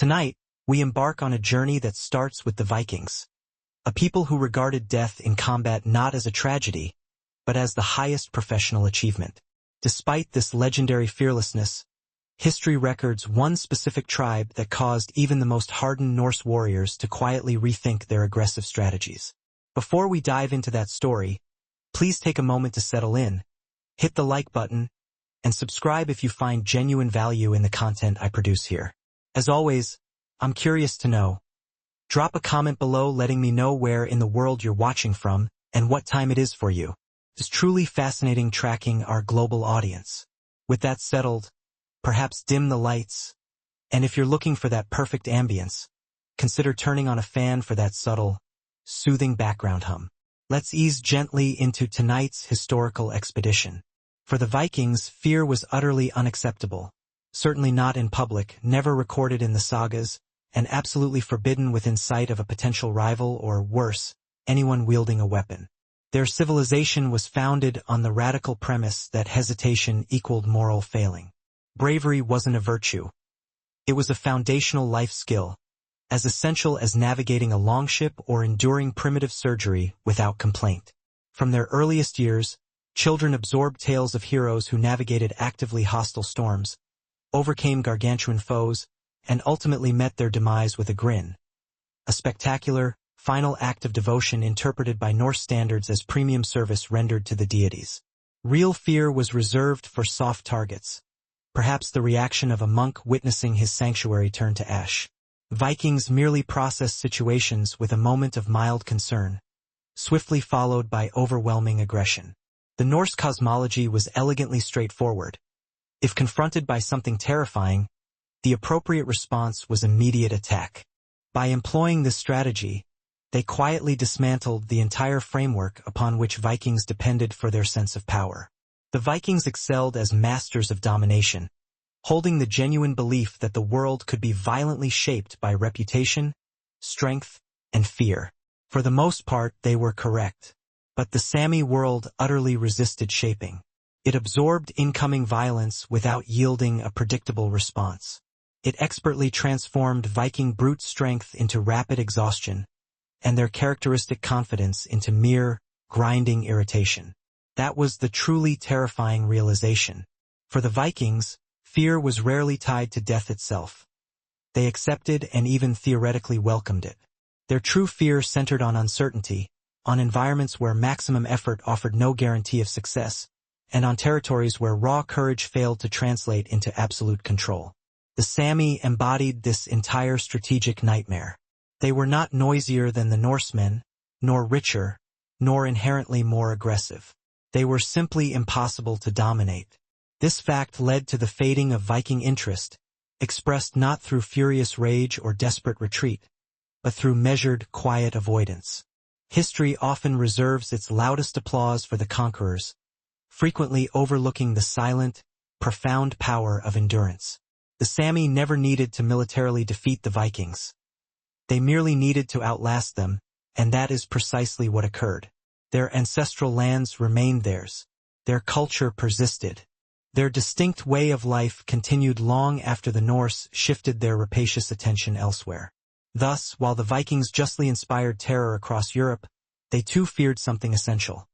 Tonight, we embark on a journey that starts with the Vikings, a people who regarded death in combat not as a tragedy, but as the highest professional achievement. Despite this legendary fearlessness, history records one specific tribe that caused even the most hardened Norse warriors to quietly rethink their aggressive strategies. Before we dive into that story, please take a moment to settle in, hit the like button, and subscribe if you find genuine value in the content I produce here. As always, I'm curious to know. Drop a comment below letting me know where in the world you're watching from and what time it is for you. It's truly fascinating tracking our global audience. With that settled, perhaps dim the lights, and if you're looking for that perfect ambience, consider turning on a fan for that subtle, soothing background hum. Let's ease gently into tonight's historical expedition. For the Vikings, fear was utterly unacceptable, certainly not in public, never recorded in the sagas, and absolutely forbidden within sight of a potential rival or, worse, anyone wielding a weapon. Their civilization was founded on the radical premise that hesitation equaled moral failing. Bravery wasn't a virtue. It was a foundational life skill, as essential as navigating a longship or enduring primitive surgery without complaint. From their earliest years, children absorbed tales of heroes who navigated actively hostile storms, overcame gargantuan foes, and ultimately met their demise with a grin. A spectacular, final act of devotion interpreted by Norse standards as premium service rendered to the deities. Real fear was reserved for soft targets, perhaps the reaction of a monk witnessing his sanctuary turn to ash. Vikings merely processed situations with a moment of mild concern, swiftly followed by overwhelming aggression. The Norse cosmology was elegantly straightforward. If confronted by something terrifying, the appropriate response was immediate attack. By employing this strategy, they quietly dismantled the entire framework upon which Vikings depended for their sense of power. The Vikings excelled as masters of domination, holding the genuine belief that the world could be violently shaped by reputation, strength, and fear. For the most part, they were correct. But the Sami world utterly resisted shaping. It absorbed incoming violence without yielding a predictable response. It expertly transformed Viking brute strength into rapid exhaustion, and their characteristic confidence into mere, grinding irritation. That was the truly terrifying realization. For the Vikings, fear was rarely tied to death itself. They accepted and even theoretically welcomed it. Their true fear centered on uncertainty, on environments where maximum effort offered no guarantee of success, and on territories where raw courage failed to translate into absolute control. The Sami embodied this entire strategic nightmare. They were not noisier than the Norsemen, nor richer, nor inherently more aggressive. They were simply impossible to dominate. This fact led to the fading of Viking interest, expressed not through furious rage or desperate retreat, but through measured, quiet avoidance. History often reserves its loudest applause for the conquerors, frequently overlooking the silent, profound power of endurance. The Sami never needed to militarily defeat the Vikings. They merely needed to outlast them, and that is precisely what occurred. Their ancestral lands remained theirs. Their culture persisted. Their distinct way of life continued long after the Norse shifted their rapacious attention elsewhere. Thus, while the Vikings justly inspired terror across Europe, they too feared something essential.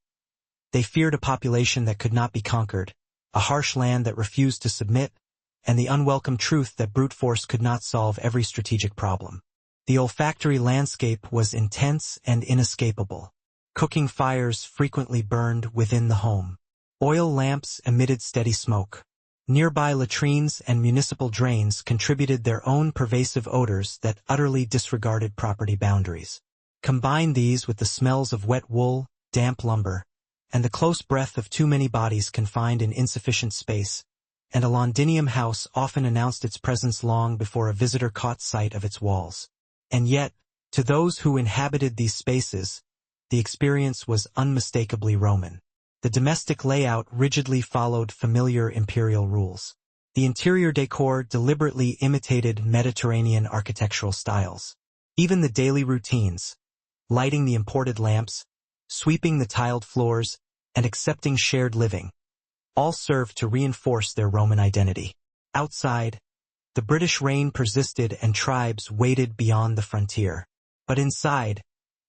They feared a population that could not be conquered, a harsh land that refused to submit, and the unwelcome truth that brute force could not solve every strategic problem. The olfactory landscape was intense and inescapable. Cooking fires frequently burned within the home. Oil lamps emitted steady smoke. Nearby latrines and municipal drains contributed their own pervasive odors that utterly disregarded property boundaries. Combine these with the smells of wet wool, damp lumber, and the close breath of too many bodies confined in insufficient space, and a Londinium house often announced its presence long before a visitor caught sight of its walls. And yet, to those who inhabited these spaces, the experience was unmistakably Roman. The domestic layout rigidly followed familiar imperial rules. The interior decor deliberately imitated Mediterranean architectural styles. Even the daily routines, lighting the imported lamps, sweeping the tiled floors, and accepting shared living, all served to reinforce their Roman identity. Outside, The British reign persisted and tribes waited beyond the frontier. But inside,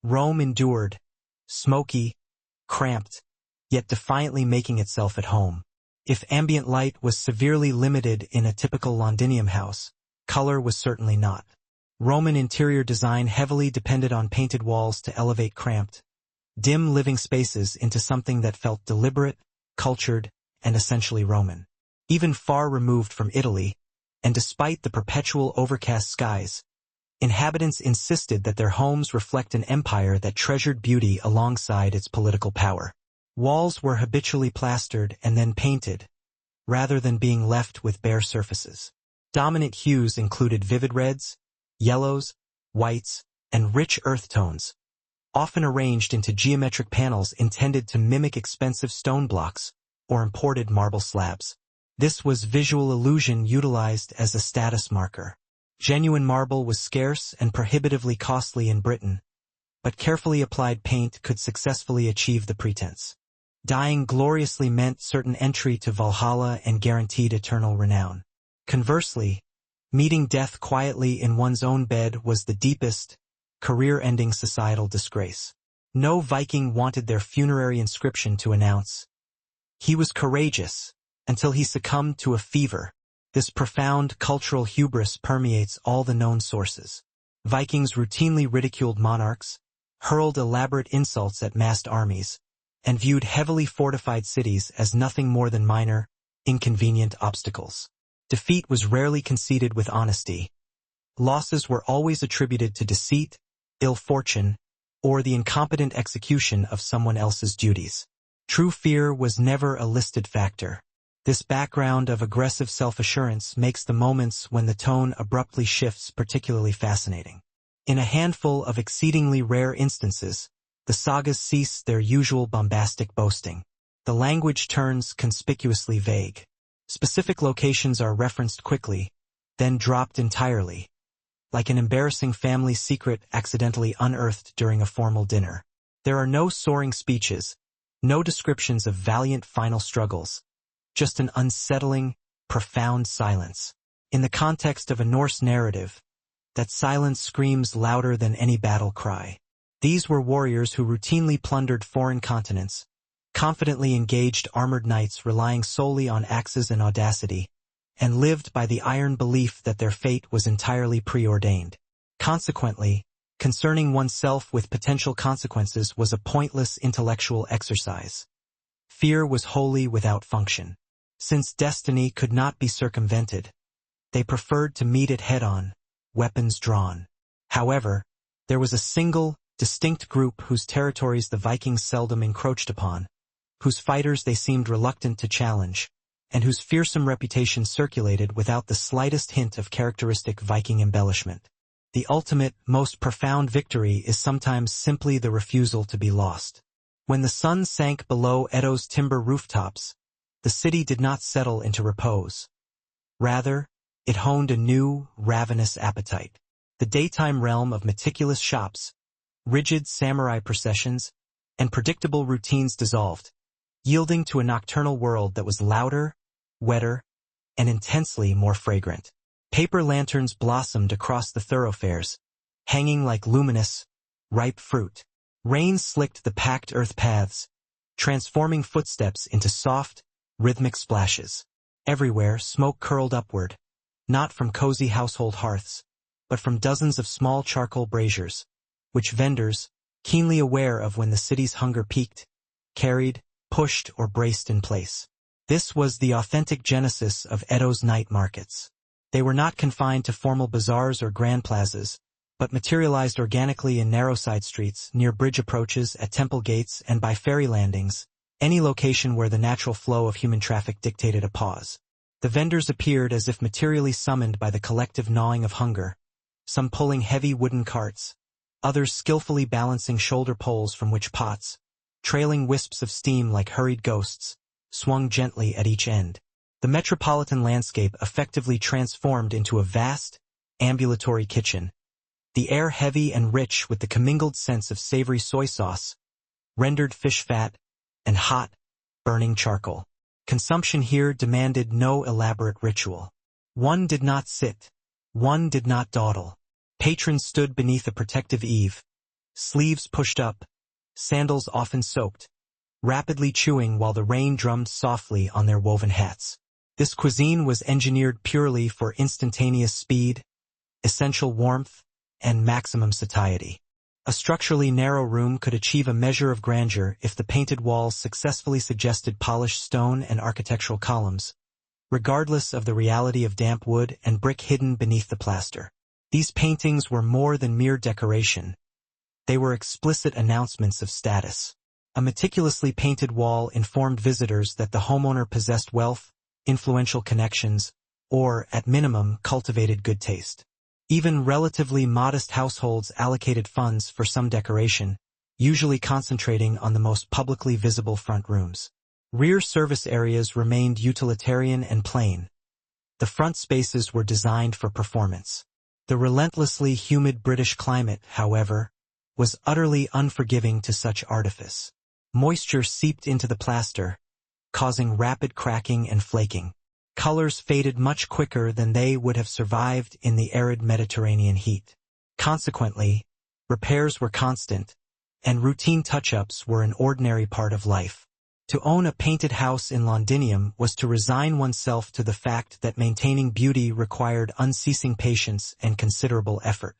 Rome endured, smoky, cramped, yet defiantly making itself at home. If ambient light was severely limited in a typical Londinium house, color was certainly not. Roman interior design heavily depended on painted walls to elevate cramped, dim living spaces into something that felt deliberate, cultured, and essentially Roman. Even far removed from Italy, and despite the perpetual overcast skies, inhabitants insisted that their homes reflect an empire that treasured beauty alongside its political power. Walls were habitually plastered and then painted, rather than being left with bare surfaces. Dominant hues included vivid reds, yellows, whites, and rich earth tones, often arranged into geometric panels intended to mimic expensive stone blocks or imported marble slabs. This was visual illusion utilized as a status marker. Genuine marble was scarce and prohibitively costly in Britain, but carefully applied paint could successfully achieve the pretense. Dying gloriously meant certain entry to Valhalla and guaranteed eternal renown. Conversely, meeting death quietly in one's own bed was the deepest, career-ending societal disgrace. No Viking wanted their funerary inscription to announce, "He was courageous," until he succumbed to a fever. This profound cultural hubris permeates all the known sources. Vikings routinely ridiculed monarchs, hurled elaborate insults at massed armies, and viewed heavily fortified cities as nothing more than minor, inconvenient obstacles. Defeat was rarely conceded with honesty. Losses were always attributed to deceit, ill fortune, or the incompetent execution of someone else's duties. True fear was never a listed factor. This background of aggressive self-assurance makes the moments when the tone abruptly shifts particularly fascinating. In a handful of exceedingly rare instances, the sagas cease their usual bombastic boasting. The language turns conspicuously vague. Specific locations are referenced quickly, then dropped entirely, like an embarrassing family secret accidentally unearthed during a formal dinner. There are no soaring speeches, no descriptions of valiant final struggles, just an unsettling, profound silence. In the context of a Norse narrative, that silence screams louder than any battle cry. These were warriors who routinely plundered foreign continents, confidently engaged armored knights relying solely on axes and audacity, and lived by the iron belief that their fate was entirely preordained. Consequently, concerning oneself with potential consequences was a pointless intellectual exercise. Fear was wholly without function. Since destiny could not be circumvented, they preferred to meet it head-on, weapons drawn. However, there was a single, distinct group whose territories the Vikings seldom encroached upon, whose fighters they seemed reluctant to challenge, and whose fearsome reputation circulated without the slightest hint of characteristic Viking embellishment. The ultimate, most profound victory is sometimes simply the refusal to be lost. When the sun sank below Edo's timber rooftops, the city did not settle into repose. Rather, it honed a new, ravenous appetite. The daytime realm of meticulous shops, rigid samurai processions, and predictable routines dissolved, yielding to a nocturnal world that was louder, wetter, and intensely more fragrant. Paper lanterns blossomed across the thoroughfares, hanging like luminous, ripe fruit. Rain slicked the packed earth paths, transforming footsteps into soft, rhythmic splashes. Everywhere, smoke curled upward, not from cozy household hearths, but from dozens of small charcoal braziers, which vendors, keenly aware of when the city's hunger peaked, carried, pushed, or braced in place. This was the authentic genesis of Edo's night markets. They were not confined to formal bazaars or grand plazas, but materialized organically in narrow side streets, near bridge approaches, at temple gates, and by ferry landings, any location where the natural flow of human traffic dictated a pause. The vendors appeared as if materially summoned by the collective gnawing of hunger, some pulling heavy wooden carts, others skillfully balancing shoulder poles from which pots, trailing wisps of steam like hurried ghosts, swung gently at each end. The metropolitan landscape effectively transformed into a vast, ambulatory kitchen, the air heavy and rich with the commingled scents of savory soy sauce, rendered fish fat, and hot, burning charcoal. Consumption here demanded no elaborate ritual. One did not sit. One did not dawdle. Patrons stood beneath a protective eave, sleeves pushed up, sandals often soaked, rapidly chewing while the rain drummed softly on their woven hats. This cuisine was engineered purely for instantaneous speed, essential warmth, and maximum satiety. A structurally narrow room could achieve a measure of grandeur if the painted walls successfully suggested polished stone and architectural columns, regardless of the reality of damp wood and brick hidden beneath the plaster. These paintings were more than mere decoration. They were explicit announcements of status. A meticulously painted wall informed visitors that the homeowner possessed wealth, influential connections, or, at minimum, cultivated good taste. Even relatively modest households allocated funds for some decoration, usually concentrating on the most publicly visible front rooms. Rear service areas remained utilitarian and plain. The front spaces were designed for performance. The relentlessly humid British climate, however, was utterly unforgiving to such artifice. Moisture seeped into the plaster, causing rapid cracking and flaking. Colors faded much quicker than they would have survived in the arid Mediterranean heat. Consequently, repairs were constant, and routine touch-ups were an ordinary part of life. To own a painted house in Londinium was to resign oneself to the fact that maintaining beauty required unceasing patience and considerable effort.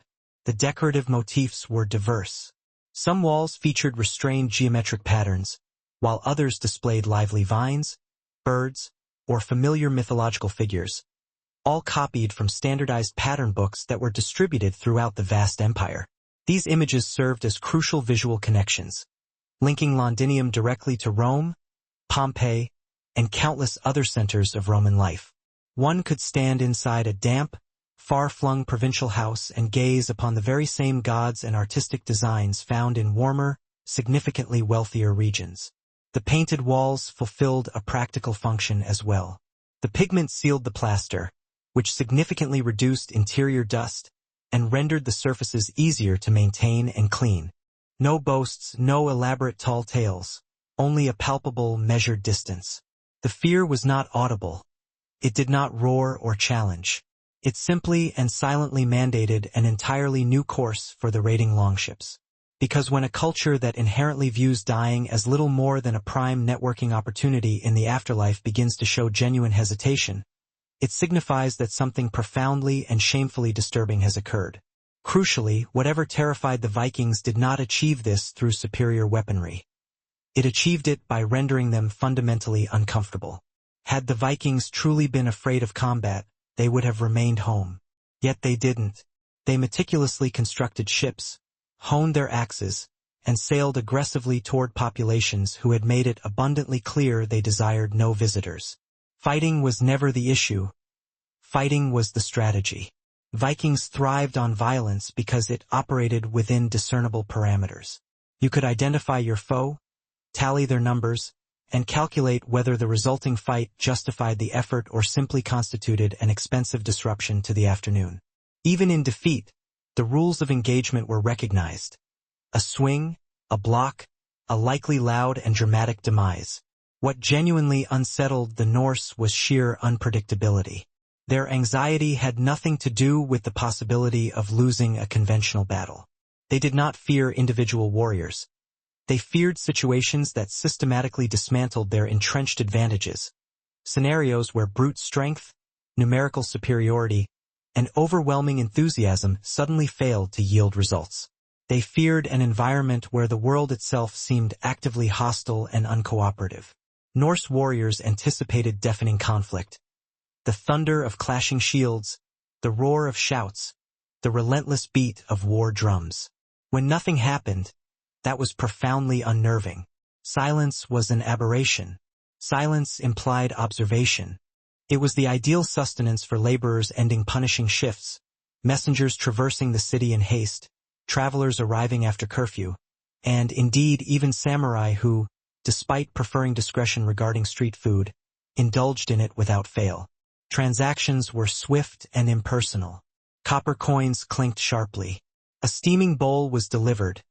The decorative motifs were diverse. Some walls featured restrained geometric patterns, while others displayed lively vines, birds, or familiar mythological figures, all copied from standardized pattern books that were distributed throughout the vast empire. These images served as crucial visual connections, linking Londinium directly to Rome, Pompeii, and countless other centers of Roman life. One could stand inside a damp, far-flung provincial house and gaze upon the very same gods and artistic designs found in warmer, significantly wealthier regions. The painted walls fulfilled a practical function as well. The pigment sealed the plaster, which significantly reduced interior dust and rendered the surfaces easier to maintain and clean. No boasts, no elaborate tall tales, only a palpable, measured distance. The fear was not audible. It did not roar or challenge. It simply and silently mandated an entirely new course for the raiding longships. Because when a culture that inherently views dying as little more than a prime networking opportunity in the afterlife begins to show genuine hesitation, it signifies that something profoundly and shamefully disturbing has occurred. Crucially, whatever terrified the Vikings did not achieve this through superior weaponry. It achieved it by rendering them fundamentally uncomfortable. Had the Vikings truly been afraid of combat, they would have remained home. Yet they didn't. They meticulously constructed ships, honed their axes, and sailed aggressively toward populations who had made it abundantly clear they desired no visitors. Fighting was never the issue. Fighting was the strategy. Vikings thrived on violence because it operated within discernible parameters. You could identify your foe, tally their numbers, and calculate whether the resulting fight justified the effort or simply constituted an expensive disruption to the afternoon. Even in defeat, the rules of engagement were recognized. A swing, a block, a likely loud and dramatic demise. What genuinely unsettled the Norse was sheer unpredictability. Their anxiety had nothing to do with the possibility of losing a conventional battle. They did not fear individual warriors. They feared situations that systematically dismantled their entrenched advantages, scenarios where brute strength, numerical superiority, and overwhelming enthusiasm suddenly failed to yield results. They feared an environment where the world itself seemed actively hostile and uncooperative. Norse warriors anticipated deafening conflict. The thunder of clashing shields, the roar of shouts, the relentless beat of war drums. When nothing happened, that was profoundly unnerving. Silence was an aberration. Silence implied observation. It was the ideal sustenance for laborers ending punishing shifts, messengers traversing the city in haste, travelers arriving after curfew, and indeed even samurai who, despite preferring discretion regarding street food, indulged in it without fail. Transactions were swift and impersonal. Copper coins clinked sharply. A steaming bowl was delivered,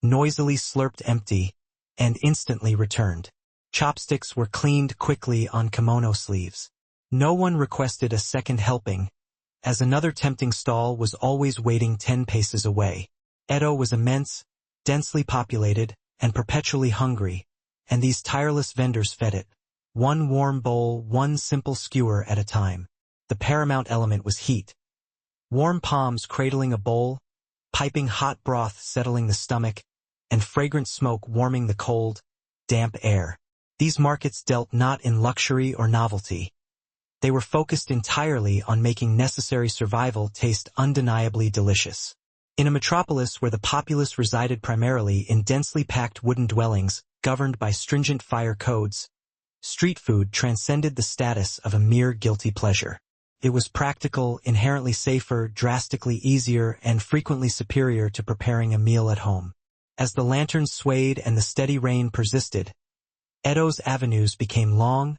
noisily slurped empty, and instantly returned. Chopsticks were cleaned quickly on kimono sleeves. No one requested a second helping, as another tempting stall was always waiting 10 paces away. Edo was immense, densely populated, and perpetually hungry, and these tireless vendors fed it. One warm bowl, one simple skewer at a time. The paramount element was heat. Warm palms cradling a bowl, piping hot broth settling the stomach, and fragrant smoke warming the cold, damp air. These markets dealt not in luxury or novelty. They were focused entirely on making necessary survival taste undeniably delicious. In a metropolis where the populace resided primarily in densely packed wooden dwellings, governed by stringent fire codes, street food transcended the status of a mere guilty pleasure. It was practical, inherently safer, drastically easier, and frequently superior to preparing a meal at home. As the lanterns swayed and the steady rain persisted, Edo's avenues became long,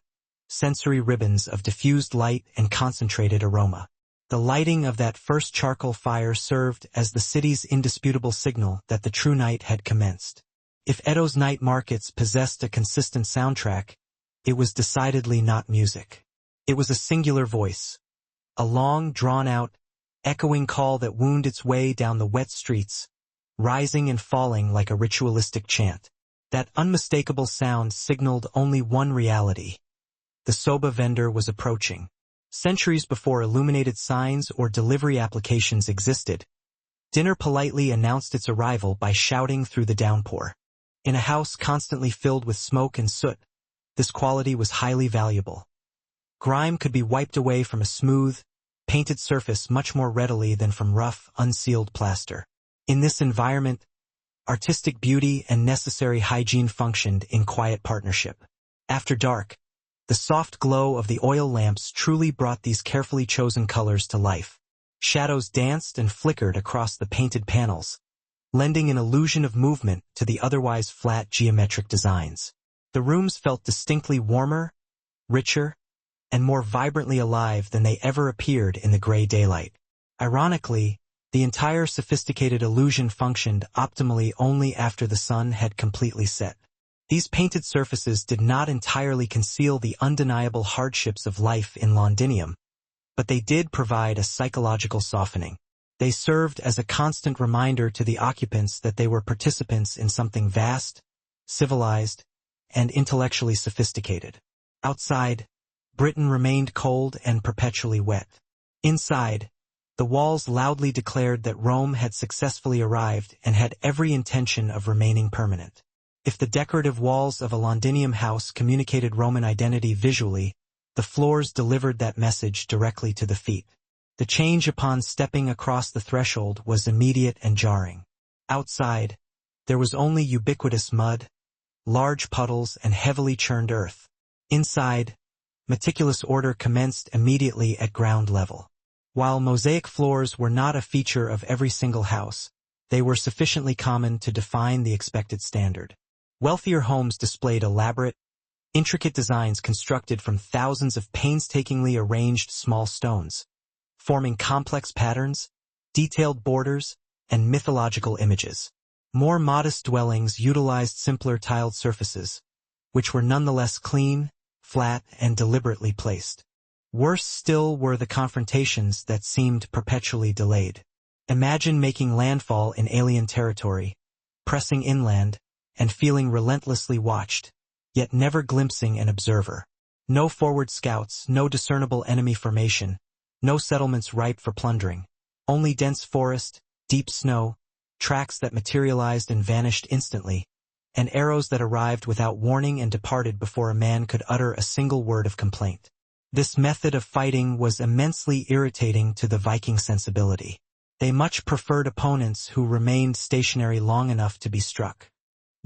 sensory ribbons of diffused light and concentrated aroma. The lighting of that first charcoal fire served as the city's indisputable signal that the true night had commenced. If Edo's night markets possessed a consistent soundtrack, it was decidedly not music. It was a singular voice, a long, drawn-out, echoing call that wound its way down the wet streets, rising and falling like a ritualistic chant. That unmistakable sound signaled only one reality. The soba vendor was approaching. Centuries before illuminated signs or delivery applications existed, dinner politely announced its arrival by shouting through the downpour. In a house constantly filled with smoke and soot, this quality was highly valuable. Grime could be wiped away from a smooth, painted surface much more readily than from rough, unsealed plaster. In this environment, artistic beauty and necessary hygiene functioned in quiet partnership. After dark, the soft glow of the oil lamps truly brought these carefully chosen colors to life. Shadows danced and flickered across the painted panels, lending an illusion of movement to the otherwise flat geometric designs. The rooms felt distinctly warmer, richer, and more vibrantly alive than they ever appeared in the gray daylight. Ironically, the entire sophisticated illusion functioned optimally only after the sun had completely set. These painted surfaces did not entirely conceal the undeniable hardships of life in Londinium, but they did provide a psychological softening. They served as a constant reminder to the occupants that they were participants in something vast, civilized, and intellectually sophisticated. Outside, Britain remained cold and perpetually wet. Inside, the walls loudly declared that Rome had successfully arrived and had every intention of remaining permanent. If the decorative walls of a Londinium house communicated Roman identity visually, the floors delivered that message directly to the feet. The change upon stepping across the threshold was immediate and jarring. Outside, there was only ubiquitous mud, large puddles, and heavily churned earth. Inside, meticulous order commenced immediately at ground level. While mosaic floors were not a feature of every single house, they were sufficiently common to define the expected standard. Wealthier homes displayed elaborate, intricate designs constructed from thousands of painstakingly arranged small stones, forming complex patterns, detailed borders, and mythological images. More modest dwellings utilized simpler tiled surfaces, which were nonetheless clean, flat, and deliberately placed. Worse still were the confrontations that seemed perpetually delayed. Imagine making landfall in alien territory, pressing inland, and feeling relentlessly watched, yet never glimpsing an observer. No forward scouts, no discernible enemy formation, no settlements ripe for plundering. Only dense forest, deep snow, tracks that materialized and vanished instantly, and arrows that arrived without warning and departed before a man could utter a single word of complaint. This method of fighting was immensely irritating to the Viking sensibility. They much preferred opponents who remained stationary long enough to be struck.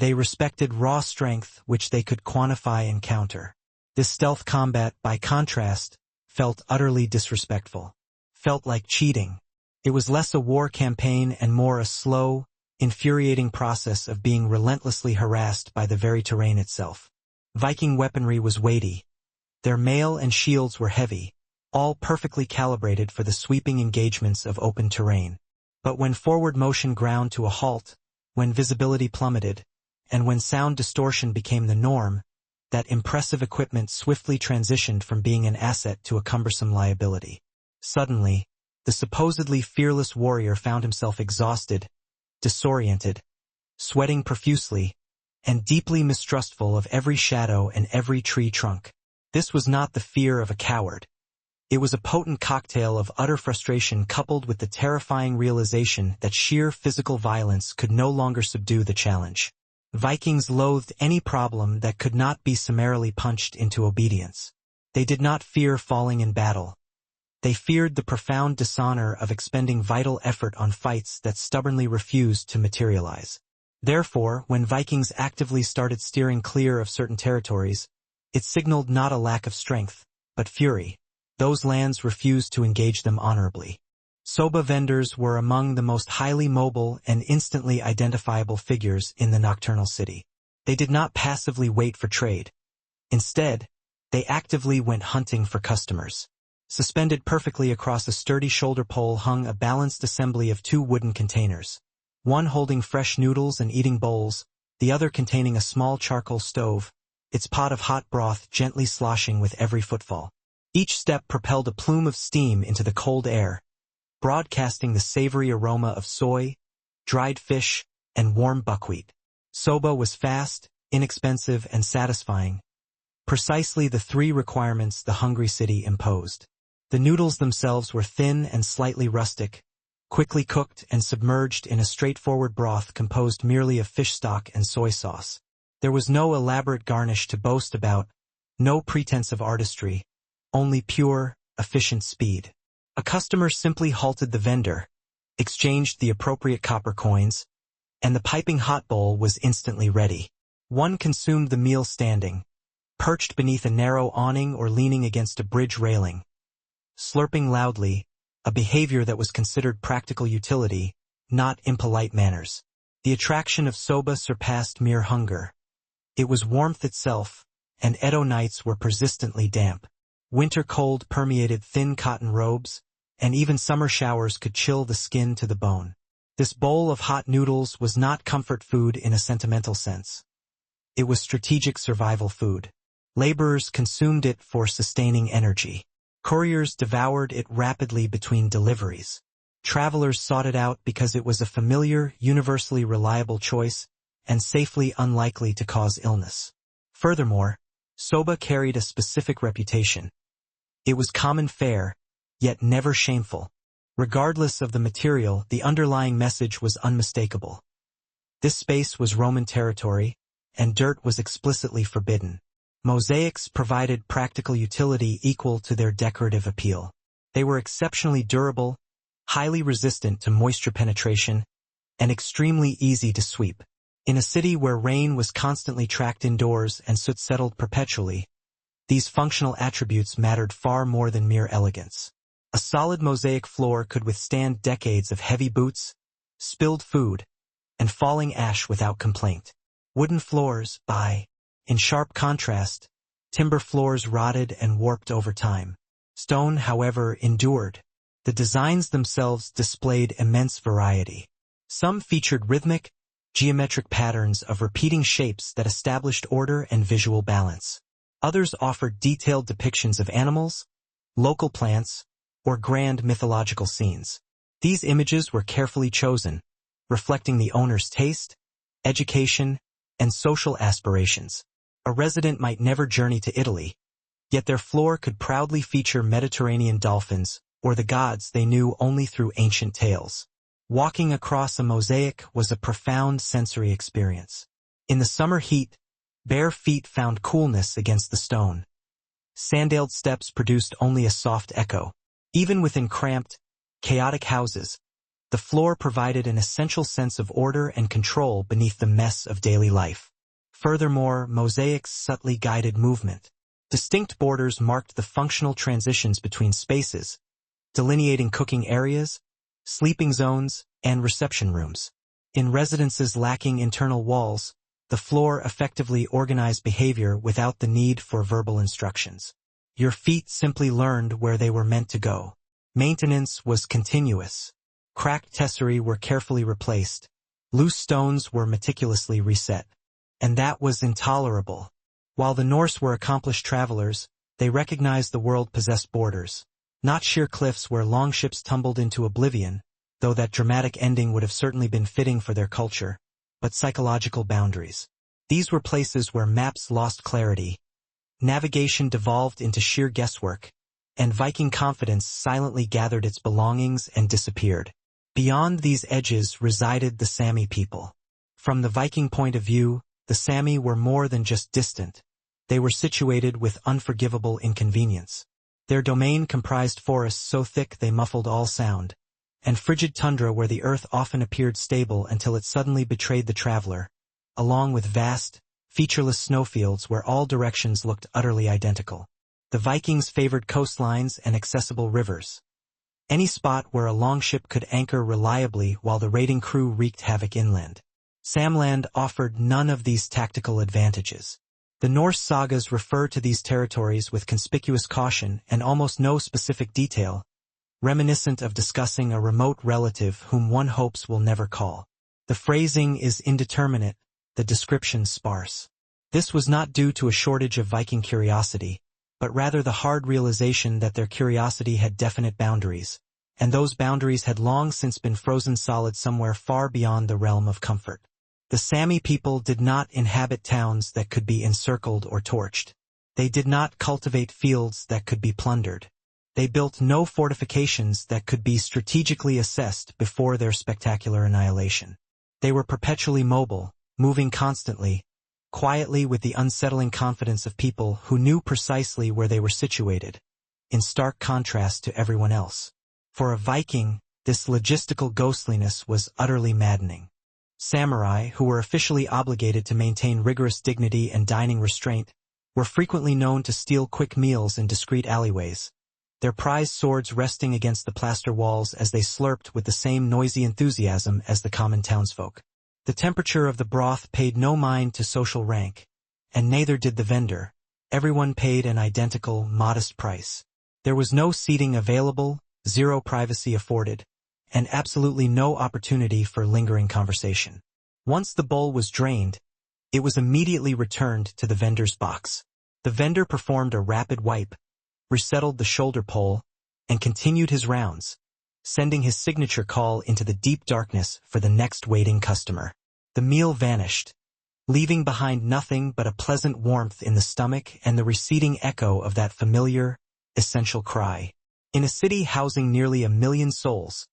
They respected raw strength which they could quantify and counter. This stealth combat, by contrast, felt utterly disrespectful. Felt like cheating. It was less a war campaign and more a slow, infuriating process of being relentlessly harassed by the very terrain itself. Viking weaponry was weighty. Their mail and shields were heavy, all perfectly calibrated for the sweeping engagements of open terrain. But when forward motion ground to a halt, when visibility plummeted, and when sound distortion became the norm, that impressive equipment swiftly transitioned from being an asset to a cumbersome liability. Suddenly, the supposedly fearless warrior found himself exhausted, disoriented, sweating profusely, and deeply mistrustful of every shadow and every tree trunk. This was not the fear of a coward. It was a potent cocktail of utter frustration coupled with the terrifying realization that sheer physical violence could no longer subdue the challenge. Vikings loathed any problem that could not be summarily punched into obedience. They did not fear falling in battle. They feared the profound dishonor of expending vital effort on fights that stubbornly refused to materialize. Therefore, when Vikings actively started steering clear of certain territories, it signaled not a lack of strength, but fury. Those lands refused to engage them honorably. Soba vendors were among the most highly mobile and instantly identifiable figures in the nocturnal city. They did not passively wait for trade. Instead, they actively went hunting for customers. Suspended perfectly across a sturdy shoulder pole hung a balanced assembly of two wooden containers, one holding fresh noodles and eating bowls, the other containing a small charcoal stove, its pot of hot broth gently sloshing with every footfall. Each step propelled a plume of steam into the cold air, broadcasting the savory aroma of soy, dried fish, and warm buckwheat. Soba was fast, inexpensive, and satisfying, precisely the three requirements the hungry city imposed. The noodles themselves were thin and slightly rustic, quickly cooked and submerged in a straightforward broth composed merely of fish stock and soy sauce. There was no elaborate garnish to boast about, no pretense of artistry, only pure, efficient speed. A customer simply halted the vendor, exchanged the appropriate copper coins, and the piping hot bowl was instantly ready. One consumed the meal standing, perched beneath a narrow awning or leaning against a bridge railing, slurping loudly, a behavior that was considered practical utility, not impolite manners. The attraction of soba surpassed mere hunger. It was warmth itself, and Edo nights were persistently damp. Winter cold permeated thin cotton robes, and even summer showers could chill the skin to the bone. This bowl of hot noodles was not comfort food in a sentimental sense. It was strategic survival food. Laborers consumed it for sustaining energy. Couriers devoured it rapidly between deliveries. Travelers sought it out because it was a familiar, universally reliable choice, and safely unlikely to cause illness. Furthermore, soba carried a specific reputation. It was common fare, yet never shameful. Regardless of the material, the underlying message was unmistakable. This space was Roman territory, and dirt was explicitly forbidden. Mosaics provided practical utility equal to their decorative appeal. They were exceptionally durable, highly resistant to moisture penetration, and extremely easy to sweep. In a city where rain was constantly tracked indoors and soot settled perpetually, these functional attributes mattered far more than mere elegance. A solid mosaic floor could withstand decades of heavy boots, spilled food, and falling ash without complaint. Wooden floors, in sharp contrast, timber floors rotted and warped over time. Stone, however, endured. The designs themselves displayed immense variety. Some featured rhythmic, geometric patterns of repeating shapes that established order and visual balance. Others offered detailed depictions of animals, local plants, or grand mythological scenes. These images were carefully chosen, reflecting the owner's taste, education, and social aspirations. A resident might never journey to Italy, yet their floor could proudly feature Mediterranean dolphins or the gods they knew only through ancient tales. Walking across a mosaic was a profound sensory experience. In the summer heat, bare feet found coolness against the stone. Sandaled steps produced only a soft echo. Even within cramped, chaotic houses, the floor provided an essential sense of order and control beneath the mess of daily life. Furthermore, mosaics subtly guided movement. Distinct borders marked the functional transitions between spaces, delineating cooking areas, sleeping zones, and reception rooms. In residences lacking internal walls, the floor effectively organized behavior without the need for verbal instructions. Your feet simply learned where they were meant to go. Maintenance was continuous. Cracked tesserae were carefully replaced. Loose stones were meticulously reset. And that was intolerable. While the Norse were accomplished travelers, they recognized the world possessed borders. Not sheer cliffs where longships tumbled into oblivion, though that dramatic ending would have certainly been fitting for their culture, but psychological boundaries. These were places where maps lost clarity, navigation devolved into sheer guesswork, and Viking confidence silently gathered its belongings and disappeared. Beyond these edges resided the Sami people. From the Viking point of view, the Sami were more than just distant. They were situated with unforgivable inconvenience. Their domain comprised forests so thick they muffled all sound, and frigid tundra where the earth often appeared stable until it suddenly betrayed the traveler, along with vast, featureless snowfields where all directions looked utterly identical. The Vikings favored coastlines and accessible rivers. Any spot where a longship could anchor reliably while the raiding crew wreaked havoc inland. Samland offered none of these tactical advantages. The Norse sagas refer to these territories with conspicuous caution and almost no specific detail, reminiscent of discussing a remote relative whom one hopes will never call. The phrasing is indeterminate, the description sparse. This was not due to a shortage of Viking curiosity, but rather the hard realization that their curiosity had definite boundaries, and those boundaries had long since been frozen solid somewhere far beyond the realm of comfort. The Sami people did not inhabit towns that could be encircled or torched. They did not cultivate fields that could be plundered. They built no fortifications that could be strategically assessed before their spectacular annihilation. They were perpetually mobile, moving constantly, quietly with the unsettling confidence of people who knew precisely where they were situated, in stark contrast to everyone else. For a Viking, this logistical ghostliness was utterly maddening. Samurai, who were officially obligated to maintain rigorous dignity and dining restraint, were frequently known to steal quick meals in discreet alleyways, their prized swords resting against the plaster walls as they slurped with the same noisy enthusiasm as the common townsfolk. The temperature of the broth paid no mind to social rank, and neither did the vendor. Everyone paid an identical, modest price. There was no seating available, zero privacy afforded, and absolutely no opportunity for lingering conversation. Once the bowl was drained, it was immediately returned to the vendor's box. The vendor performed a rapid wipe, resettled the shoulder pole, and continued his rounds, sending his signature call into the deep darkness for the next waiting customer. The meal vanished, leaving behind nothing but a pleasant warmth in the stomach and the receding echo of that familiar, essential cry. In a city housing nearly 1 million souls,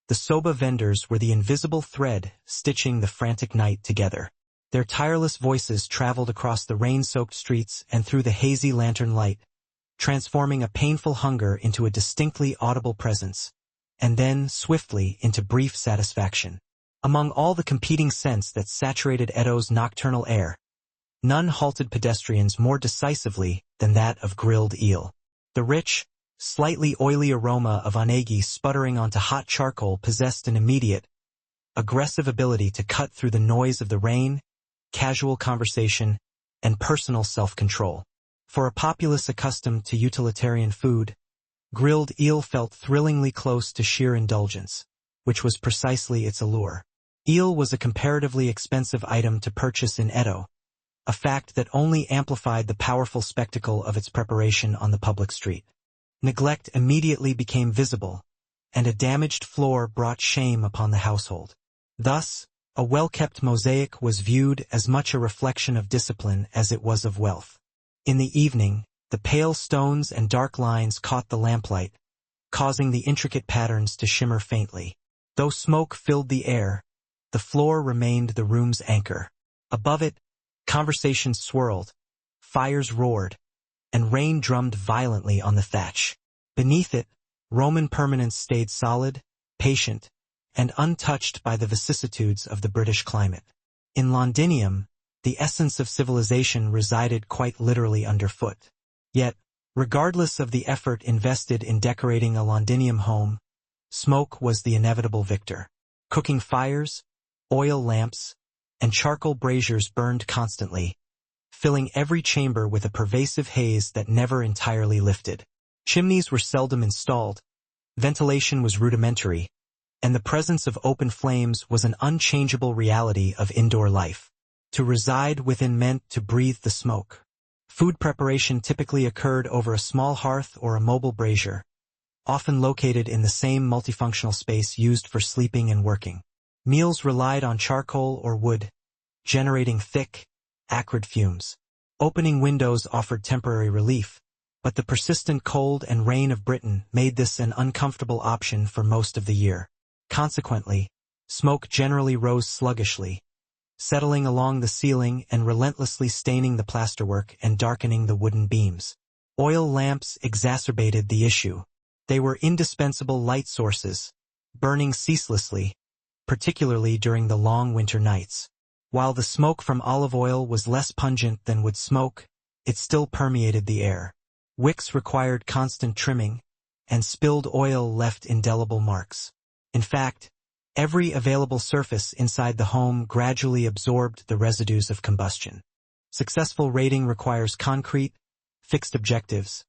the soba vendors were the invisible thread stitching the frantic night together. Their tireless voices traveled across the rain-soaked streets and through the hazy lantern light, transforming a painful hunger into a distinctly audible presence, and then, swiftly, into brief satisfaction. Among all the competing scents that saturated Edo's nocturnal air, none halted pedestrians more decisively than that of grilled eel. The rich, slightly oily aroma of onagi sputtering onto hot charcoal possessed an immediate, aggressive ability to cut through the noise of the rain, casual conversation, and personal self-control. For a populace accustomed to utilitarian food, grilled eel felt thrillingly close to sheer indulgence, which was precisely its allure. Eel was a comparatively expensive item to purchase in Edo, a fact that only amplified the powerful spectacle of its preparation on the public street. Neglect immediately became visible, and a damaged floor brought shame upon the household. Thus, a well-kept mosaic was viewed as much a reflection of discipline as it was of wealth. In the evening, the pale stones and dark lines caught the lamplight, causing the intricate patterns to shimmer faintly. Though smoke filled the air, the floor remained the room's anchor. Above it, conversations swirled, fires roared, and rain drummed violently on the thatch. Beneath it, Roman permanence stayed solid, patient, and untouched by the vicissitudes of the British climate. In Londinium, the essence of civilization resided quite literally underfoot. Yet, regardless of the effort invested in decorating a Londinium home, smoke was the inevitable victor. Cooking fires, oil lamps, and charcoal braziers burned constantly, filling every chamber with a pervasive haze that never entirely lifted. Chimneys were seldom installed, ventilation was rudimentary, and the presence of open flames was an unchangeable reality of indoor life. To reside within meant to breathe the smoke. Food preparation typically occurred over a small hearth or a mobile brazier, often located in the same multifunctional space used for sleeping and working. Meals relied on charcoal or wood, generating thick, acrid fumes. Opening windows offered temporary relief, but the persistent cold and rain of Britain made this an uncomfortable option for most of the year. Consequently, smoke generally rose sluggishly, settling along the ceiling and relentlessly staining the plasterwork and darkening the wooden beams. Oil lamps exacerbated the issue. They were indispensable light sources, burning ceaselessly, particularly during the long winter nights. While the smoke from olive oil was less pungent than wood smoke, it still permeated the air. Wicks required constant trimming, and spilled oil left indelible marks. In fact, every available surface inside the home gradually absorbed the residues of combustion. Successful raiding requires concrete, fixed objectives,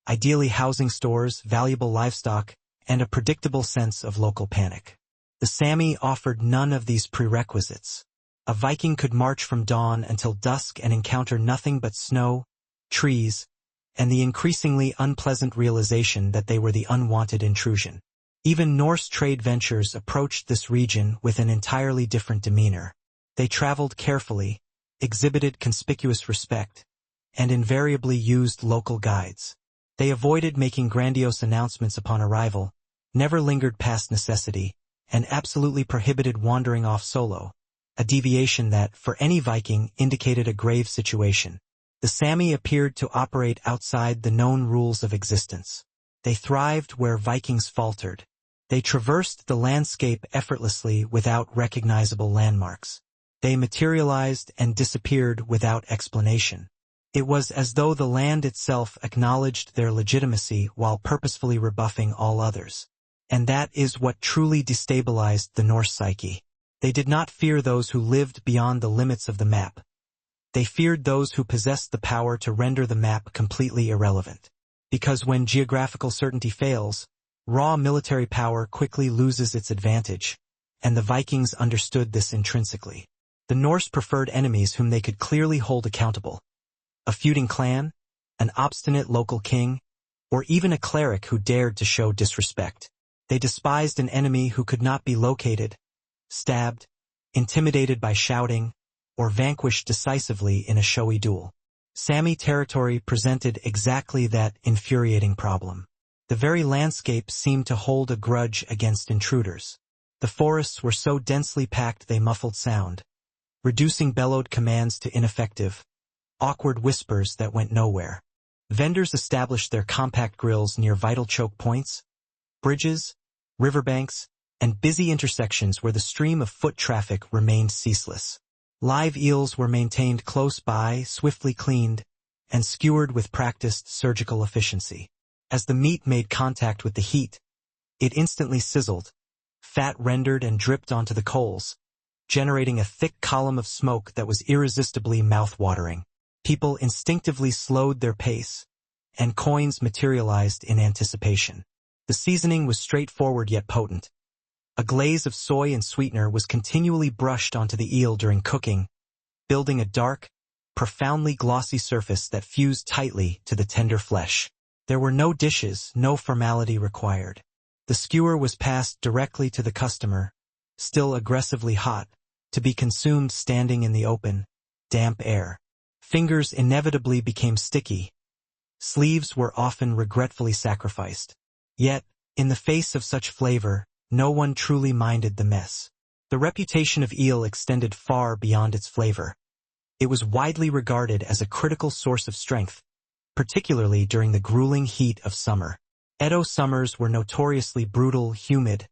ideally housing stores, valuable livestock, and a predictable sense of local panic. The Sami offered none of these prerequisites. A Viking could march from dawn until dusk and encounter nothing but snow, trees, and the increasingly unpleasant realization that they were the unwanted intrusion. Even Norse trade ventures approached this region with an entirely different demeanor. They traveled carefully, exhibited conspicuous respect, and invariably used local guides. They avoided making grandiose announcements upon arrival, never lingered past necessity, and absolutely prohibited wandering off solo, a deviation that, for any Viking, indicated a grave situation. The Sami appeared to operate outside the known rules of existence. They thrived where Vikings faltered. They traversed the landscape effortlessly without recognizable landmarks. They materialized and disappeared without explanation. It was as though the land itself acknowledged their legitimacy while purposefully rebuffing all others. And that is what truly destabilized the Norse psyche. They did not fear those who lived beyond the limits of the map. They feared those who possessed the power to render the map completely irrelevant. Because when geographical certainty fails, raw military power quickly loses its advantage, and the Vikings understood this intrinsically. The Norse preferred enemies whom they could clearly hold accountable. A feuding clan, an obstinate local king, or even a cleric who dared to show disrespect. They despised an enemy who could not be located, stabbed, intimidated by shouting, or vanquished decisively in a showy duel. Sami territory presented exactly that infuriating problem. The very landscape seemed to hold a grudge against intruders. The forests were so densely packed they muffled sound, reducing bellowed commands to ineffective, awkward whispers that went nowhere. Vendors established their compact grills near vital choke points, bridges, riverbanks, and busy intersections where the stream of foot traffic remained ceaseless. Live eels were maintained close by, swiftly cleaned, and skewered with practiced surgical efficiency. As the meat made contact with the heat, it instantly sizzled, fat rendered and dripped onto the coals, generating a thick column of smoke that was irresistibly mouth-watering. People instinctively slowed their pace, and coins materialized in anticipation. The seasoning was straightforward yet potent. A glaze of soy and sweetener was continually brushed onto the eel during cooking, building a dark, profoundly glossy surface that fused tightly to the tender flesh. There were no dishes, no formality required. The skewer was passed directly to the customer, still aggressively hot, to be consumed standing in the open, damp air. Fingers inevitably became sticky. Sleeves were often regretfully sacrificed. Yet, in the face of such flavor, no one truly minded the mess. The reputation of eel extended far beyond its flavor. It was widely regarded as a critical source of strength, particularly during the grueling heat of summer. Edo summers were notoriously brutal, humid,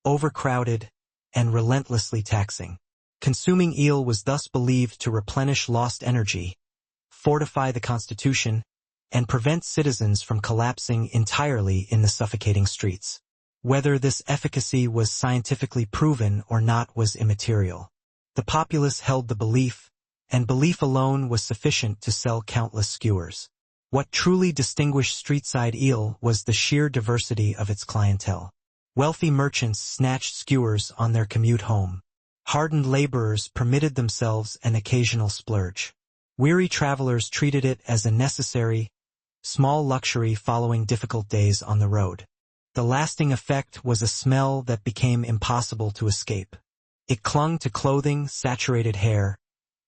overcrowded, and relentlessly taxing. Consuming eel was thus believed to replenish lost energy, fortify the constitution, and prevent citizens from collapsing entirely in the suffocating streets. Whether this efficacy was scientifically proven or not was immaterial. The populace held the belief, and belief alone was sufficient to sell countless skewers. What truly distinguished streetside eel was the sheer diversity of its clientele. Wealthy merchants snatched skewers on their commute home. Hardened laborers permitted themselves an occasional splurge. Weary travelers treated it as a necessary, small luxury following difficult days on the road. The lasting effect was a smell that became impossible to escape. It clung to clothing, saturated hair,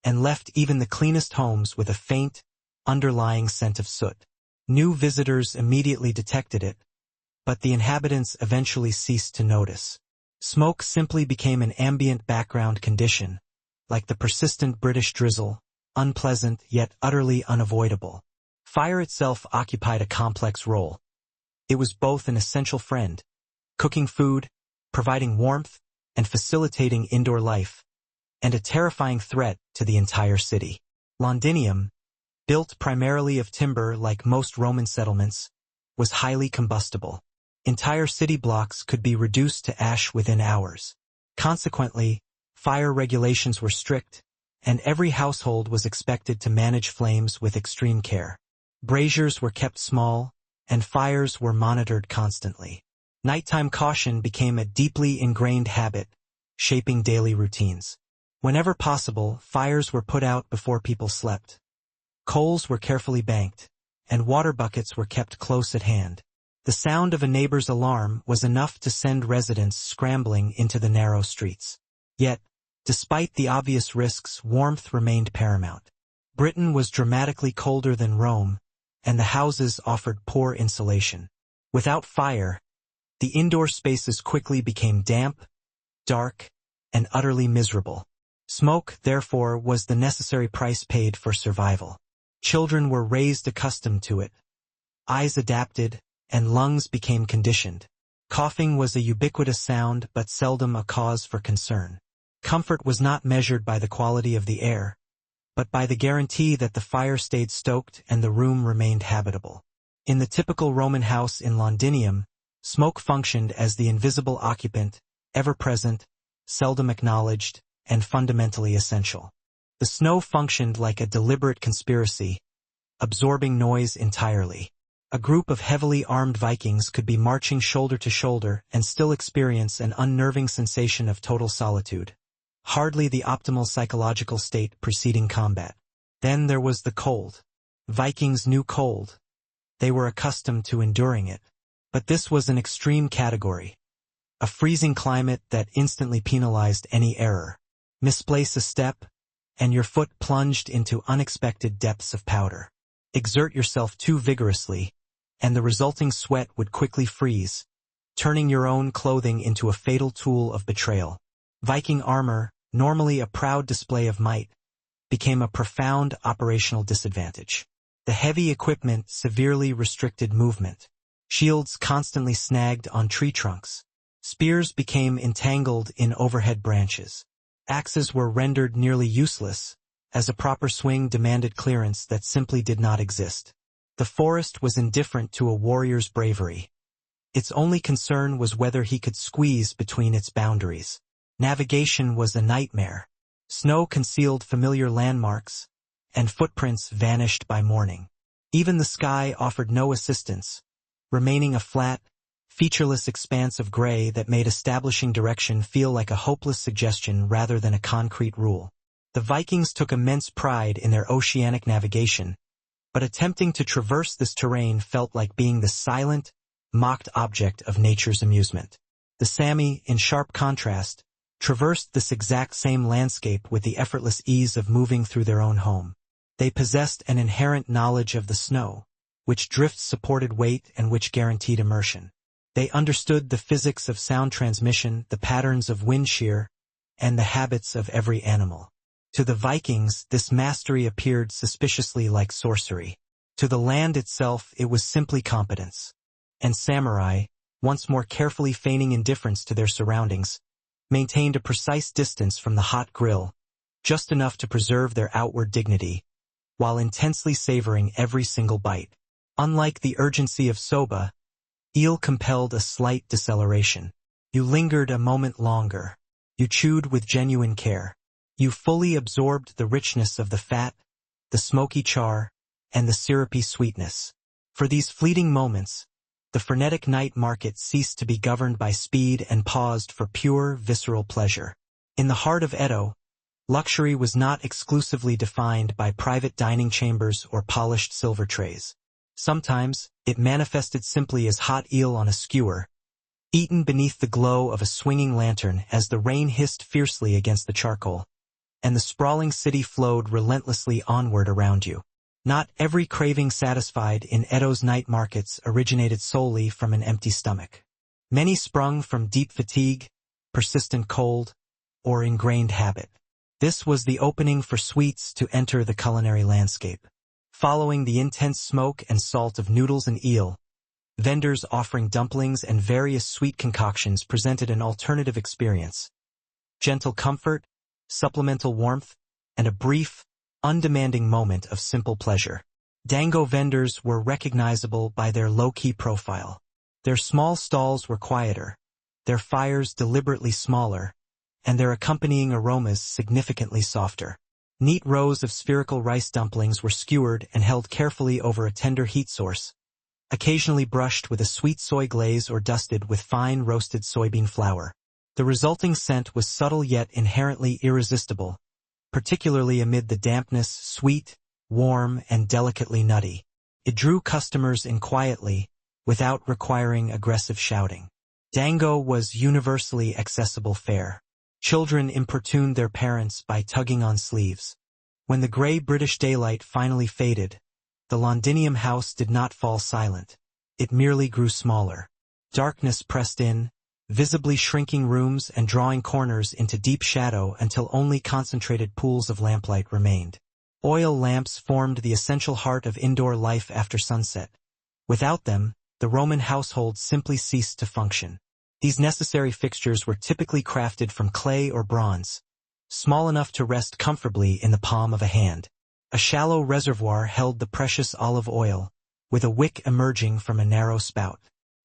and left even the cleanest homes with a faint, underlying scent of soot. New visitors immediately detected it, but the inhabitants eventually ceased to notice. Smoke simply became an ambient background condition, like the persistent British drizzle, unpleasant yet utterly unavoidable. Fire itself occupied a complex role. It was both an essential friend, cooking food, providing warmth, and facilitating indoor life, and a terrifying threat to the entire city. Londinium, built primarily of timber like most Roman settlements, was highly combustible. Entire city blocks could be reduced to ash within hours. Consequently, fire regulations were strict, and every household was expected to manage flames with extreme care. Braziers were kept small, and fires were monitored constantly. Nighttime caution became a deeply ingrained habit, shaping daily routines. Whenever possible, fires were put out before people slept. Coals were carefully banked, and water buckets were kept close at hand. The sound of a neighbor's alarm was enough to send residents scrambling into the narrow streets. Yet, despite the obvious risks, warmth remained paramount. Britain was dramatically colder than Rome, and the houses offered poor insulation. Without fire, the indoor spaces quickly became damp, dark, and utterly miserable. Smoke, therefore, was the necessary price paid for survival. Children were raised accustomed to it. Eyes adapted, and lungs became conditioned. Coughing was a ubiquitous sound but seldom a cause for concern. Comfort was not measured by the quality of the air, but by the guarantee that the fire stayed stoked and the room remained habitable. In the typical Roman house in Londinium, smoke functioned as the invisible occupant, ever-present, seldom acknowledged, and fundamentally essential. The snow functioned like a deliberate conspiracy, absorbing noise entirely. A group of heavily armed Vikings could be marching shoulder to shoulder and still experience an unnerving sensation of total solitude. Hardly the optimal psychological state preceding combat. Then there was the cold. Vikings knew cold. They were accustomed to enduring it. But this was an extreme category. A freezing climate that instantly penalized any error. Misplace a step, and your foot plunged into unexpected depths of powder. Exert yourself too vigorously, and the resulting sweat would quickly freeze, turning your own clothing into a fatal tool of betrayal. Viking armor, normally a proud display of might, became a profound operational disadvantage. The heavy equipment severely restricted movement. Shields constantly snagged on tree trunks. Spears became entangled in overhead branches. Axes were rendered nearly useless, as a proper swing demanded clearance that simply did not exist. The forest was indifferent to a warrior's bravery. Its only concern was whether he could squeeze between its boundaries. Navigation was a nightmare. Snow concealed familiar landmarks, and footprints vanished by morning. Even the sky offered no assistance, remaining a flat, featureless expanse of gray that made establishing direction feel like a hopeless suggestion rather than a concrete rule. The Vikings took immense pride in their oceanic navigation, but attempting to traverse this terrain felt like being the silent, mocked object of nature's amusement. The Sami, in sharp contrast, traversed this exact same landscape with the effortless ease of moving through their own home. They possessed an inherent knowledge of the snow, which drifts supported weight and which guaranteed immersion. They understood the physics of sound transmission, the patterns of wind shear, and the habits of every animal. To the Vikings, this mastery appeared suspiciously like sorcery. To the land itself, it was simply competence. And samurai, once more carefully feigning indifference to their surroundings, maintained a precise distance from the hot grill, just enough to preserve their outward dignity, while intensely savoring every single bite. Unlike the urgency of soba, eel compelled a slight deceleration. You lingered a moment longer. You chewed with genuine care. You fully absorbed the richness of the fat, the smoky char, and the syrupy sweetness. For these fleeting moments, the frenetic night market ceased to be governed by speed and paused for pure, visceral pleasure. In the heart of Edo, Luxury was not exclusively defined by private dining chambers or polished silver trays. Sometimes, it manifested simply as hot eel on a skewer, eaten beneath the glow of a swinging lantern as the rain hissed fiercely against the charcoal, and the sprawling city flowed relentlessly onward around you. Not every craving satisfied in Edo's night markets originated solely from an empty stomach. Many sprung from deep fatigue, persistent cold, or ingrained habit. This was the opening for sweets to enter the culinary landscape. Following the intense smoke and salt of noodles and eel, vendors offering dumplings and various sweet concoctions presented an alternative experience. Gentle comfort, supplemental warmth, and a brief, undemanding moment of simple pleasure. Dango vendors were recognizable by their low-key profile. Their small stalls were quieter, their fires deliberately smaller, and their accompanying aromas significantly softer. Neat rows of spherical rice dumplings were skewered and held carefully over a tender heat source, occasionally brushed with a sweet soy glaze or dusted with fine roasted soybean flour. The resulting scent was subtle yet inherently irresistible, particularly amid the dampness, sweet, warm, and delicately nutty. It drew customers in quietly, without requiring aggressive shouting. Dango was universally accessible fare. Children importuned their parents by tugging on sleeves. When the gray British daylight finally faded, the Londinium house did not fall silent. It merely grew smaller. Darkness pressed in, visibly shrinking rooms and drawing corners into deep shadow until only concentrated pools of lamplight remained. Oil lamps formed the essential heart of indoor life after sunset. Without them, the Roman household simply ceased to function. These necessary fixtures were typically crafted from clay or bronze, small enough to rest comfortably in the palm of a hand. A shallow reservoir held the precious olive oil, with a wick emerging from a narrow spout.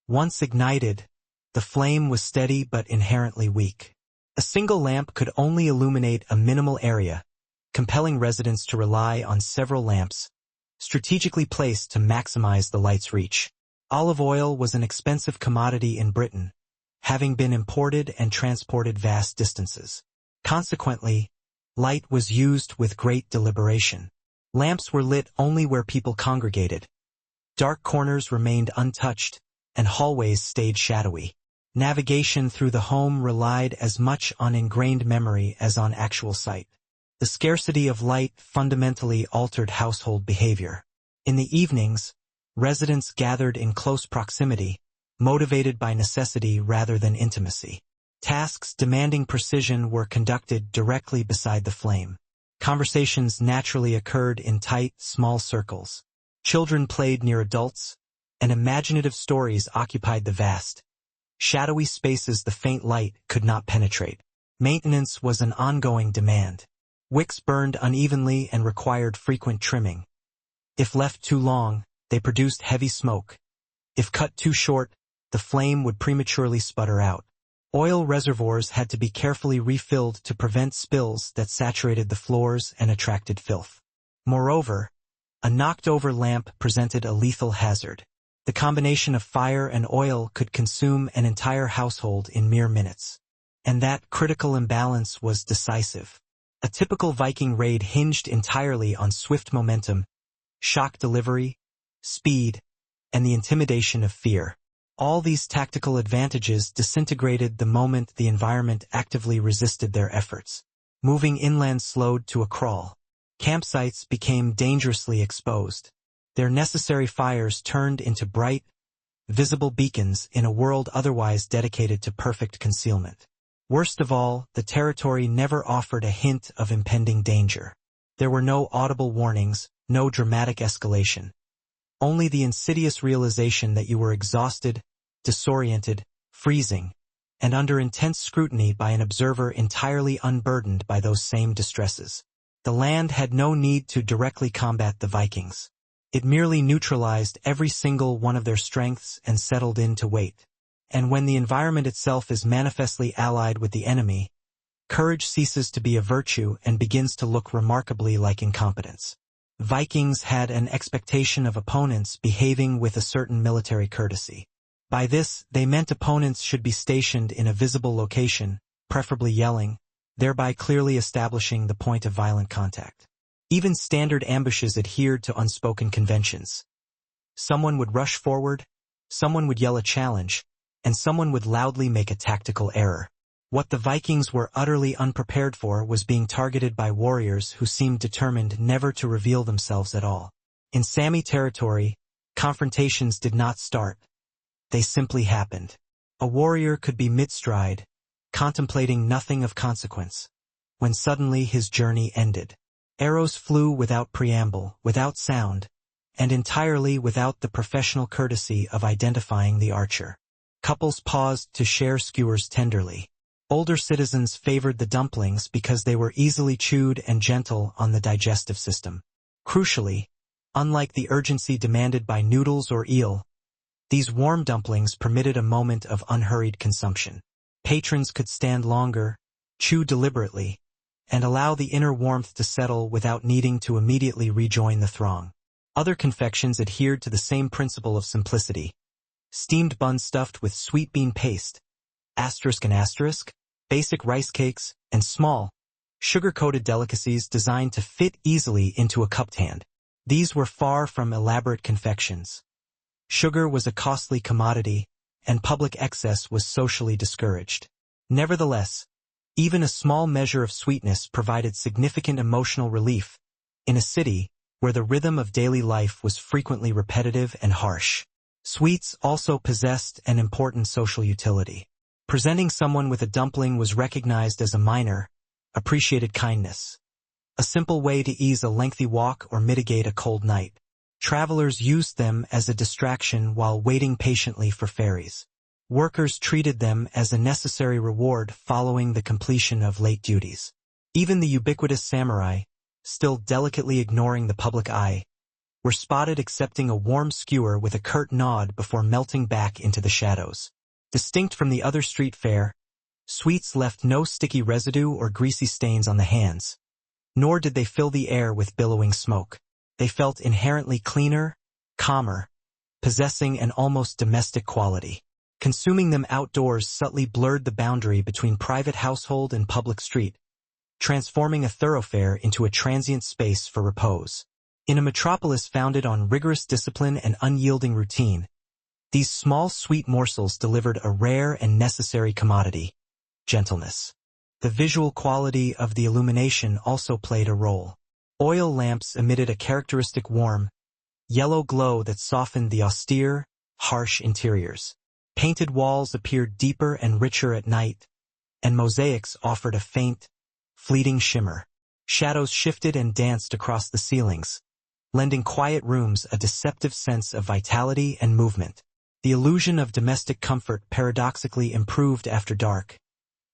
Once ignited, the flame was steady but inherently weak. A single lamp could only illuminate a minimal area, compelling residents to rely on several lamps, strategically placed to maximize the light's reach. Olive oil was an expensive commodity in Britain, having been imported and transported vast distances. Consequently, light was used with great deliberation. Lamps were lit only where people congregated. Dark corners remained untouched, and hallways stayed shadowy. Navigation through the home relied as much on ingrained memory as on actual sight. The scarcity of light fundamentally altered household behavior. In the evenings, residents gathered in close proximity, motivated by necessity rather than intimacy. Tasks demanding precision were conducted directly beside the flame. Conversations naturally occurred in tight, small circles. Children played near adults, and imaginative stories occupied the vast, shadowy spaces the faint light could not penetrate. Maintenance was an ongoing demand. Wicks burned unevenly and required frequent trimming. If left too long, they produced heavy smoke. If cut too short, the flame would prematurely sputter out. Oil reservoirs had to be carefully refilled to prevent spills that saturated the floors and attracted filth. Moreover, a knocked-over lamp presented a lethal hazard. The combination of fire and oil could consume an entire household in mere minutes. And that critical imbalance was decisive. A typical Viking raid hinged entirely on swift momentum, shock delivery, speed, and the intimidation of fear. All these tactical advantages disintegrated the moment the environment actively resisted their efforts. Moving inland slowed to a crawl. Campsites became dangerously exposed. Their necessary fires turned into bright, visible beacons in a world otherwise dedicated to perfect concealment. Worst of all, the territory never offered a hint of impending danger. There were no audible warnings, no dramatic escalation. Only the insidious realization that you were exhausted, disoriented, freezing, and under intense scrutiny by an observer entirely unburdened by those same distresses. The land had no need to directly combat the Vikings. It merely neutralized every single one of their strengths and settled in to wait. And when the environment itself is manifestly allied with the enemy, courage ceases to be a virtue and begins to look remarkably like incompetence. Vikings had an expectation of opponents behaving with a certain military courtesy. By this, they meant opponents should be stationed in a visible location, preferably yelling, thereby clearly establishing the point of violent contact. Even standard ambushes adhered to unspoken conventions. Someone would rush forward, someone would yell a challenge, and someone would loudly make a tactical error. What the Vikings were utterly unprepared for was being targeted by warriors who seemed determined never to reveal themselves at all. In Sami territory, confrontations did not start. They simply happened. A warrior could be mid-stride, contemplating nothing of consequence, when suddenly his journey ended. Arrows flew without preamble, without sound, and entirely without the professional courtesy of identifying the archer. Couples paused to share skewers tenderly. Older citizens favored the dumplings because they were easily chewed and gentle on the digestive system. Crucially, unlike the urgency demanded by noodles or eel, these warm dumplings permitted a moment of unhurried consumption. Patrons could stand longer, chew deliberately, and allow the inner warmth to settle without needing to immediately rejoin the throng. Other confections adhered to the same principle of simplicity. Steamed buns stuffed with sweet bean paste, basic rice cakes, and small, sugar-coated delicacies designed to fit easily into a cupped hand. These were far from elaborate confections. Sugar was a costly commodity, and public excess was socially discouraged. Nevertheless, even a small measure of sweetness provided significant emotional relief in a city where the rhythm of daily life was frequently repetitive and harsh. Sweets also possessed an important social utility. Presenting someone with a dumpling was recognized as a minor, appreciated kindness. A simple way to ease a lengthy walk or mitigate a cold night. Travelers used them as a distraction while waiting patiently for ferries. Workers treated them as a necessary reward following the completion of late duties. Even the ubiquitous samurai, still delicately ignoring the public eye, were spotted accepting a warm skewer with a curt nod before melting back into the shadows. Distinct from the other street fare, sweets left no sticky residue or greasy stains on the hands, nor did they fill the air with billowing smoke. They felt inherently cleaner, calmer, possessing an almost domestic quality. Consuming them outdoors subtly blurred the boundary between private household and public street, transforming a thoroughfare into a transient space for repose. In a metropolis founded on rigorous discipline and unyielding routine, these small sweet morsels delivered a rare and necessary commodity: gentleness. The visual quality of the illumination also played a role. Oil lamps emitted a characteristic warm, yellow glow that softened the austere, harsh interiors. Painted walls appeared deeper and richer at night, and mosaics offered a faint, fleeting shimmer. Shadows shifted and danced across the ceilings, lending quiet rooms a deceptive sense of vitality and movement. The illusion of domestic comfort paradoxically improved after dark,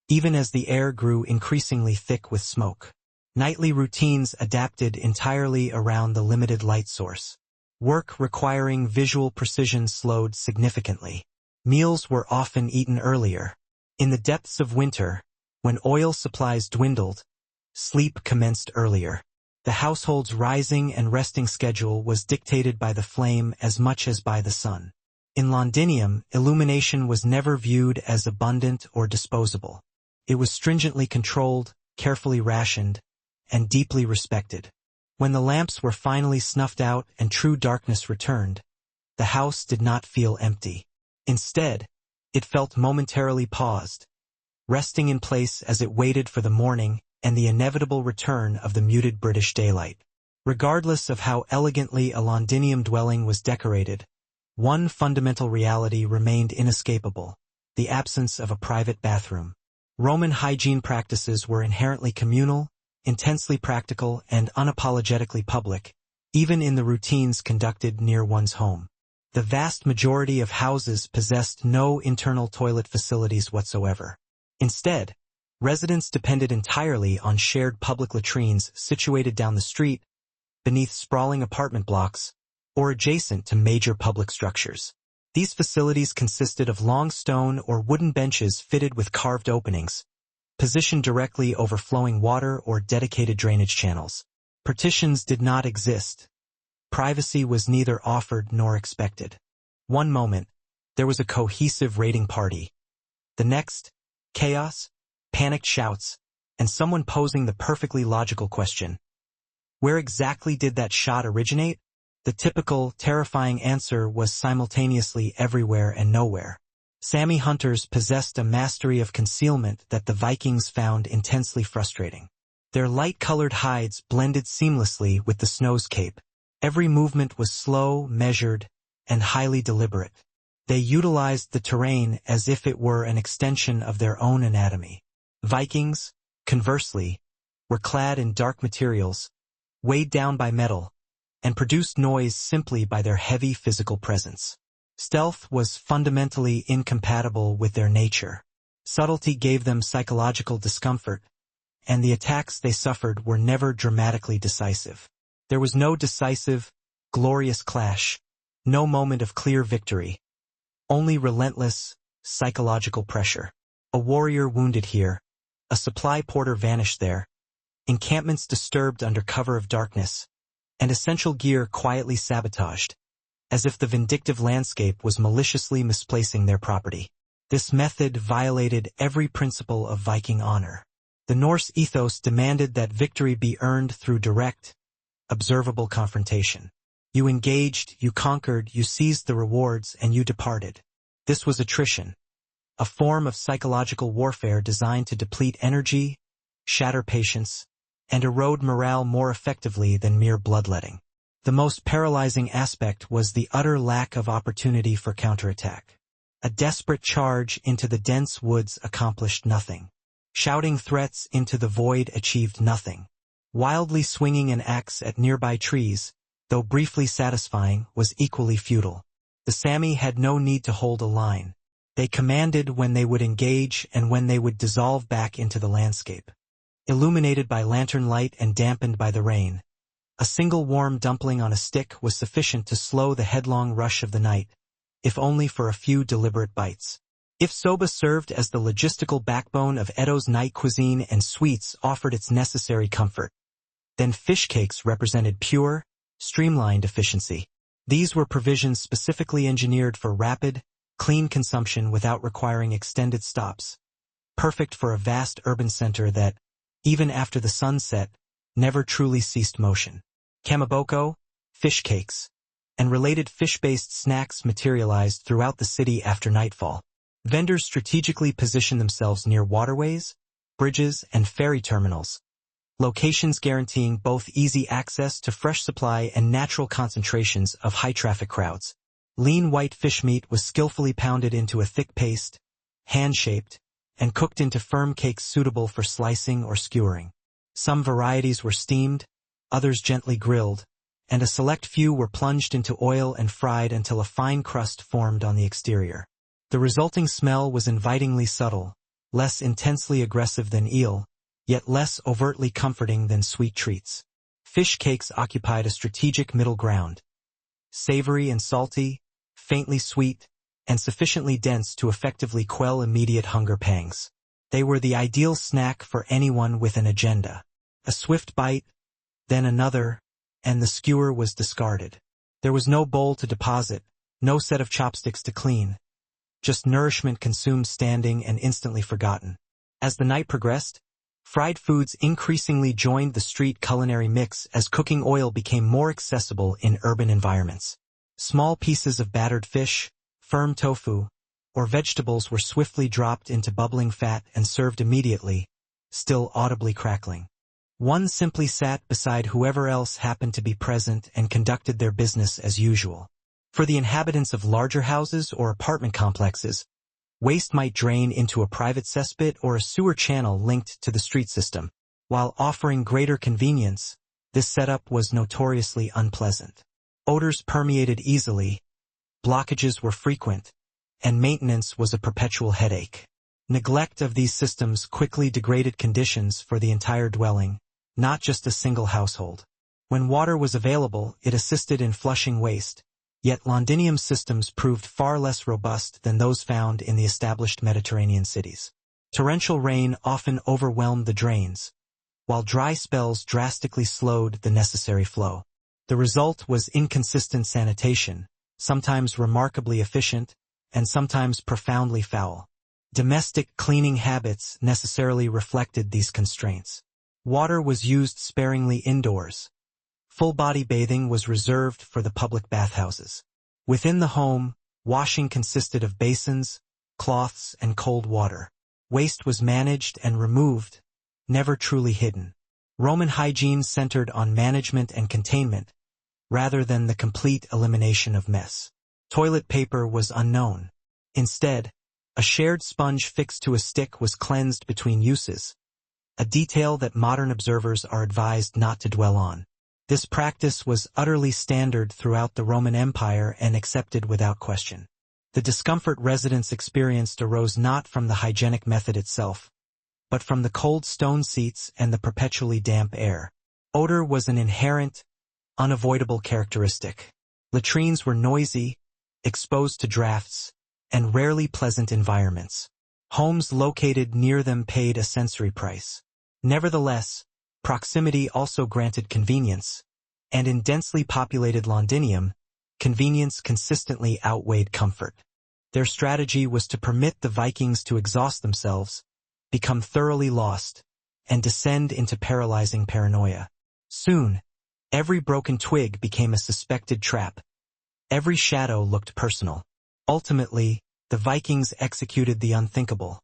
even as the air grew increasingly thick with smoke. Nightly routines adapted entirely around the limited light source. Work requiring visual precision slowed significantly. Meals were often eaten earlier. In the depths of winter, when oil supplies dwindled, sleep commenced earlier. The household's rising and resting schedule was dictated by the flame as much as by the sun. In Londinium, illumination was never viewed as abundant or disposable. It was stringently controlled, carefully rationed, and deeply respected. When the lamps were finally snuffed out and true darkness returned, the house did not feel empty. Instead, it felt momentarily paused, resting in place as it waited for the morning and the inevitable return of the muted British daylight. Regardless of how elegantly a Londinium dwelling was decorated, one fundamental reality remained inescapable: the absence of a private bathroom. Roman hygiene practices were inherently communal, intensely practical, and unapologetically public, even in the routines conducted near one's home. The vast majority of houses possessed no internal toilet facilities whatsoever. Instead, residents depended entirely on shared public latrines situated down the street, beneath sprawling apartment blocks, or adjacent to major public structures. These facilities consisted of long stone or wooden benches fitted with carved openings, positioned directly over flowing water or dedicated drainage channels. Partitions did not exist. Privacy was neither offered nor expected. One moment, there was a cohesive raiding party. The next, chaos, panicked shouts, and someone posing the perfectly logical question. Where exactly did that shot originate? The typical, terrifying answer was simultaneously everywhere and nowhere. Sami hunters possessed a mastery of concealment that the Vikings found intensely frustrating. Their light-colored hides blended seamlessly with the snow's cape. Every movement was slow, measured, and highly deliberate. They utilized the terrain as if it were an extension of their own anatomy. Vikings, conversely, were clad in dark materials, weighed down by metal, and produced noise simply by their heavy physical presence. Stealth was fundamentally incompatible with their nature. Subtlety gave them psychological discomfort, and the attacks they suffered were never dramatically decisive. There was no decisive, glorious clash, no moment of clear victory, only relentless, psychological pressure. A warrior wounded here, a supply porter vanished there, encampments disturbed under cover of darkness, and essential gear quietly sabotaged, as if the vindictive landscape was maliciously misplacing their property. This method violated every principle of Viking honor. The Norse ethos demanded that victory be earned through direct, observable confrontation. You engaged, you conquered, you seized the rewards, and you departed. This was attrition, a form of psychological warfare designed to deplete energy, shatter patience, and erode morale more effectively than mere bloodletting. The most paralyzing aspect was the utter lack of opportunity for counterattack. A desperate charge into the dense woods accomplished nothing. Shouting threats into the void achieved nothing. Wildly swinging an axe at nearby trees, though briefly satisfying, was equally futile. The Sami had no need to hold a line. They commanded when they would engage and when they would dissolve back into the landscape. Illuminated by lantern light and dampened by the rain, a single warm dumpling on a stick was sufficient to slow the headlong rush of the night, if only for a few deliberate bites. If soba served as the logistical backbone of Edo's night cuisine and sweets offered its necessary comfort, then fish cakes represented pure, streamlined efficiency. These were provisions specifically engineered for rapid, clean consumption without requiring extended stops, perfect for a vast urban center that, even after the sun set, never truly ceased motion. Kamaboko, fish cakes, and related fish-based snacks materialized throughout the city after nightfall. Vendors strategically positioned themselves near waterways, bridges, and ferry terminals, locations guaranteeing both easy access to fresh supply and natural concentrations of high-traffic crowds. Lean white fish meat was skillfully pounded into a thick paste, hand-shaped, and cooked into firm cakes suitable for slicing or skewering. Some varieties were steamed, others gently grilled, and a select few were plunged into oil and fried until a fine crust formed on the exterior. The resulting smell was invitingly subtle, less intensely aggressive than eel, yet less overtly comforting than sweet treats. Fish cakes occupied a strategic middle ground, savory and salty, faintly sweet, and sufficiently dense to effectively quell immediate hunger pangs. They were the ideal snack for anyone with an agenda. A swift bite, then another, and the skewer was discarded. There was no bowl to deposit, no set of chopsticks to clean, just nourishment consumed standing and instantly forgotten. As the night progressed, fried foods increasingly joined the street culinary mix as cooking oil became more accessible in urban environments. Small pieces of battered fish, firm tofu, or vegetables were swiftly dropped into bubbling fat and served immediately, still audibly crackling. One simply sat beside whoever else happened to be present and conducted their business as usual. For the inhabitants of larger houses or apartment complexes, waste might drain into a private cesspit or a sewer channel linked to the street system. While offering greater convenience, this setup was notoriously unpleasant. Odors permeated easily, blockages were frequent, and maintenance was a perpetual headache. Neglect of these systems quickly degraded conditions for the entire dwelling, not just a single household. When water was available, it assisted in flushing waste, yet Londinium systems proved far less robust than those found in the established Mediterranean cities. Torrential rain often overwhelmed the drains, while dry spells drastically slowed the necessary flow. The result was inconsistent sanitation, sometimes remarkably efficient, and sometimes profoundly foul. Domestic cleaning habits necessarily reflected these constraints. Water was used sparingly indoors. Full-body bathing was reserved for the public bathhouses. Within the home, washing consisted of basins, cloths, and cold water. Waste was managed and removed, never truly hidden. Roman hygiene centered on management and containment, rather than the complete elimination of mess. Toilet paper was unknown. Instead, a shared sponge fixed to a stick was cleansed between uses, a detail that modern observers are advised not to dwell on. This practice was utterly standard throughout the Roman Empire and accepted without question. The discomfort residents experienced arose not from the hygienic method itself, but from the cold stone seats and the perpetually damp air. Odor was an inherent, unavoidable characteristic. Latrines were noisy, exposed to drafts, and rarely pleasant environments. Homes located near them paid a sensory price. Nevertheless, proximity also granted convenience, and in densely populated Londinium, convenience consistently outweighed comfort. Their strategy was to permit the Vikings to exhaust themselves, become thoroughly lost, and descend into paralyzing paranoia. Soon, every broken twig became a suspected trap. Every shadow looked personal. Ultimately, the Vikings executed the unthinkable.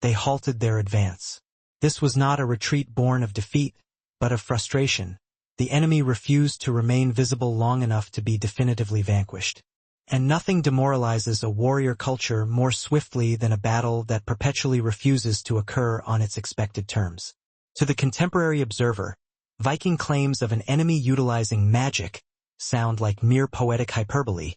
They halted their advance. This was not a retreat born of defeat, but of frustration. The enemy refused to remain visible long enough to be definitively vanquished. And nothing demoralizes a warrior culture more swiftly than a battle that perpetually refuses to occur on its expected terms. To the contemporary observer, Viking claims of an enemy utilizing magic sound like mere poetic hyperbole,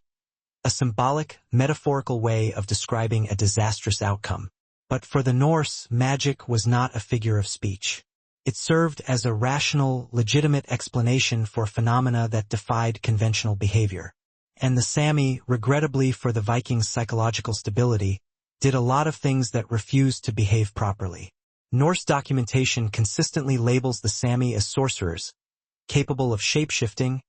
a symbolic, metaphorical way of describing a disastrous outcome. But for the Norse, magic was not a figure of speech. It served as a rational, legitimate explanation for phenomena that defied conventional behavior. And the Sami, regrettably for the Vikings' psychological stability, did a lot of things that refused to behave properly. Norse documentation consistently labels the Sami as sorcerers, capable of shape-shifting,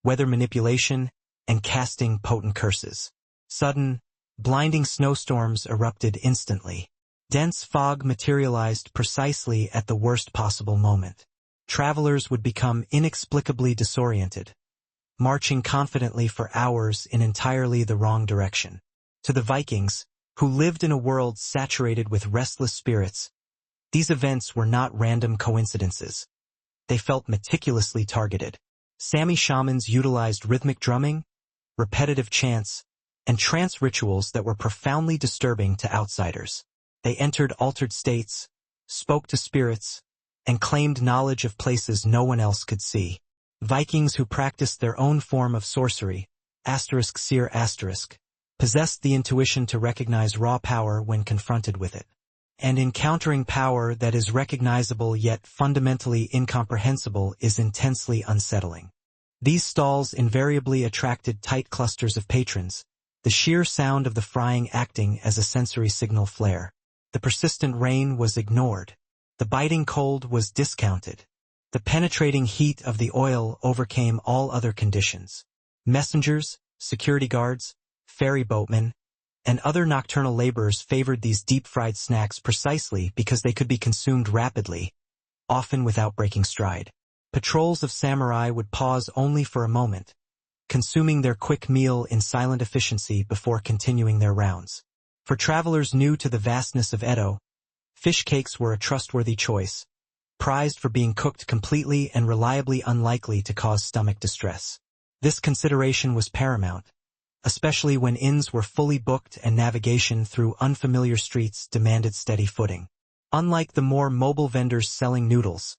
weather manipulation, and casting potent curses. Sudden, blinding snowstorms erupted instantly. Dense fog materialized precisely at the worst possible moment. Travelers would become inexplicably disoriented, marching confidently for hours in entirely the wrong direction. To the Vikings, who lived in a world saturated with restless spirits, these events were not random coincidences. They felt meticulously targeted. Sami shamans utilized rhythmic drumming, repetitive chants, and trance rituals that were profoundly disturbing to outsiders. They entered altered states, spoke to spirits, and claimed knowledge of places no one else could see. Vikings who practiced their own form of sorcery, *seer*, possessed the intuition to recognize raw power when confronted with it. And encountering power that is recognizable yet fundamentally incomprehensible is intensely unsettling. These stalls invariably attracted tight clusters of patrons, the sheer sound of the frying acting as a sensory signal flare. The persistent rain was ignored. The biting cold was discounted. The penetrating heat of the oil overcame all other conditions. Messengers, security guards, ferry boatmen, and other nocturnal laborers favored these deep-fried snacks precisely because they could be consumed rapidly, often without breaking stride. Patrols of samurai would pause only for a moment, consuming their quick meal in silent efficiency before continuing their rounds. For travelers new to the vastness of Edo, fish cakes were a trustworthy choice, prized for being cooked completely and reliably unlikely to cause stomach distress. This consideration was paramount, especially when inns were fully booked and navigation through unfamiliar streets demanded steady footing. Unlike the more mobile vendors selling noodles,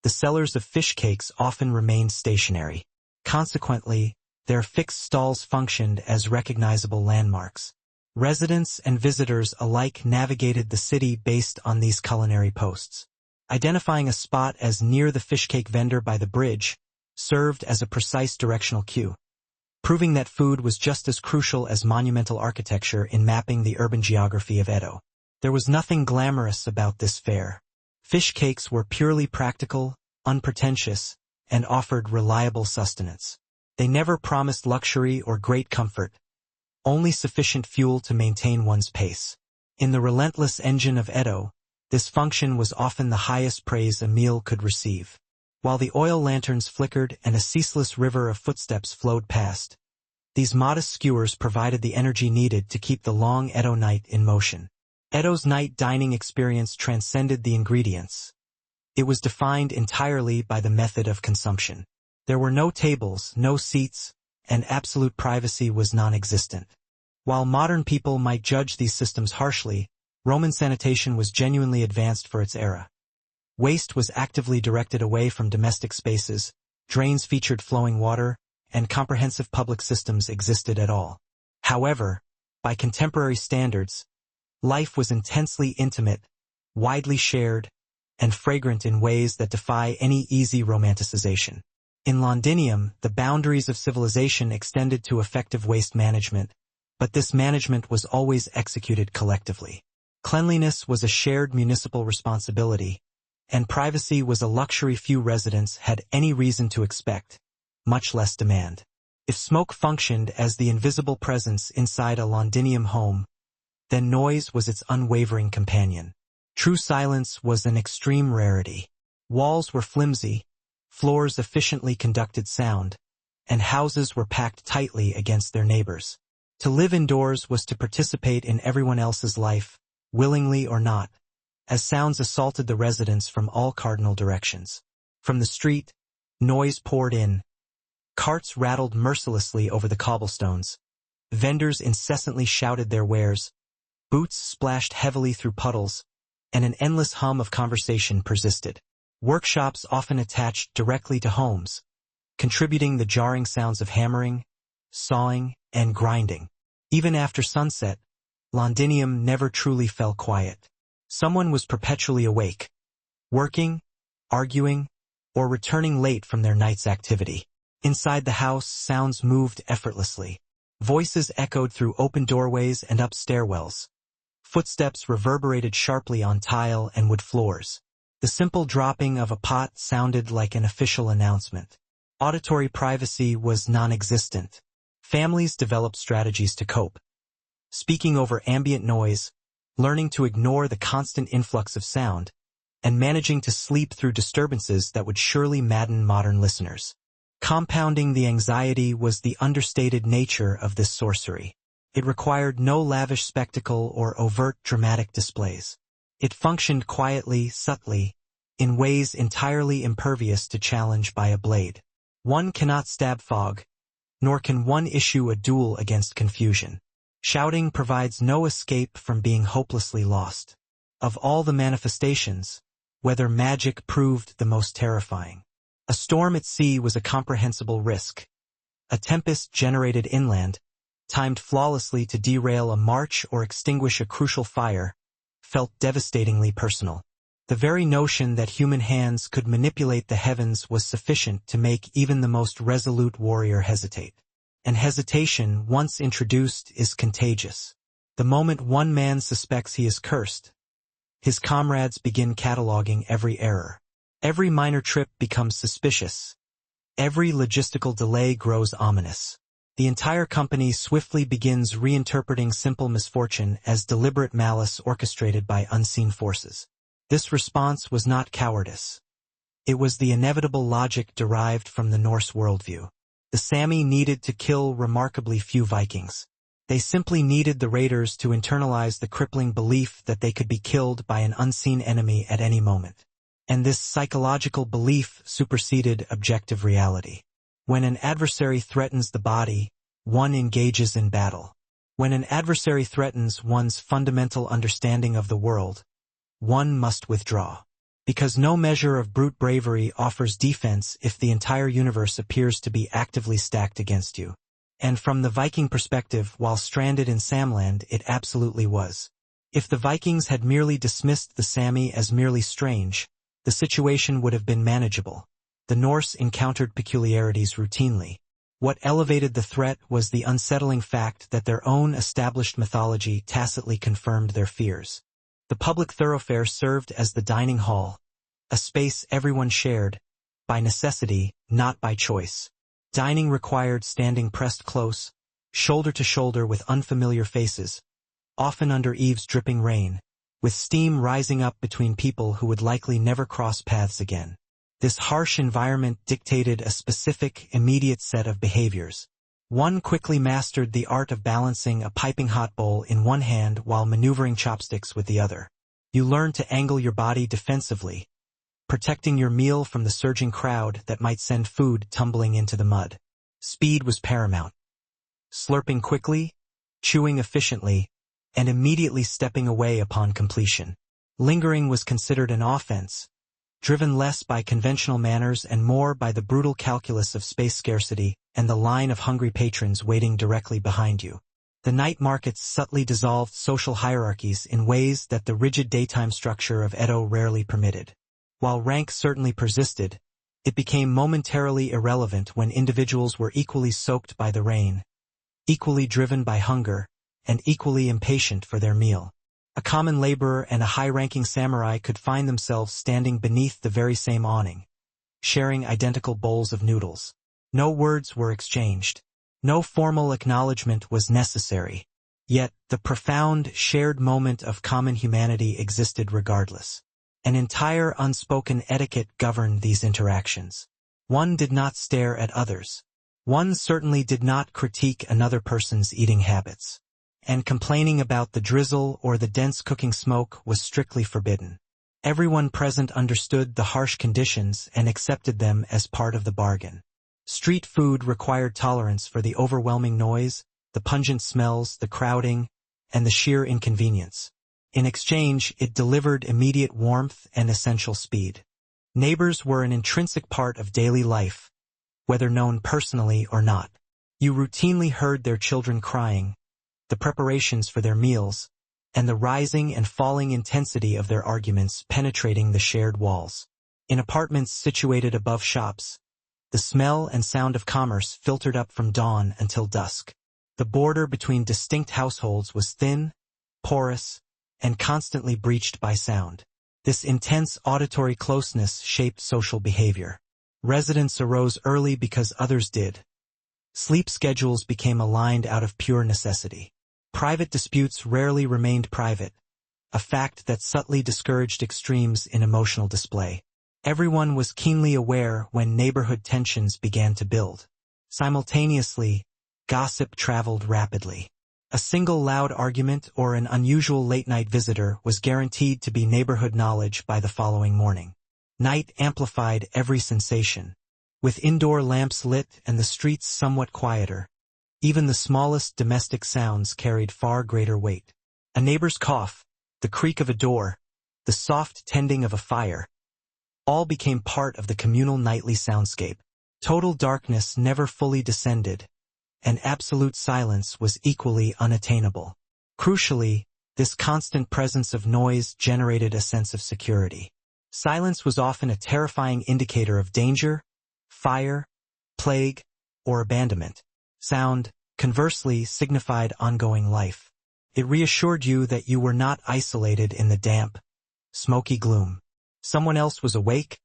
the sellers of fish cakes often remained stationary. Consequently, their fixed stalls functioned as recognizable landmarks. Residents and visitors alike navigated the city based on these culinary posts. Identifying a spot as near the fish cake vendor by the bridge served as a precise directional cue, proving that food was just as crucial as monumental architecture in mapping the urban geography of Edo. There was nothing glamorous about this fare. Fish cakes were purely practical, unpretentious, and offered reliable sustenance. They never promised luxury or great comfort, only sufficient fuel to maintain one's pace. In the relentless engine of Edo, this function was often the highest praise a meal could receive. While the oil lanterns flickered and a ceaseless river of footsteps flowed past, these modest skewers provided the energy needed to keep the long Edo night in motion. Edo's night dining experience transcended the ingredients. It was defined entirely by the method of consumption. There were no tables, no seats, and absolute privacy was non-existent. While modern people might judge these systems harshly, Roman sanitation was genuinely advanced for its era. Waste was actively directed away from domestic spaces, drains featured flowing water, and comprehensive public systems existed at all. However, by contemporary standards, life was intensely intimate, widely shared, and fragrant in ways that defy any easy romanticization. In Londinium, the boundaries of civilization extended to effective waste management, but this management was always executed collectively. Cleanliness was a shared municipal responsibility, and privacy was a luxury few residents had any reason to expect, much less demand. If smoke functioned as the invisible presence inside a Londinium home, then noise was its unwavering companion. True silence was an extreme rarity. Walls were flimsy, floors efficiently conducted sound, and houses were packed tightly against their neighbors. To live indoors was to participate in everyone else's life, willingly or not, as sounds assaulted the residents from all cardinal directions. From the street, noise poured in. Carts rattled mercilessly over the cobblestones. Vendors incessantly shouted their wares. Boots splashed heavily through puddles, and an endless hum of conversation persisted. Workshops often attached directly to homes, contributing the jarring sounds of hammering, sawing, and grinding. Even after sunset, Londinium never truly fell quiet. Someone was perpetually awake, working, arguing, or returning late from their night's activity. Inside the house, sounds moved effortlessly. Voices echoed through open doorways and up stairwells. Footsteps reverberated sharply on tile and wood floors. The simple dropping of a pot sounded like an official announcement. Auditory privacy was non-existent. Families developed strategies to cope. Speaking over ambient noise, learning to ignore the constant influx of sound, and managing to sleep through disturbances that would surely madden modern listeners. Compounding the anxiety was the understated nature of this sorcery. It required no lavish spectacle or overt dramatic displays. It functioned quietly, subtly, in ways entirely impervious to challenge by a blade. One cannot stab fog, nor can one issue a duel against confusion. Shouting provides no escape from being hopelessly lost. Of all the manifestations, whether magic proved the most terrifying. A storm at sea was a comprehensible risk. A tempest generated inland, timed flawlessly to derail a march or extinguish a crucial fire, felt devastatingly personal. The very notion that human hands could manipulate the heavens was sufficient to make even the most resolute warrior hesitate. And hesitation, once introduced, is contagious. The moment one man suspects he is cursed, his comrades begin cataloging every error. Every minor trip becomes suspicious. Every logistical delay grows ominous. The entire company swiftly begins reinterpreting simple misfortune as deliberate malice orchestrated by unseen forces. This response was not cowardice. It was the inevitable logic derived from the Norse worldview. The Sami needed to kill remarkably few Vikings. They simply needed the raiders to internalize the crippling belief that they could be killed by an unseen enemy at any moment. And this psychological belief superseded objective reality. When an adversary threatens the body, one engages in battle. When an adversary threatens one's fundamental understanding of the world, one must withdraw. Because no measure of brute bravery offers defense if the entire universe appears to be actively stacked against you. And from the Viking perspective, while stranded in Samland, it absolutely was. If the Vikings had merely dismissed the Sami as merely strange, the situation would have been manageable. The Norse encountered peculiarities routinely. What elevated the threat was the unsettling fact that their own established mythology tacitly confirmed their fears. The public thoroughfare served as the dining hall, a space everyone shared, by necessity, not by choice. Dining required standing pressed close, shoulder to shoulder with unfamiliar faces, often under Eve's dripping rain, with steam rising up between people who would likely never cross paths again. This harsh environment dictated a specific, immediate set of behaviors. One quickly mastered the art of balancing a piping hot bowl in one hand while maneuvering chopsticks with the other. You learned to angle your body defensively, protecting your meal from the surging crowd that might send food tumbling into the mud. Speed was paramount. Slurping quickly, chewing efficiently, and immediately stepping away upon completion. Lingering was considered an offense, driven less by conventional manners and more by the brutal calculus of space scarcity and the line of hungry patrons waiting directly behind you. The night markets subtly dissolved social hierarchies in ways that the rigid daytime structure of Edo rarely permitted. While rank certainly persisted, it became momentarily irrelevant when individuals were equally soaked by the rain, equally driven by hunger, and equally impatient for their meal. A common laborer and a high-ranking samurai could find themselves standing beneath the very same awning, sharing identical bowls of noodles. No words were exchanged. No formal acknowledgement was necessary. Yet, the profound, shared moment of common humanity existed regardless. An entire unspoken etiquette governed these interactions. One did not stare at others. One certainly did not critique another person's eating habits. And complaining about the drizzle or the dense cooking smoke was strictly forbidden. Everyone present understood the harsh conditions and accepted them as part of the bargain. Street food required tolerance for the overwhelming noise, the pungent smells, the crowding, and the sheer inconvenience. In exchange, it delivered immediate warmth and essential speed. Neighbors were an intrinsic part of daily life, whether known personally or not. You routinely heard their children crying, the preparations for their meals, and the rising and falling intensity of their arguments penetrating the shared walls. In apartments situated above shops, the smell and sound of commerce filtered up from dawn until dusk. The border between distinct households was thin, porous, and constantly breached by sound. This intense auditory closeness shaped social behavior. Residents arose early because others did. Sleep schedules became aligned out of pure necessity. Private disputes rarely remained private, a fact that subtly discouraged extremes in emotional display. Everyone was keenly aware when neighborhood tensions began to build. Simultaneously, gossip traveled rapidly. A single loud argument or an unusual late-night visitor was guaranteed to be neighborhood knowledge by the following morning. Night amplified every sensation. With indoor lamps lit and the streets somewhat quieter, even the smallest domestic sounds carried far greater weight. A neighbor's cough, the creak of a door, the soft tending of a fire, all became part of the communal nightly soundscape. Total darkness never fully descended, and absolute silence was equally unattainable. Crucially, this constant presence of noise generated a sense of security. Silence was often a terrifying indicator of danger, fire, plague, or abandonment. Sound, conversely, signified ongoing life. It reassured you that you were not isolated in the damp, smoky gloom. Someone else was awake,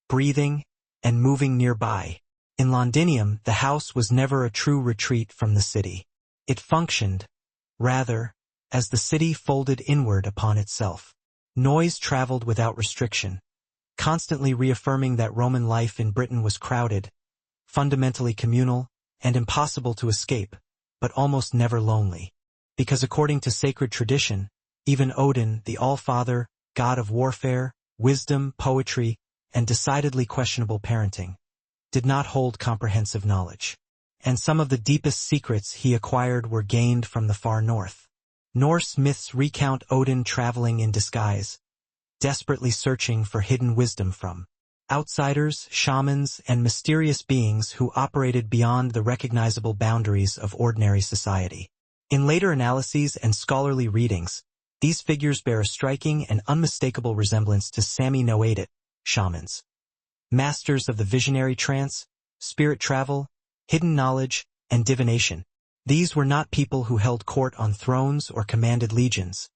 breathing, and moving nearby. In Londinium, the house was never a true retreat from the city. It functioned, rather, as the city folded inward upon itself. Noise traveled without restriction, constantly reaffirming that Roman life in Britain was crowded, fundamentally communal, and impossible to escape, but almost never lonely. Because according to sacred tradition, even Odin, the All-Father, god of warfare, wisdom, poetry, and decidedly questionable parenting, did not hold comprehensive knowledge. And some of the deepest secrets he acquired were gained from the far north. Norse myths recount Odin traveling in disguise, desperately searching for hidden wisdom from outsiders, shamans, and mysterious beings who operated beyond the recognizable boundaries of ordinary society. In later analyses and scholarly readings, these figures bear a striking and unmistakable resemblance to Sami no-Adit, shamans. Masters of the visionary trance, spirit travel, hidden knowledge, and divination. These were not people who held court on thrones or commanded legions,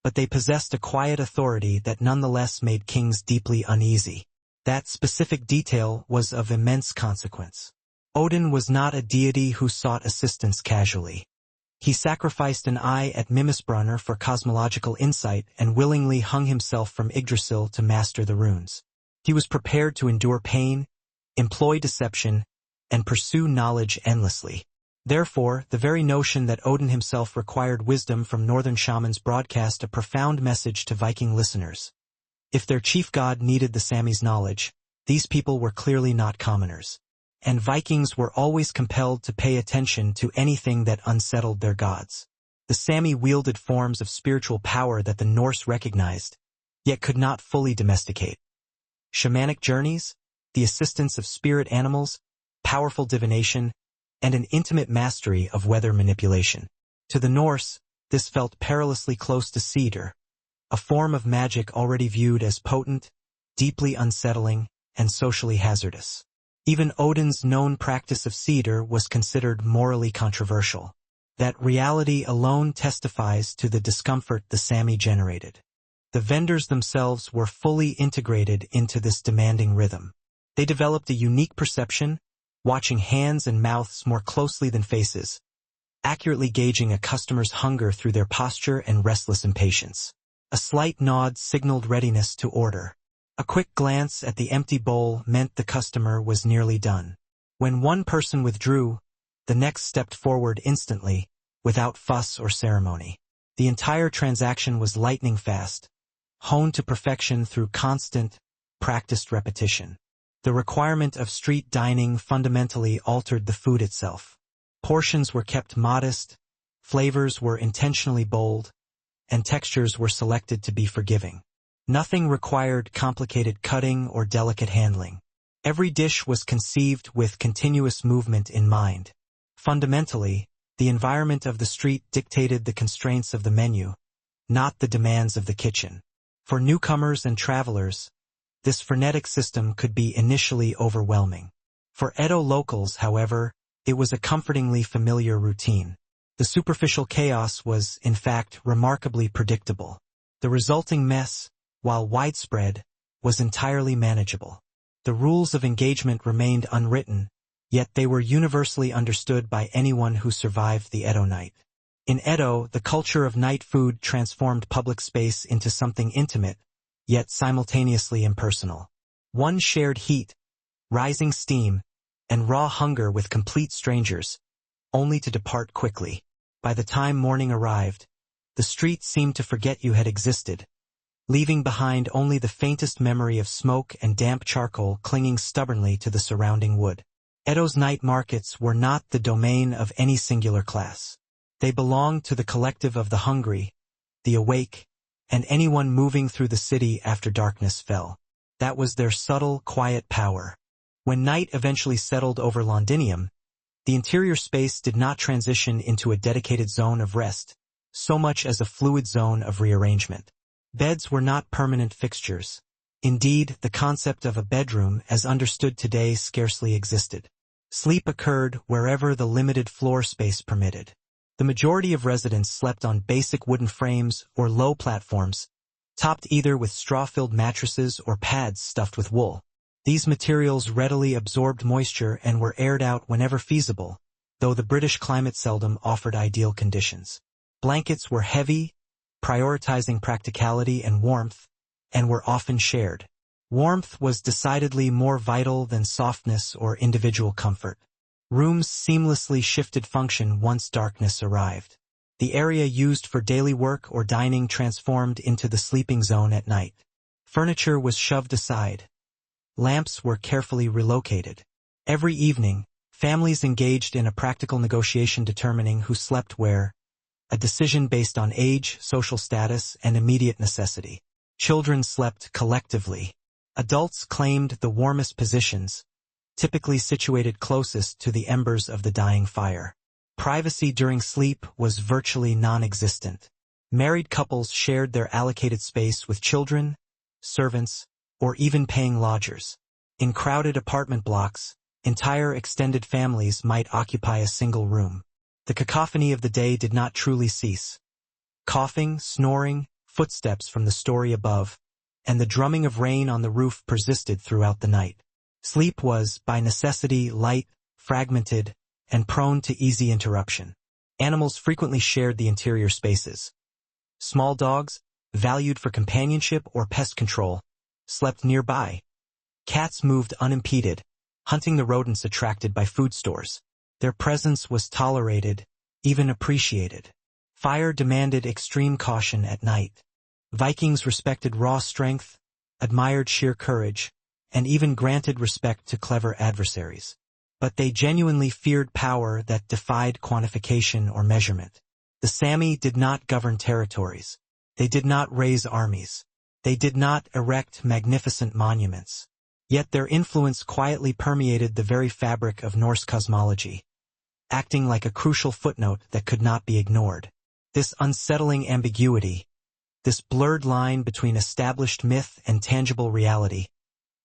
but they possessed a quiet authority that nonetheless made kings deeply uneasy. That specific detail was of immense consequence. Odin was not a deity who sought assistance casually. He sacrificed an eye at Mimisbrunner for cosmological insight and willingly hung himself from Yggdrasil to master the runes. He was prepared to endure pain, employ deception, and pursue knowledge endlessly. Therefore, the very notion that Odin himself required wisdom from northern shamans broadcast a profound message to Viking listeners. If their chief god needed the Sami's knowledge, these people were clearly not commoners. And Vikings were always compelled to pay attention to anything that unsettled their gods. The Sami wielded forms of spiritual power that the Norse recognized, yet could not fully domesticate. Shamanic journeys, the assistance of spirit animals, powerful divination, and an intimate mastery of weather manipulation. To the Norse, this felt perilously close to Seidr, a form of magic already viewed as potent, deeply unsettling, and socially hazardous. Even Odin's known practice of Seidr was considered morally controversial. That reality alone testifies to the discomfort the Sami generated. The vendors themselves were fully integrated into this demanding rhythm. They developed a unique perception, watching hands and mouths more closely than faces, accurately gauging a customer's hunger through their posture and restless impatience. A slight nod signaled readiness to order. A quick glance at the empty bowl meant the customer was nearly done. When one person withdrew, the next stepped forward instantly, without fuss or ceremony. The entire transaction was lightning fast, honed to perfection through constant, practiced repetition. The requirement of street dining fundamentally altered the food itself. Portions were kept modest, flavors were intentionally bold, and textures were selected to be forgiving. Nothing required complicated cutting or delicate handling. Every dish was conceived with continuous movement in mind. Fundamentally, the environment of the street dictated the constraints of the menu, not the demands of the kitchen. For newcomers and travelers, this frenetic system could be initially overwhelming. For Edo locals, however, it was a comfortingly familiar routine. The superficial chaos was, in fact, remarkably predictable. The resulting mess, while widespread, was entirely manageable. The rules of engagement remained unwritten, yet they were universally understood by anyone who survived the Edo night. In Edo, the culture of night food transformed public space into something intimate, yet simultaneously impersonal. One shared heat, rising steam, and raw hunger with complete strangers, only to depart quickly. By the time morning arrived, the street seemed to forget you had existed, leaving behind only the faintest memory of smoke and damp charcoal clinging stubbornly to the surrounding wood. Edo's night markets were not the domain of any singular class. They belonged to the collective of the hungry, the awake, and anyone moving through the city after darkness fell. That was their subtle, quiet power. When night eventually settled over Londinium, the interior space did not transition into a dedicated zone of rest, so much as a fluid zone of rearrangement. Beds were not permanent fixtures. Indeed, the concept of a bedroom as understood today scarcely existed. Sleep occurred wherever the limited floor space permitted. The majority of residents slept on basic wooden frames or low platforms, topped either with straw-filled mattresses or pads stuffed with wool. These materials readily absorbed moisture and were aired out whenever feasible, though the British climate seldom offered ideal conditions. Blankets were heavy, prioritizing practicality and warmth, and were often shared. Warmth was decidedly more vital than softness or individual comfort. Rooms seamlessly shifted function once darkness arrived. The area used for daily work or dining transformed into the sleeping zone at night. Furniture was shoved aside. Lamps were carefully relocated. Every evening, families engaged in a practical negotiation determining who slept where, a decision based on age, social status, and immediate necessity. Children slept collectively. Adults claimed the warmest positions, typically situated closest to the embers of the dying fire. Privacy during sleep was virtually non-existent. Married couples shared their allocated space with children, servants, or even paying lodgers. In crowded apartment blocks, entire extended families might occupy a single room. The cacophony of the day did not truly cease. Coughing, snoring, footsteps from the story above, and the drumming of rain on the roof persisted throughout the night. Sleep was, by necessity, light, fragmented, and prone to easy interruption. Animals frequently shared the interior spaces. Small dogs, valued for companionship or pest control, slept nearby. Cats moved unimpeded, hunting the rodents attracted by food stores. Their presence was tolerated, even appreciated. Fire demanded extreme caution at night. Vikings respected raw strength, admired sheer courage, and even granted respect to clever adversaries. But they genuinely feared power that defied quantification or measurement. The Sami did not govern territories. They did not raise armies. They did not erect magnificent monuments. Yet their influence quietly permeated the very fabric of Norse cosmology, acting like a crucial footnote that could not be ignored. This unsettling ambiguity, this blurred line between established myth and tangible reality,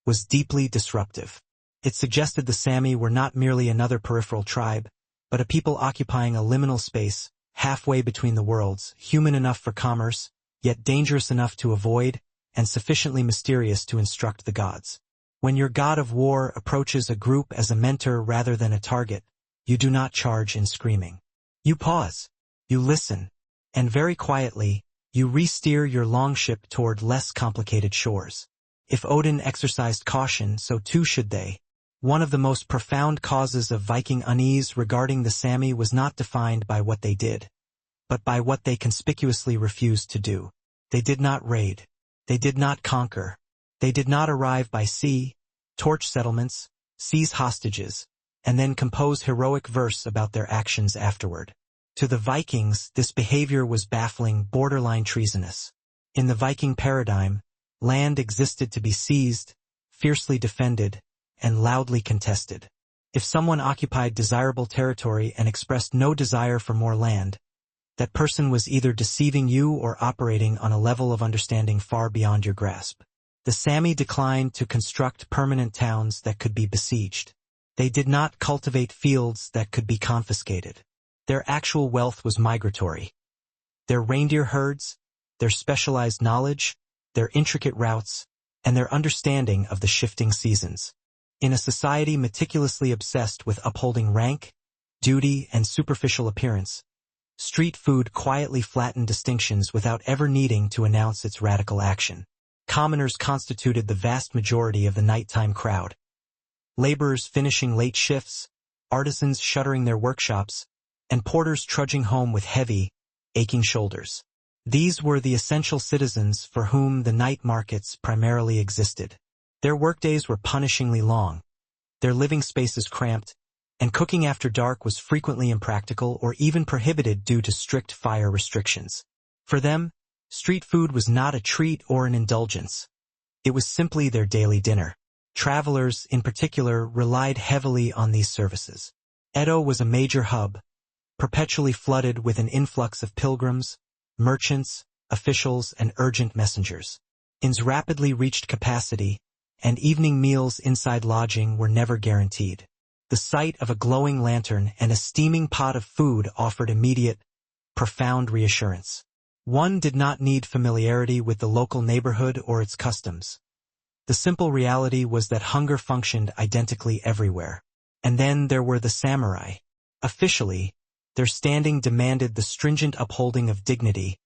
was deeply disruptive. It suggested the Sami were not merely another peripheral tribe, but a people occupying a liminal space, halfway between the worlds, human enough for commerce, yet dangerous enough to avoid, and sufficiently mysterious to instruct the gods. When your god of war approaches a group as a mentor rather than a target, you do not charge in screaming. You pause, you listen, and very quietly, you re-steer your longship toward less complicated shores. If Odin exercised caution, so too should they. One of the most profound causes of Viking unease regarding the Sami was not defined by what they did, but by what they conspicuously refused to do. They did not raid. They did not conquer. They did not arrive by sea, torch settlements, seize hostages, and then compose heroic verse about their actions afterward. To the Vikings, this behavior was baffling, borderline treasonous. In the Viking paradigm, land existed to be seized, fiercely defended, and loudly contested. If someone occupied desirable territory and expressed no desire for more land, that person was either deceiving you or operating on a level of understanding far beyond your grasp. The Sami declined to construct permanent towns that could be besieged. They did not cultivate fields that could be confiscated. Their actual wealth was migratory. Their reindeer herds, their specialized knowledge, their intricate routes, and their understanding of the shifting seasons. In a society meticulously obsessed with upholding rank, duty, and superficial appearance, street food quietly flattened distinctions without ever needing to announce its radical action. Commoners constituted the vast majority of the nighttime crowd. Laborers finishing late shifts, artisans shuttering their workshops, and porters trudging home with heavy, aching shoulders. These were the essential citizens for whom the night markets primarily existed. Their workdays were punishingly long, their living spaces cramped, and cooking after dark was frequently impractical or even prohibited due to strict fire restrictions. For them, street food was not a treat or an indulgence. It was simply their daily dinner. Travelers, in particular, relied heavily on these services. Edo was a major hub, perpetually flooded with an influx of pilgrims, merchants, officials, and urgent messengers. Inns rapidly reached capacity, and evening meals inside lodging were never guaranteed. The sight of a glowing lantern and a steaming pot of food offered immediate, profound reassurance. One did not need familiarity with the local neighborhood or its customs. The simple reality was that hunger functioned identically everywhere. And then there were the samurai. Officially, their standing demanded the stringent upholding of dignity,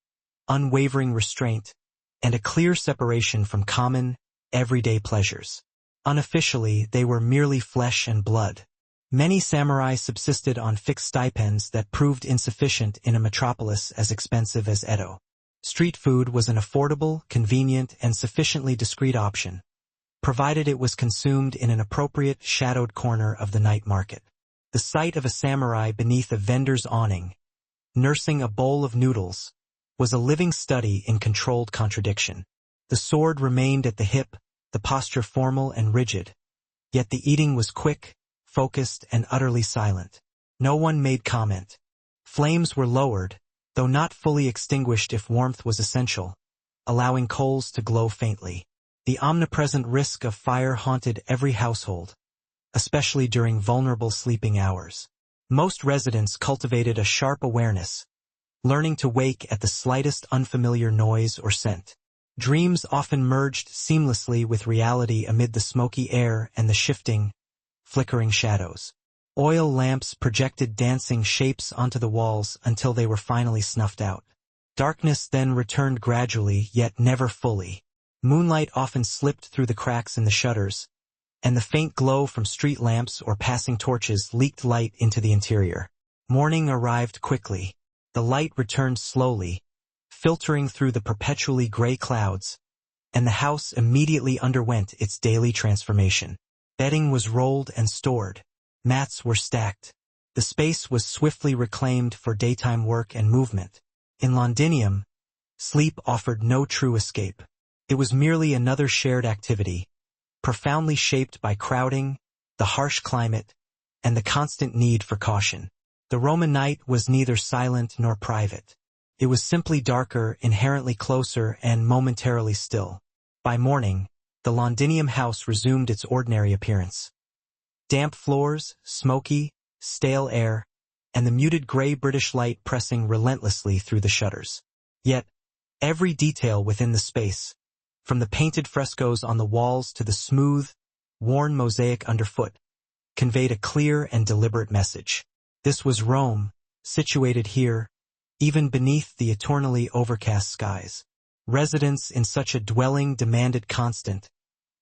unwavering restraint, and a clear separation from common, everyday pleasures. Unofficially, they were merely flesh and blood. Many samurai subsisted on fixed stipends that proved insufficient in a metropolis as expensive as Edo. Street food was an affordable, convenient, and sufficiently discreet option, provided it was consumed in an appropriate, shadowed corner of the night market. The sight of a samurai beneath a vendor's awning, nursing a bowl of noodles, was a living study in controlled contradiction. The sword remained at the hip, the posture formal and rigid, yet the eating was quick, focused, and utterly silent. No one made comment. Flames were lowered, though not fully extinguished if warmth was essential, allowing coals to glow faintly. The omnipresent risk of fire haunted every household, especially during vulnerable sleeping hours. Most residents cultivated a sharp awareness, learning to wake at the slightest unfamiliar noise or scent. Dreams often merged seamlessly with reality amid the smoky air and the shifting, flickering shadows. Oil lamps projected dancing shapes onto the walls until they were finally snuffed out. Darkness then returned gradually, yet never fully. Moonlight often slipped through the cracks in the shutters, and the faint glow from street lamps or passing torches leaked light into the interior. Morning arrived quickly. The light returned slowly, filtering through the perpetually gray clouds, and the house immediately underwent its daily transformation. Bedding was rolled and stored. Mats were stacked. The space was swiftly reclaimed for daytime work and movement. In Londinium, sleep offered no true escape. It was merely another shared activity, profoundly shaped by crowding, the harsh climate, and the constant need for caution. The Roman night was neither silent nor private. It was simply darker, inherently closer, and momentarily still. By morning, the Londinium house resumed its ordinary appearance. Damp floors, smoky, stale air, and the muted gray British light pressing relentlessly through the shutters. Yet, every detail within the space, from the painted frescoes on the walls to the smooth, worn mosaic underfoot, conveyed a clear and deliberate message. This was Rome, situated here, even beneath the eternally overcast skies. Residence in such a dwelling demanded constant,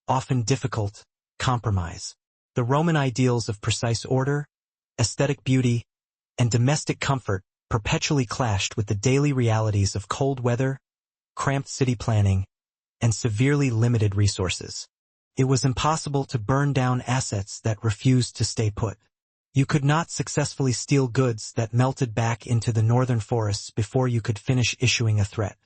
often difficult, compromise. The Roman ideals of precise order, aesthetic beauty, and domestic comfort perpetually clashed with the daily realities of cold weather, cramped city planning, and severely limited resources. It was impossible to burn down assets that refused to stay put. You could not successfully steal goods that melted back into the northern forests before you could finish issuing a threat.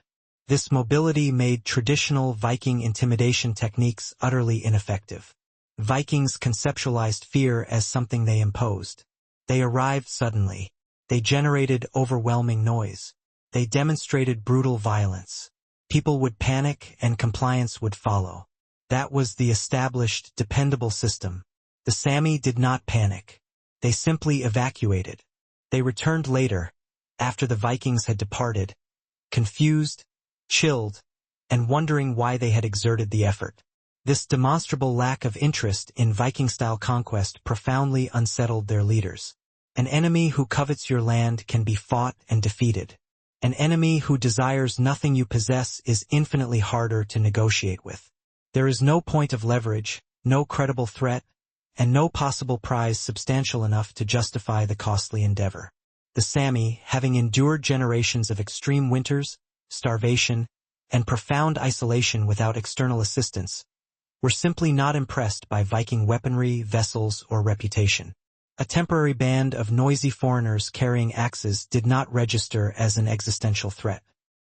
This mobility made traditional Viking intimidation techniques utterly ineffective. Vikings conceptualized fear as something they imposed. They arrived suddenly. They generated overwhelming noise. They demonstrated brutal violence. People would panic and compliance would follow. That was the established, dependable system. The Sami did not panic. They simply evacuated. They returned later, after the Vikings had departed, confused, chilled, and wondering why they had exerted the effort. This demonstrable lack of interest in Viking-style conquest profoundly unsettled their leaders. An enemy who covets your land can be fought and defeated. An enemy who desires nothing you possess is infinitely harder to negotiate with. There is no point of leverage, no credible threat, and no possible prize substantial enough to justify the costly endeavor. The Sami, having endured generations of extreme winters, starvation, and profound isolation without external assistance, were simply not impressed by Viking weaponry, vessels, or reputation. A temporary band of noisy foreigners carrying axes did not register as an existential threat.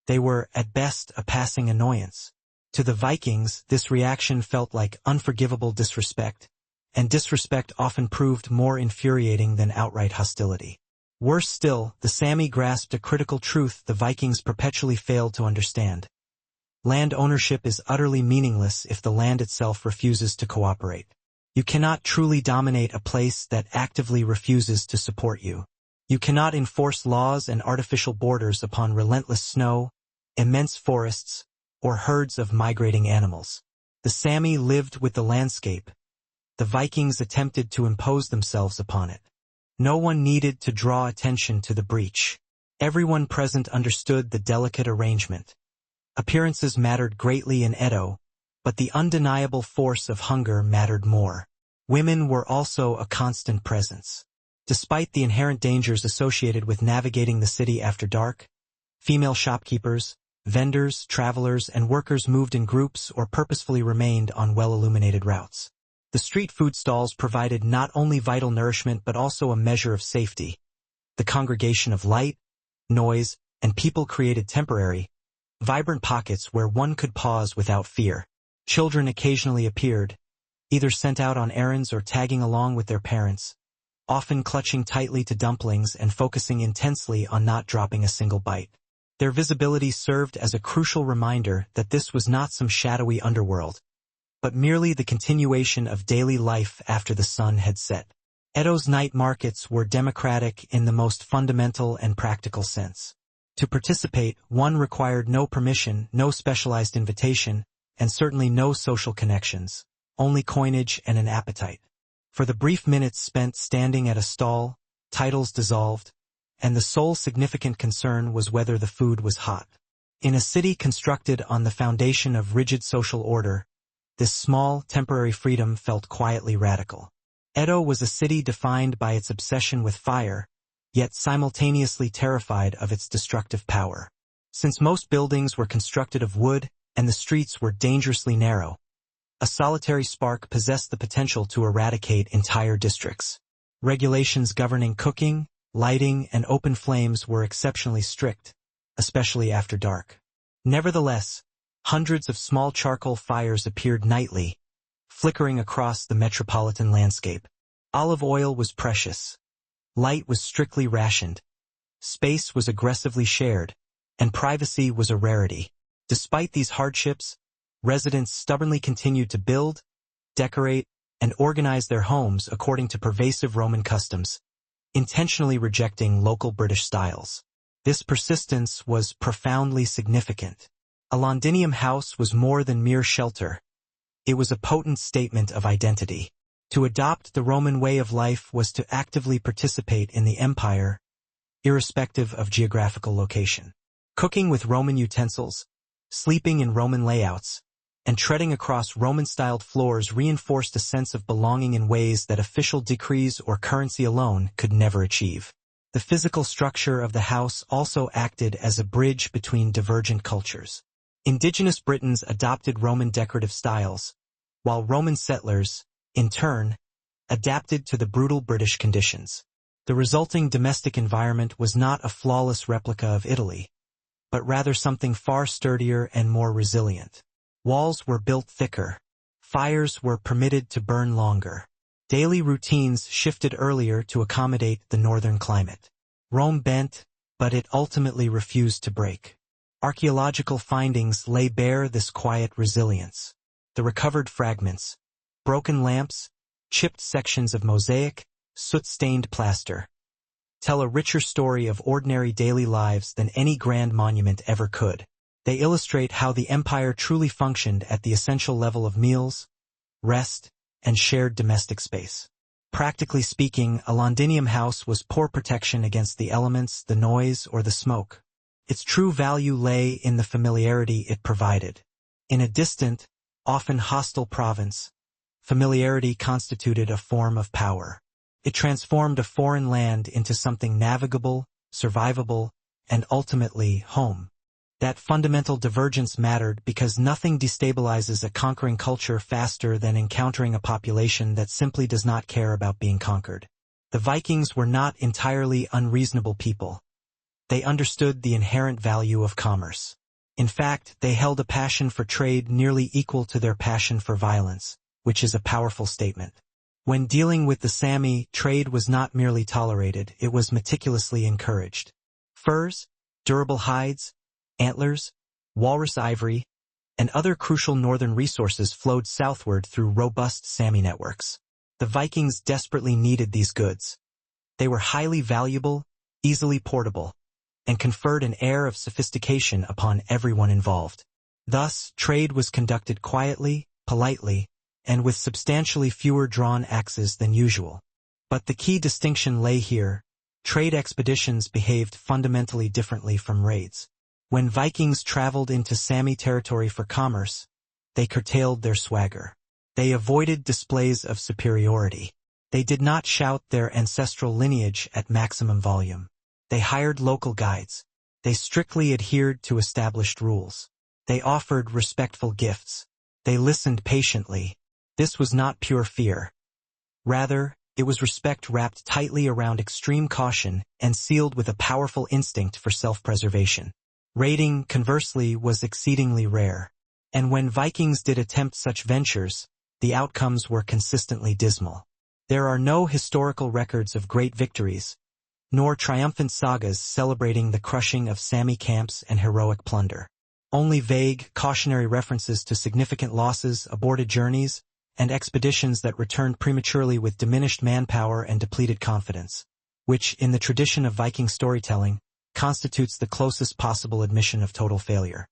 They were, at best, a passing annoyance. To the Vikings, this reaction felt like unforgivable disrespect, and disrespect often proved more infuriating than outright hostility. Worse still, the Sami grasped a critical truth the Vikings perpetually failed to understand. Land ownership is utterly meaningless if the land itself refuses to cooperate. You cannot truly dominate a place that actively refuses to support you. You cannot enforce laws and artificial borders upon relentless snow, immense forests, or herds of migrating animals. The Sami lived with the landscape. The Vikings attempted to impose themselves upon it. No one needed to draw attention to the breach. Everyone present understood the delicate arrangement. Appearances mattered greatly in Edo, but the undeniable force of hunger mattered more. Women were also a constant presence. Despite the inherent dangers associated with navigating the city after dark, female shopkeepers, vendors, travelers, and workers moved in groups or purposefully remained on well-illuminated routes. The street food stalls provided not only vital nourishment but also a measure of safety. The congregation of light, noise, and people created temporary, vibrant pockets where one could pause without fear. Children occasionally appeared, either sent out on errands or tagging along with their parents, often clutching tightly to dumplings and focusing intensely on not dropping a single bite. Their visibility served as a crucial reminder that this was not some shadowy underworld, but merely the continuation of daily life after the sun had set. Edo's night markets were democratic in the most fundamental and practical sense. To participate, one required no permission, no specialized invitation, and certainly no social connections, only coinage and an appetite. For the brief minutes spent standing at a stall, titles dissolved, and the sole significant concern was whether the food was hot. In a city constructed on the foundation of rigid social order, this small, temporary freedom felt quietly radical. Edo was a city defined by its obsession with fire, yet simultaneously terrified of its destructive power. Since most buildings were constructed of wood and the streets were dangerously narrow, a solitary spark possessed the potential to eradicate entire districts. Regulations governing cooking, lighting, and open flames were exceptionally strict, especially after dark. Nevertheless, hundreds of small charcoal fires appeared nightly, flickering across the metropolitan landscape. Olive oil was precious. Light was strictly rationed. Space was aggressively shared, and privacy was a rarity. Despite these hardships, residents stubbornly continued to build, decorate, and organize their homes according to pervasive Roman customs, intentionally rejecting local British styles. This persistence was profoundly significant. A Londinium house was more than mere shelter. It was a potent statement of identity. To adopt the Roman way of life was to actively participate in the empire, irrespective of geographical location. Cooking with Roman utensils, sleeping in Roman layouts, and treading across Roman-styled floors reinforced a sense of belonging in ways that official decrees or currency alone could never achieve. The physical structure of the house also acted as a bridge between divergent cultures. Indigenous Britons adopted Roman decorative styles, while Roman settlers, in turn, adapted to the brutal British conditions. The resulting domestic environment was not a flawless replica of Italy, but rather something far sturdier and more resilient. Walls were built thicker. Fires were permitted to burn longer. Daily routines shifted earlier to accommodate the northern climate. Rome bent, but it ultimately refused to break. Archaeological findings lay bare this quiet resilience. The recovered fragments, broken lamps, chipped sections of mosaic, soot-stained plaster, tell a richer story of ordinary daily lives than any grand monument ever could. They illustrate how the empire truly functioned at the essential level of meals, rest, and shared domestic space. Practically speaking, a Londinium house was poor protection against the elements, the noise, or the smoke. Its true value lay in the familiarity it provided. In a distant, often hostile province, familiarity constituted a form of power. It transformed a foreign land into something navigable, survivable, and ultimately home. That fundamental divergence mattered because nothing destabilizes a conquering culture faster than encountering a population that simply does not care about being conquered. The Vikings were not entirely unreasonable people. They understood the inherent value of commerce. In fact, they held a passion for trade nearly equal to their passion for violence, which is a powerful statement. When dealing with the Sami, trade was not merely tolerated, it was meticulously encouraged. Furs, durable hides, antlers, walrus ivory, and other crucial northern resources flowed southward through robust Sami networks. The Vikings desperately needed these goods. They were highly valuable, easily portable, and conferred an air of sophistication upon everyone involved. Thus, trade was conducted quietly, politely, and with substantially fewer drawn axes than usual. But the key distinction lay here: trade expeditions behaved fundamentally differently from raids. When Vikings traveled into Sami territory for commerce, they curtailed their swagger. They avoided displays of superiority. They did not shout their ancestral lineage at maximum volume. They hired local guides. They strictly adhered to established rules. They offered respectful gifts. They listened patiently. This was not pure fear. Rather, it was respect wrapped tightly around extreme caution and sealed with a powerful instinct for self-preservation. Raiding, conversely, was exceedingly rare. And when Vikings did attempt such ventures, the outcomes were consistently dismal. There are no historical records of great victories, nor triumphant sagas celebrating the crushing of Sami camps and heroic plunder. Only vague, cautionary references to significant losses, aborted journeys, and expeditions that returned prematurely with diminished manpower and depleted confidence, which, in the tradition of Viking storytelling, constitutes the closest possible admission of total failure.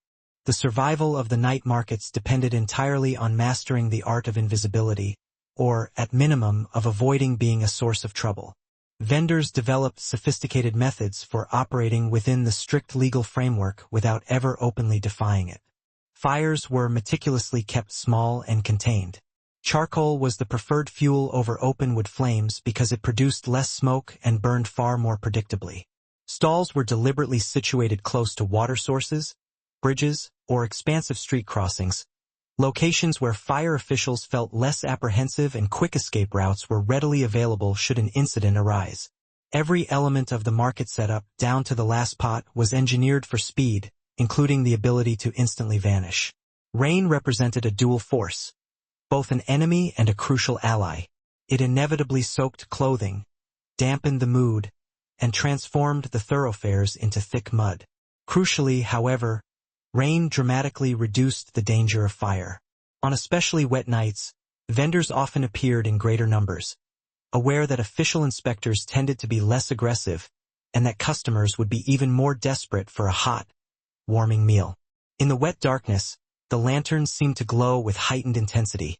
The survival of the night markets depended entirely on mastering the art of invisibility, or, at minimum, of avoiding being a source of trouble. Vendors developed sophisticated methods for operating within the strict legal framework without ever openly defying it. Fires were meticulously kept small and contained. Charcoal was the preferred fuel over open wood flames because it produced less smoke and burned far more predictably. Stalls were deliberately situated close to water sources, bridges, or expansive street crossings, locations where fire officials felt less apprehensive and quick escape routes were readily available should an incident arise. Every element of the market setup, down to the last pot, was engineered for speed, including the ability to instantly vanish. Rain represented a dual force, both an enemy and a crucial ally. It inevitably soaked clothing, dampened the mood, and transformed the thoroughfares into thick mud. Crucially, however, rain dramatically reduced the danger of fire. On especially wet nights, vendors often appeared in greater numbers, aware that official inspectors tended to be less aggressive and that customers would be even more desperate for a hot, warming meal. In the wet darkness, the lanterns seemed to glow with heightened intensity.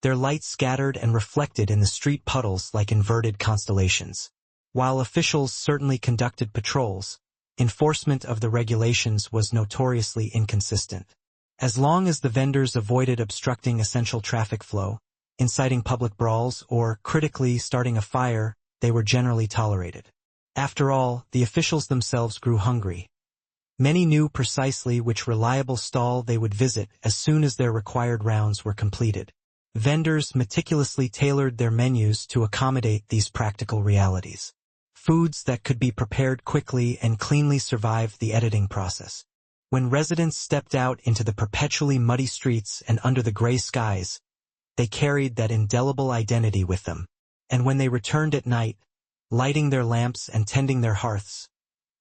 Their light scattered and reflected in the street puddles like inverted constellations. While officials certainly conducted patrols, enforcement of the regulations was notoriously inconsistent. As long as the vendors avoided obstructing essential traffic flow, inciting public brawls, or critically starting a fire, they were generally tolerated. After all, the officials themselves grew hungry. Many knew precisely which reliable stall they would visit as soon as their required rounds were completed. Vendors meticulously tailored their menus to accommodate these practical realities. Foods that could be prepared quickly and cleanly survived the editing process. When residents stepped out into the perpetually muddy streets and under the gray skies, they carried that indelible identity with them. And when they returned at night, lighting their lamps and tending their hearths,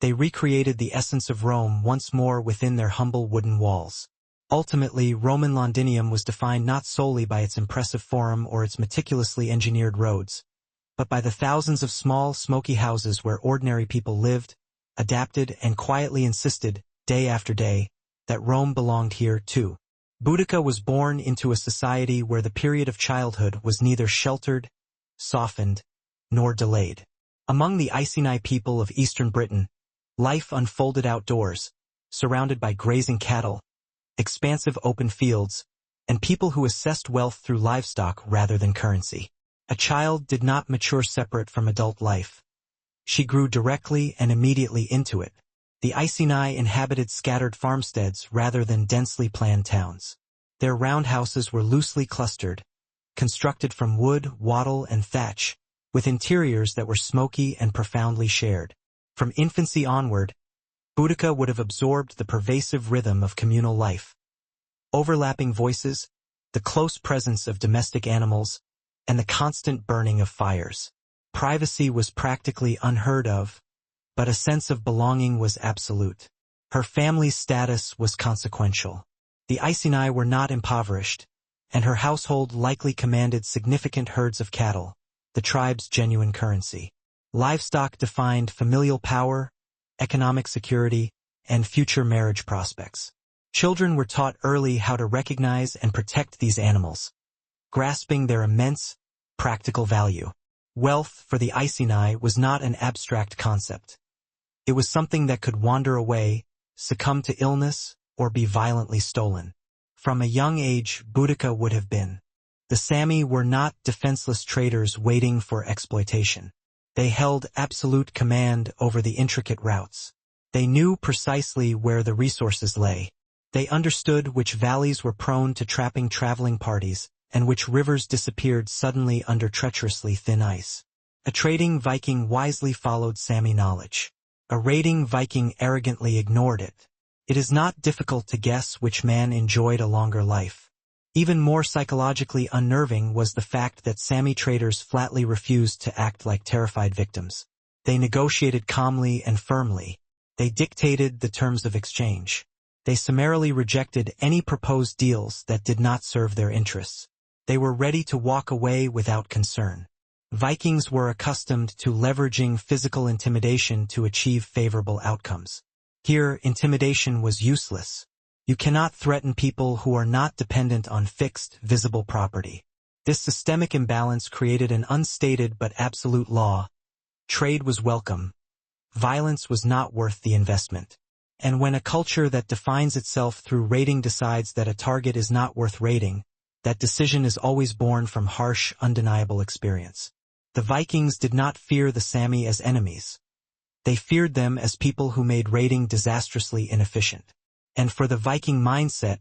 they recreated the essence of Rome once more within their humble wooden walls. Ultimately, Roman Londinium was defined not solely by its impressive forum or its meticulously engineered roads, but by the thousands of small, smoky houses where ordinary people lived, adapted, and quietly insisted, day after day, that Rome belonged here too. Boudica was born into a society where the period of childhood was neither sheltered, softened, nor delayed. Among the Iceni people of eastern Britain, life unfolded outdoors, surrounded by grazing cattle, expansive open fields, and people who assessed wealth through livestock rather than currency. A child did not mature separate from adult life. She grew directly and immediately into it. The Iceni inhabited scattered farmsteads rather than densely planned towns. Their roundhouses were loosely clustered, constructed from wood, wattle, and thatch, with interiors that were smoky and profoundly shared. From infancy onward, Boudica would have absorbed the pervasive rhythm of communal life. Overlapping voices, the close presence of domestic animals, and the constant burning of fires. Privacy was practically unheard of, but a sense of belonging was absolute. Her family's status was consequential. The Iceni were not impoverished, and her household likely commanded significant herds of cattle, the tribe's genuine currency. Livestock defined familial power, economic security, and future marriage prospects. Children were taught early how to recognize and protect these animals, grasping their immense, practical value. Wealth for the Iceni was not an abstract concept. It was something that could wander away, succumb to illness, or be violently stolen. From a young age, Boudica would have been. The Sami were not defenseless traders waiting for exploitation. They held absolute command over the intricate routes. They knew precisely where the resources lay. They understood which valleys were prone to trapping traveling parties, and which rivers disappeared suddenly under treacherously thin ice. A trading Viking wisely followed Sami knowledge. A raiding Viking arrogantly ignored it. It is not difficult to guess which man enjoyed a longer life. Even more psychologically unnerving was the fact that Sami traders flatly refused to act like terrified victims. They negotiated calmly and firmly. They dictated the terms of exchange. They summarily rejected any proposed deals that did not serve their interests. They were ready to walk away without concern. Vikings were accustomed to leveraging physical intimidation to achieve favorable outcomes. Here, intimidation was useless. You cannot threaten people who are not dependent on fixed, visible property. This systemic imbalance created an unstated but absolute law. Trade was welcome. Violence was not worth the investment. And when a culture that defines itself through raiding decides that a target is not worth raiding, that decision is always born from harsh, undeniable experience. The Vikings did not fear the Sami as enemies. They feared them as people who made raiding disastrously inefficient. And for the Viking mindset,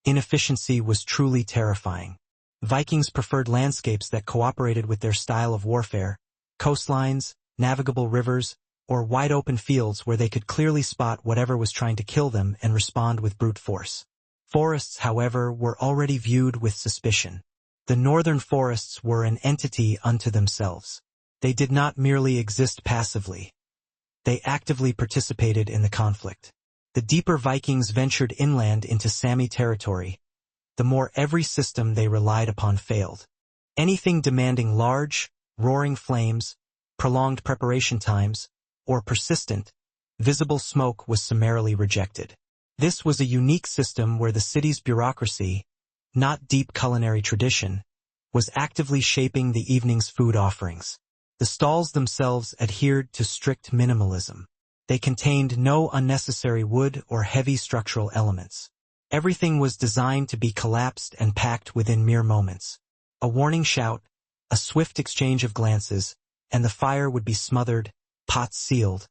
inefficiency was truly terrifying. Vikings preferred landscapes that cooperated with their style of warfare, coastlines, navigable rivers, or wide-open fields where they could clearly spot whatever was trying to kill them and respond with brute force. Forests, however, were already viewed with suspicion. The northern forests were an entity unto themselves. They did not merely exist passively. They actively participated in the conflict. The deeper Vikings ventured inland into Sami territory, the more every system they relied upon failed. Anything demanding large, roaring flames, prolonged preparation times, or persistent, visible smoke was summarily rejected. This was a unique system where the city's bureaucracy, not deep culinary tradition, was actively shaping the evening's food offerings. The stalls themselves adhered to strict minimalism. They contained no unnecessary wood or heavy structural elements. Everything was designed to be collapsed and packed within mere moments. A warning shout, a swift exchange of glances, and the fire would be smothered, pots sealed,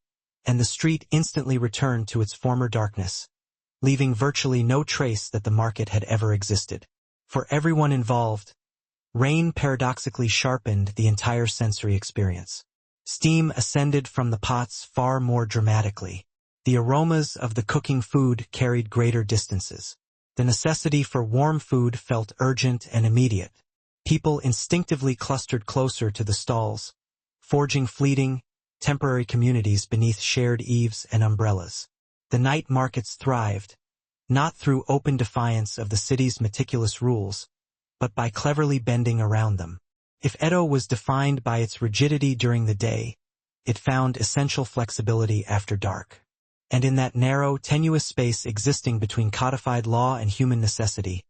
and the street instantly returned to its former darkness, leaving virtually no trace that the market had ever existed. For everyone involved, rain paradoxically sharpened the entire sensory experience. Steam ascended from the pots far more dramatically. The aromas of the cooking food carried greater distances. The necessity for warm food felt urgent and immediate. People instinctively clustered closer to the stalls, forging fleeting, temporary communities beneath shared eaves and umbrellas. The night markets thrived, not through open defiance of the city's meticulous rules, but by cleverly bending around them. If Edo was defined by its rigidity during the day, it found essential flexibility after dark. And in that narrow, tenuous space existing between codified law and human necessity,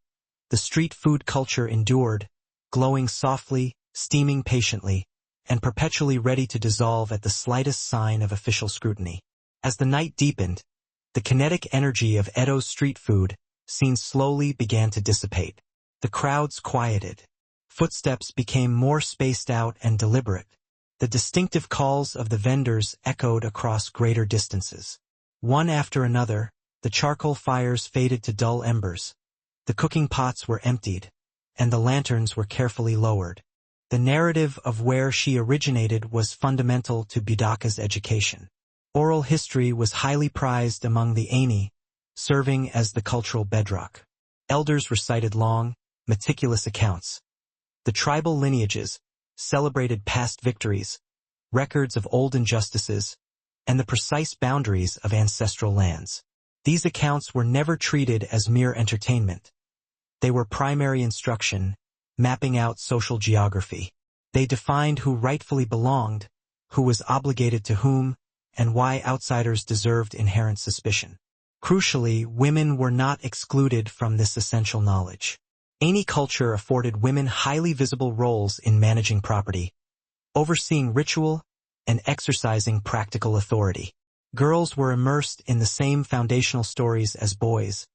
the street food culture endured, glowing softly, steaming patiently, and perpetually ready to dissolve at the slightest sign of official scrutiny. As the night deepened, the kinetic energy of Edo's street food scene slowly began to dissipate. The crowds quieted. Footsteps became more spaced out and deliberate. The distinctive calls of the vendors echoed across greater distances. One after another, the charcoal fires faded to dull embers. The cooking pots were emptied, and the lanterns were carefully lowered. The narrative of where she originated was fundamental to Boudica's education. Oral history was highly prized among the Aini, serving as the cultural bedrock. Elders recited long, meticulous accounts. The tribal lineages celebrated past victories, records of old injustices, and the precise boundaries of ancestral lands. These accounts were never treated as mere entertainment. They were primary instruction, mapping out social geography. They defined who rightfully belonged, who was obligated to whom, and why outsiders deserved inherent suspicion. Crucially, women were not excluded from this essential knowledge. Aini culture afforded women highly visible roles in managing property, overseeing ritual, and exercising practical authority. Girls were immersed in the same foundational stories as boys,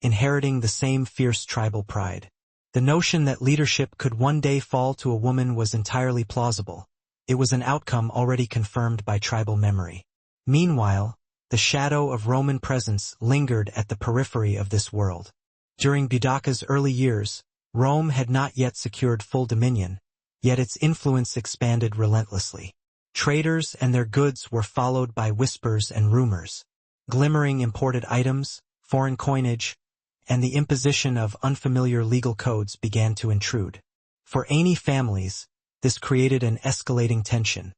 inheriting the same fierce tribal pride. The notion that leadership could one day fall to a woman was entirely plausible. It was an outcome already confirmed by tribal memory. Meanwhile, the shadow of Roman presence lingered at the periphery of this world. During Boudica's early years, Rome had not yet secured full dominion, yet its influence expanded relentlessly. Traders and their goods were followed by whispers and rumors. Glimmering imported items, foreign coinage, and the imposition of unfamiliar legal codes began to intrude. For Aini families, this created an escalating tension,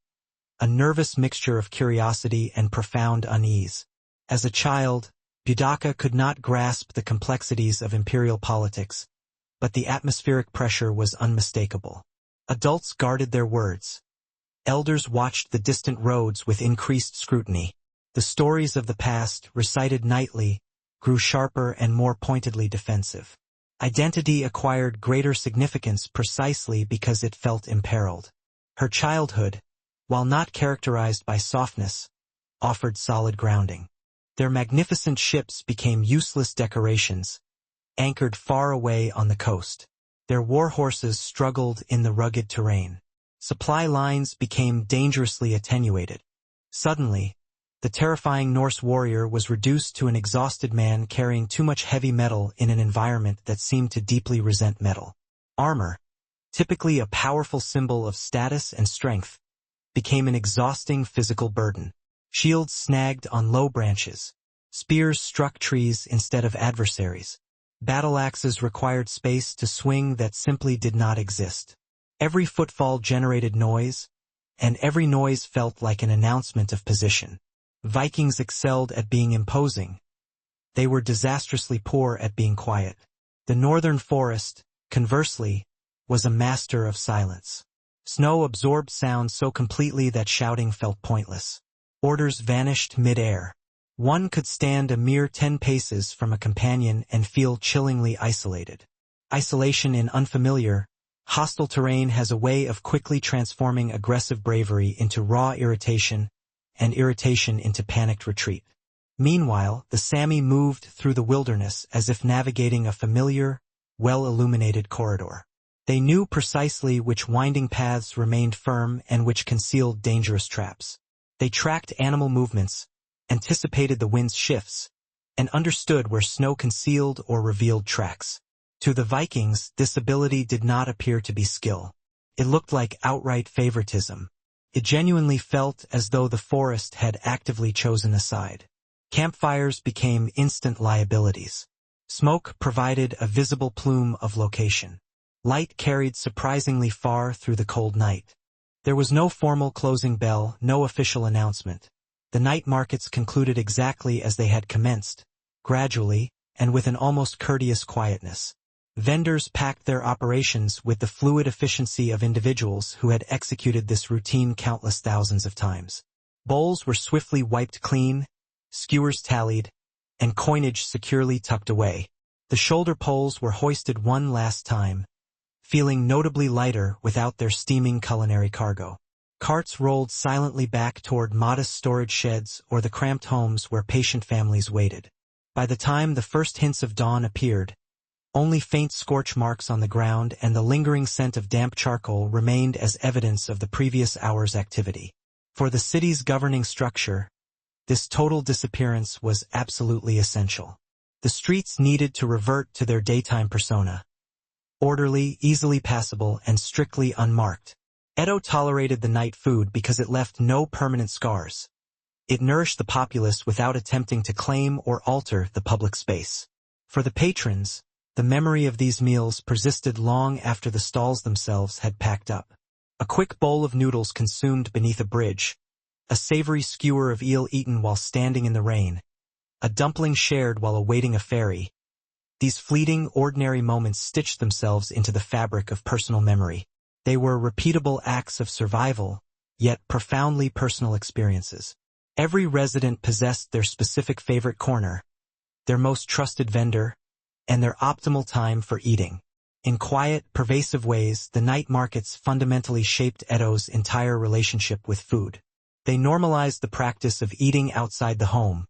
a nervous mixture of curiosity and profound unease. As a child, Boudica could not grasp the complexities of imperial politics, but the atmospheric pressure was unmistakable. Adults guarded their words. Elders watched the distant roads with increased scrutiny. The stories of the past, recited nightly, grew sharper and more pointedly defensive. Identity acquired greater significance precisely because it felt imperiled. Her childhood, while not characterized by softness, offered solid grounding. Their magnificent ships became useless decorations, anchored far away on the coast. Their war horses struggled in the rugged terrain. Supply lines became dangerously attenuated. Suddenly, the terrifying Norse warrior was reduced to an exhausted man carrying too much heavy metal in an environment that seemed to deeply resent metal. Armor, typically a powerful symbol of status and strength, became an exhausting physical burden. Shields snagged on low branches. Spears struck trees instead of adversaries. Battle axes required space to swing that simply did not exist. Every footfall generated noise, and every noise felt like an announcement of position. Vikings excelled at being imposing. They were disastrously poor at being quiet. The northern forest, conversely, was a master of silence. Snow absorbed sound so completely that shouting felt pointless. Orders vanished mid-air. One could stand a mere 10 paces from a companion and feel chillingly isolated. Isolation in unfamiliar, hostile terrain has a way of quickly transforming aggressive bravery into raw irritation, and irritation into panicked retreat. Meanwhile, the Sami moved through the wilderness as if navigating a familiar, well-illuminated corridor. They knew precisely which winding paths remained firm and which concealed dangerous traps. They tracked animal movements, anticipated the wind's shifts, and understood where snow concealed or revealed tracks. To the Vikings, this ability did not appear to be skill. It looked like outright favoritism. It genuinely felt as though the forest had actively chosen a side. Campfires became instant liabilities. Smoke provided a visible plume of location. Light carried surprisingly far through the cold night. There was no formal closing bell, no official announcement. The night markets concluded exactly as they had commenced, gradually, and with an almost courteous quietness. Vendors packed their operations with the fluid efficiency of individuals who had executed this routine countless thousands of times. Bowls were swiftly wiped clean, skewers tallied, and coinage securely tucked away. The shoulder poles were hoisted one last time, feeling notably lighter without their steaming culinary cargo. Carts rolled silently back toward modest storage sheds or the cramped homes where patient families waited. By the time the first hints of dawn appeared, only faint scorch marks on the ground and the lingering scent of damp charcoal remained as evidence of the previous hour's activity. For the city's governing structure, this total disappearance was absolutely essential. The streets needed to revert to their daytime persona. Orderly, easily passable, and strictly unmarked. Edo tolerated the night food because it left no permanent scars. It nourished the populace without attempting to claim or alter the public space. For the patrons, the memory of these meals persisted long after the stalls themselves had packed up. A quick bowl of noodles consumed beneath a bridge, a savory skewer of eel eaten while standing in the rain, a dumpling shared while awaiting a ferry. These fleeting, ordinary moments stitched themselves into the fabric of personal memory. They were repeatable acts of survival, yet profoundly personal experiences. Every resident possessed their specific favorite corner, their most trusted vendor, and their optimal time for eating. In quiet, pervasive ways, the night markets fundamentally shaped Edo's entire relationship with food. They normalized the practice of eating outside the home.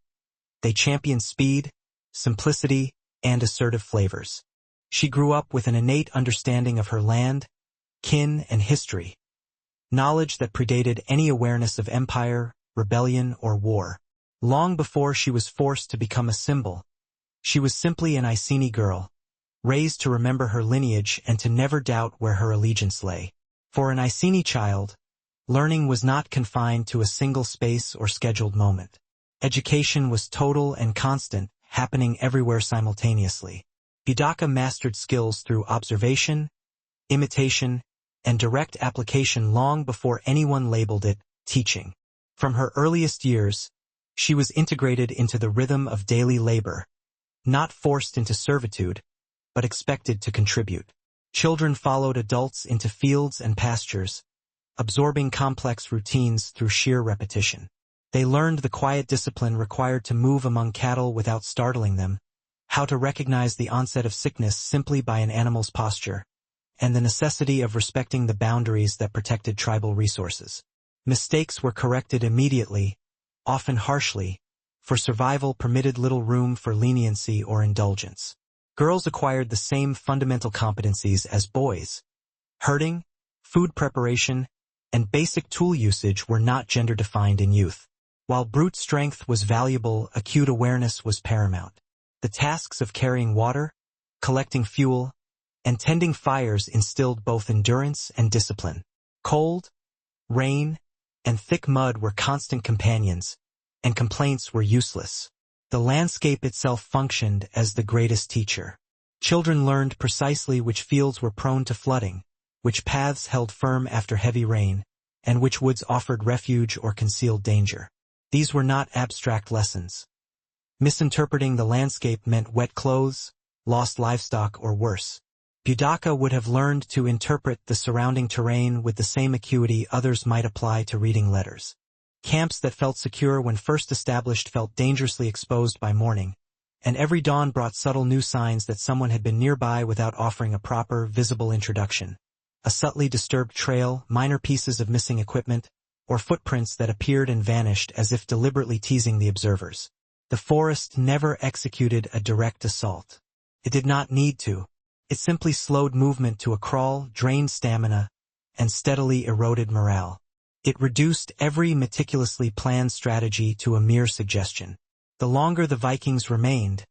They championed speed, simplicity, and assertive flavors. She grew up with an innate understanding of her land, kin, and history, knowledge that predated any awareness of empire, rebellion, or war. Long before she was forced to become a symbol, she was simply an Iceni girl, raised to remember her lineage and to never doubt where her allegiance lay. For an Iceni child, learning was not confined to a single space or scheduled moment. Education was total and constant, happening everywhere simultaneously. Hidaka mastered skills through observation, imitation, and direct application long before anyone labeled it teaching. From her earliest years, she was integrated into the rhythm of daily labor, not forced into servitude, but expected to contribute. Children followed adults into fields and pastures, absorbing complex routines through sheer repetition. They learned the quiet discipline required to move among cattle without startling them, how to recognize the onset of sickness simply by an animal's posture, and the necessity of respecting the boundaries that protected tribal resources. Mistakes were corrected immediately, often harshly, for survival permitted little room for leniency or indulgence. Girls acquired the same fundamental competencies as boys. Herding, food preparation, and basic tool usage were not gender-defined in youth. While brute strength was valuable, acute awareness was paramount. The tasks of carrying water, collecting fuel, and tending fires instilled both endurance and discipline. Cold, rain, and thick mud were constant companions, and complaints were useless. The landscape itself functioned as the greatest teacher. Children learned precisely which fields were prone to flooding, which paths held firm after heavy rain, and which woods offered refuge or concealed danger. These were not abstract lessons. Misinterpreting the landscape meant wet clothes, lost livestock, or worse. Budaka would have learned to interpret the surrounding terrain with the same acuity others might apply to reading letters. Camps that felt secure when first established felt dangerously exposed by morning, and every dawn brought subtle new signs that someone had been nearby without offering a proper, visible introduction. A subtly disturbed trail, minor pieces of missing equipment, or footprints that appeared and vanished as if deliberately teasing the observers. The forest never executed a direct assault. It did not need to. It simply slowed movement to a crawl, drained stamina, and steadily eroded morale. It reduced every meticulously planned strategy to a mere suggestion. The longer the Vikings remained,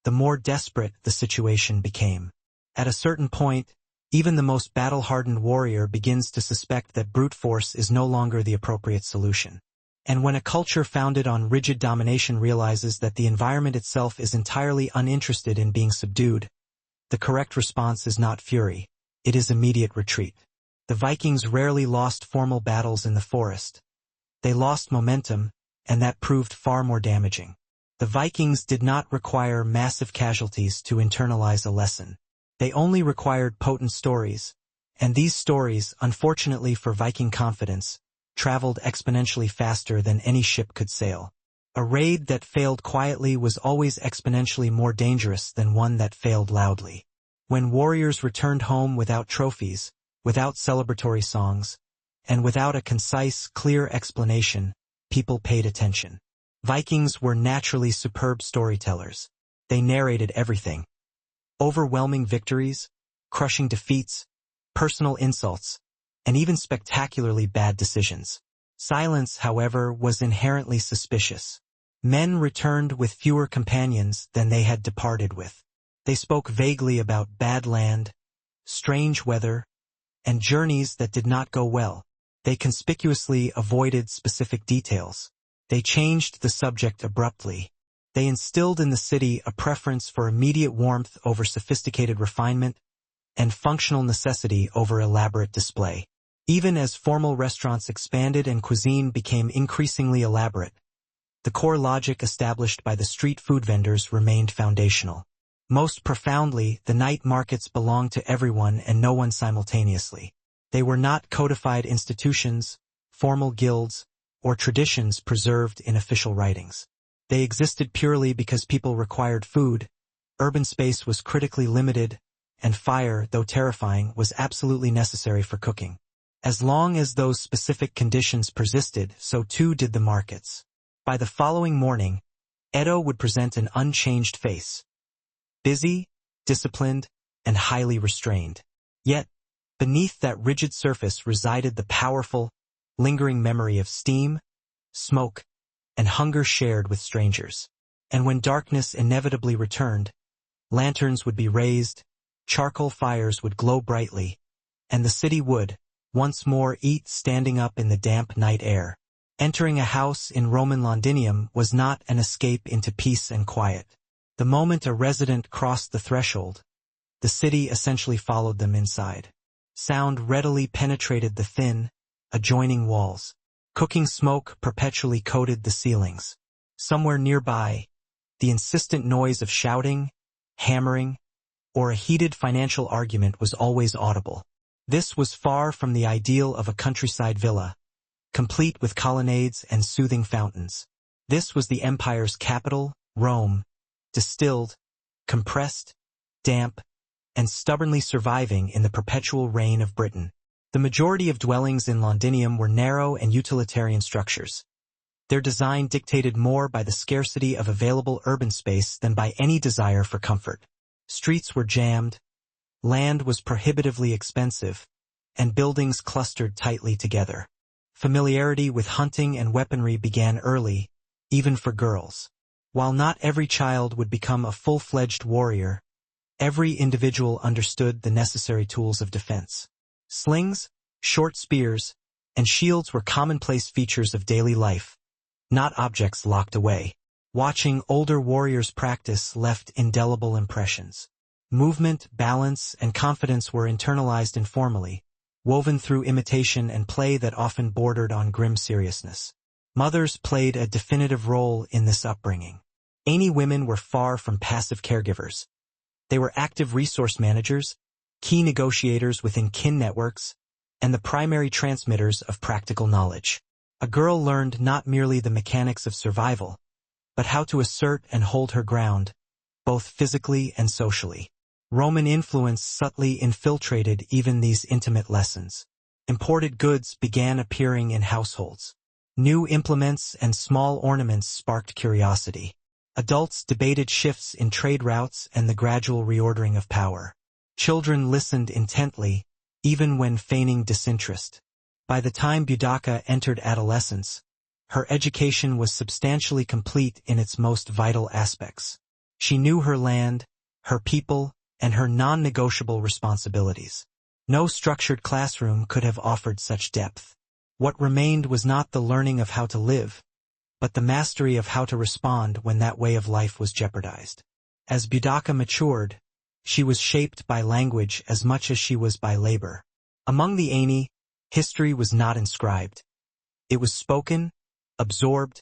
the more desperate the situation became. At a certain point, even the most battle-hardened warrior begins to suspect that brute force is no longer the appropriate solution. And when a culture founded on rigid domination realizes that the environment itself is entirely uninterested in being subdued, the correct response is not fury, it is immediate retreat. The Vikings rarely lost formal battles in the forest. They lost momentum, and that proved far more damaging. The Vikings did not require massive casualties to internalize a lesson. They only required potent stories, and these stories, unfortunately for Viking confidence, traveled exponentially faster than any ship could sail. A raid that failed quietly was always exponentially more dangerous than one that failed loudly. When warriors returned home without trophies, without celebratory songs, and without a concise, clear explanation, people paid attention. Vikings were naturally superb storytellers. They narrated everything. Overwhelming victories, crushing defeats, personal insults, and even spectacularly bad decisions. Silence, however, was inherently suspicious. Men returned with fewer companions than they had departed with. They spoke vaguely about bad land, strange weather, and journeys that did not go well. They conspicuously avoided specific details. They changed the subject abruptly. They instilled in the city a preference for immediate warmth over sophisticated refinement, and functional necessity over elaborate display. Even as formal restaurants expanded and cuisine became increasingly elaborate, the core logic established by the street food vendors remained foundational. Most profoundly, the night markets belonged to everyone and no one simultaneously. They were not codified institutions, formal guilds, or traditions preserved in official writings. They existed purely because people required food, urban space was critically limited, and fire, though terrifying, was absolutely necessary for cooking. As long as those specific conditions persisted, so too did the markets. By the following morning, Edo would present an unchanged face. Busy, disciplined, and highly restrained. Yet, beneath that rigid surface resided the powerful, lingering memory of steam, smoke, and hunger shared with strangers. And when darkness inevitably returned, lanterns would be raised, charcoal fires would glow brightly, and the city would, once more, eat standing up in the damp night air. Entering a house in Roman Londinium was not an escape into peace and quiet. The moment a resident crossed the threshold, the city essentially followed them inside. Sound readily penetrated the thin, adjoining walls. Cooking smoke perpetually coated the ceilings. Somewhere nearby, the insistent noise of shouting, hammering, or a heated financial argument was always audible. This was far from the ideal of a countryside villa, complete with colonnades and soothing fountains. This was the empire's capital, Rome, distilled, compressed, damp, and stubbornly surviving in the perpetual reign of Britain. The majority of dwellings in Londinium were narrow and utilitarian structures. Their design dictated more by the scarcity of available urban space than by any desire for comfort. Streets were jammed, land was prohibitively expensive, and buildings clustered tightly together. Familiarity with hunting and weaponry began early, even for girls. While not every child would become a full-fledged warrior, every individual understood the necessary tools of defense. Slings, short spears, and shields were commonplace features of daily life, not objects locked away. Watching older warriors practice left indelible impressions. Movement, balance, and confidence were internalized informally, woven through imitation and play that often bordered on grim seriousness. Mothers played a definitive role in this upbringing. Aini women were far from passive caregivers. They were active resource managers, key negotiators within kin networks, and the primary transmitters of practical knowledge. A girl learned not merely the mechanics of survival, but how to assert and hold her ground, both physically and socially. Roman influence subtly infiltrated even these intimate lessons. Imported goods began appearing in households. New implements and small ornaments sparked curiosity. Adults debated shifts in trade routes and the gradual reordering of power. Children listened intently, even when feigning disinterest. By the time Boudica entered adolescence, her education was substantially complete in its most vital aspects. She knew her land, her people, and her non-negotiable responsibilities. No structured classroom could have offered such depth. What remained was not the learning of how to live, but the mastery of how to respond when that way of life was jeopardized. As Boudica matured, she was shaped by language as much as she was by labor. Among the Aini, history was not inscribed. It was spoken, absorbed,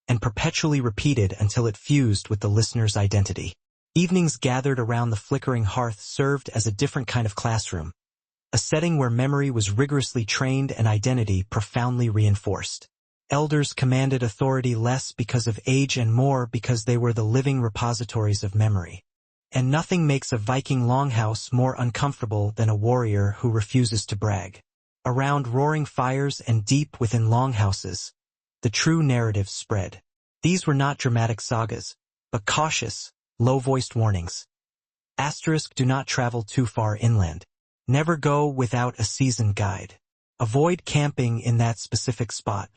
and perpetually repeated until it fused with the listener's identity. Evenings gathered around the flickering hearth served as a different kind of classroom, a setting where memory was rigorously trained and identity profoundly reinforced. Elders commanded authority less because of age and more because they were the living repositories of memory. And nothing makes a Viking longhouse more uncomfortable than a warrior who refuses to brag. Around roaring fires and deep within longhouses, the true narratives spread. These were not dramatic sagas, but cautious, low-voiced warnings. Asterisk: do not travel too far inland. Never go without a seasoned guide. Avoid camping in that specific spot.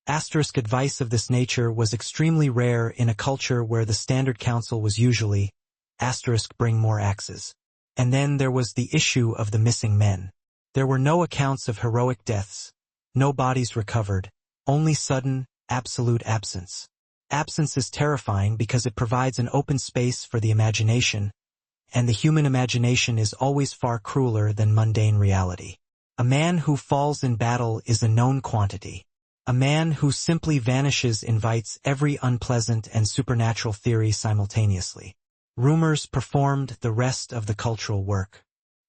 Asterisk: advice of this nature was extremely rare in a culture where the standard counsel was usually, asterisk: bring more axes. And then there was the issue of the missing men. There were no accounts of heroic deaths, no bodies recovered, only sudden, absolute absence. Absence is terrifying because it provides an open space for the imagination, and the human imagination is always far crueler than mundane reality. A man who falls in battle is a known quantity. A man who simply vanishes invites every unpleasant and supernatural theory simultaneously. Rumors performed the rest of the cultural work.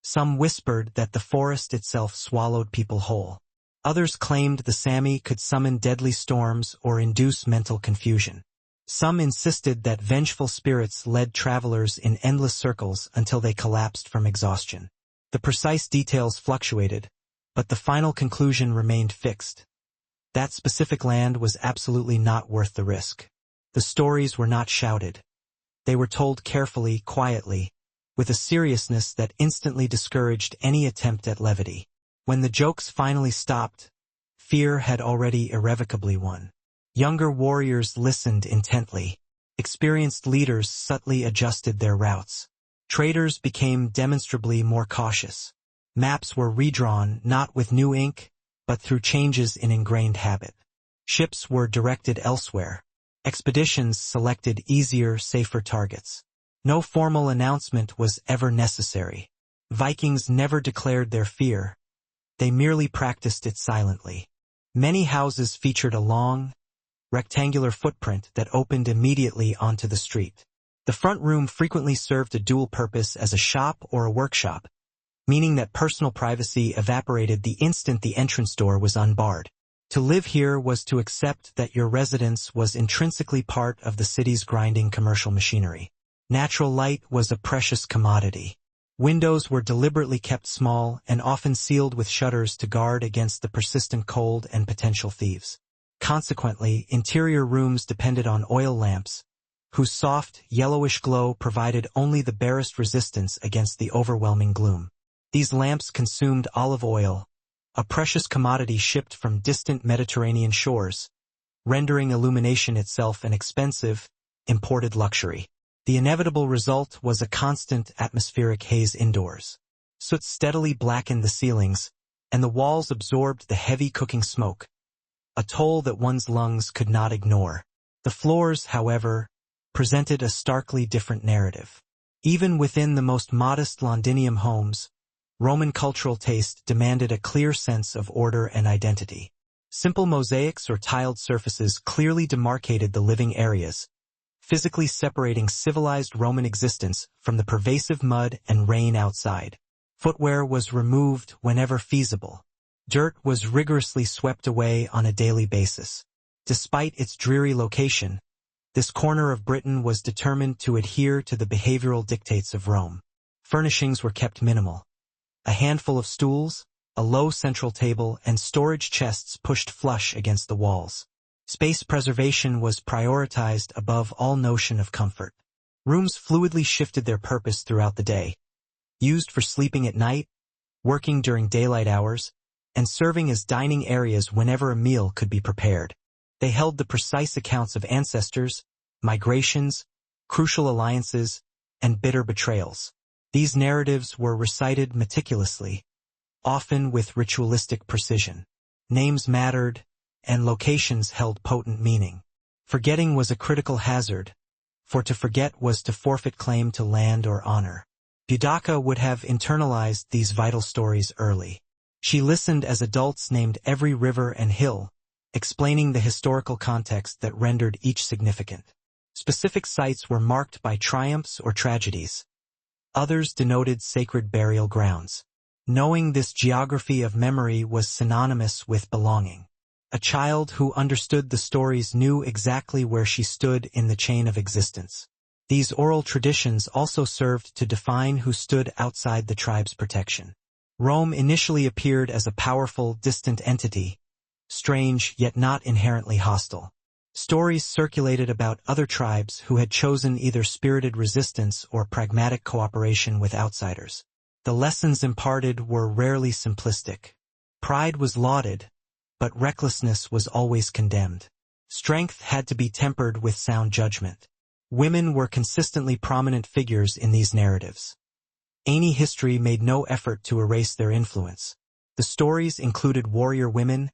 Some whispered that the forest itself swallowed people whole. Others claimed the Sami could summon deadly storms or induce mental confusion. Some insisted that vengeful spirits led travelers in endless circles until they collapsed from exhaustion. The precise details fluctuated, but the final conclusion remained fixed. That specific land was absolutely not worth the risk. The stories were not shouted. They were told carefully, quietly, with a seriousness that instantly discouraged any attempt at levity. When the jokes finally stopped, fear had already irrevocably won. Younger warriors listened intently. Experienced leaders subtly adjusted their routes. Traders became demonstrably more cautious. Maps were redrawn not with new ink, but through changes in ingrained habit. Ships were directed elsewhere. Expeditions selected easier, safer targets. No formal announcement was ever necessary. Vikings never declared their fear. They merely practiced it silently. Many houses featured a long, rectangular footprint that opened immediately onto the street. The front room frequently served a dual purpose as a shop or a workshop, meaning that personal privacy evaporated the instant the entrance door was unbarred. To live here was to accept that your residence was intrinsically part of the city's grinding commercial machinery. Natural light was a precious commodity. Windows were deliberately kept small and often sealed with shutters to guard against the persistent cold and potential thieves. Consequently, interior rooms depended on oil lamps, whose soft, yellowish glow provided only the barest resistance against the overwhelming gloom. These lamps consumed olive oil, a precious commodity shipped from distant Mediterranean shores, rendering illumination itself an expensive, imported luxury. The inevitable result was a constant atmospheric haze indoors. Soot steadily blackened the ceilings, and the walls absorbed the heavy cooking smoke, a toll that one's lungs could not ignore. The floors, however, presented a starkly different narrative. Even within the most modest Londinium homes, Roman cultural taste demanded a clear sense of order and identity. Simple mosaics or tiled surfaces clearly demarcated the living areas, physically separating civilized Roman existence from the pervasive mud and rain outside. Footwear was removed whenever feasible. Dirt was rigorously swept away on a daily basis. Despite its dreary location, this corner of Britain was determined to adhere to the behavioral dictates of Rome. Furnishings were kept minimal. A handful of stools, a low central table, and storage chests pushed flush against the walls. Space preservation was prioritized above all notion of comfort. Rooms fluidly shifted their purpose throughout the day, used for sleeping at night, working during daylight hours, and serving as dining areas whenever a meal could be prepared. They held the precise accounts of ancestors, migrations, crucial alliances, and bitter betrayals. These narratives were recited meticulously, often with ritualistic precision. Names mattered, and locations held potent meaning. Forgetting was a critical hazard, for to forget was to forfeit claim to land or honor. Boudica would have internalized these vital stories early. She listened as adults named every river and hill, explaining the historical context that rendered each significant. Specific sites were marked by triumphs or tragedies. Others denoted sacred burial grounds. Knowing this geography of memory was synonymous with belonging. A child who understood the stories knew exactly where she stood in the chain of existence. These oral traditions also served to define who stood outside the tribe's protection. Rome initially appeared as a powerful, distant entity, strange yet not inherently hostile. Stories circulated about other tribes who had chosen either spirited resistance or pragmatic cooperation with outsiders. The lessons imparted were rarely simplistic. Pride was lauded, but recklessness was always condemned. Strength had to be tempered with sound judgment. Women were consistently prominent figures in these narratives. Any history made no effort to erase their influence. The stories included warrior women,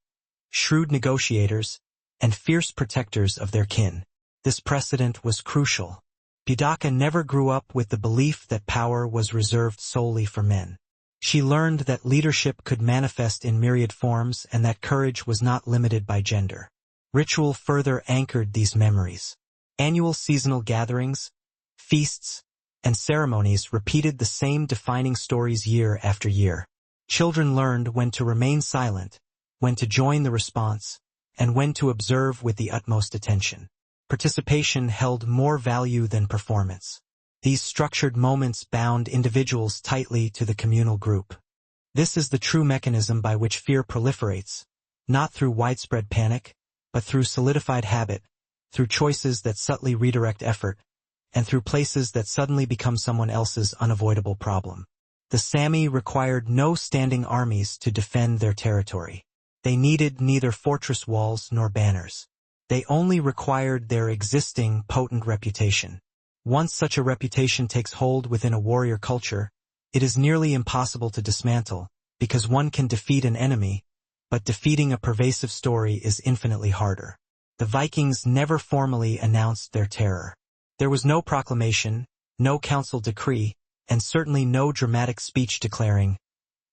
shrewd negotiators, and fierce protectors of their kin. This precedent was crucial. Boudica never grew up with the belief that power was reserved solely for men. She learned that leadership could manifest in myriad forms and that courage was not limited by gender. Ritual further anchored these memories. Annual seasonal gatherings, feasts, and ceremonies repeated the same defining stories year after year. Children learned when to remain silent, when to join the response, and when to observe with the utmost attention. Participation held more value than performance. These structured moments bound individuals tightly to the communal group. This is the true mechanism by which fear proliferates, not through widespread panic, but through solidified habit, through choices that subtly redirect effort, and through places that suddenly become someone else's unavoidable problem. The Sami required no standing armies to defend their territory. They needed neither fortress walls nor banners. They only required their existing potent reputation. Once such a reputation takes hold within a warrior culture, it is nearly impossible to dismantle, because one can defeat an enemy, but defeating a pervasive story is infinitely harder. The Vikings never formally announced their terror. There was no proclamation, no council decree, and certainly no dramatic speech declaring,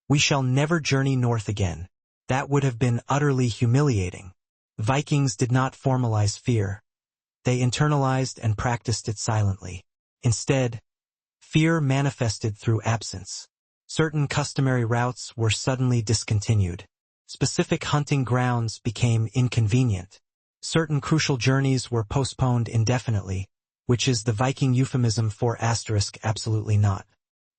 "We shall never journey north again." That would have been utterly humiliating. Vikings did not formalize fear. They internalized and practiced it silently. Instead, fear manifested through absence. Certain customary routes were suddenly discontinued. Specific hunting grounds became inconvenient. Certain crucial journeys were postponed indefinitely, which is the Viking euphemism for asterisk absolutely not.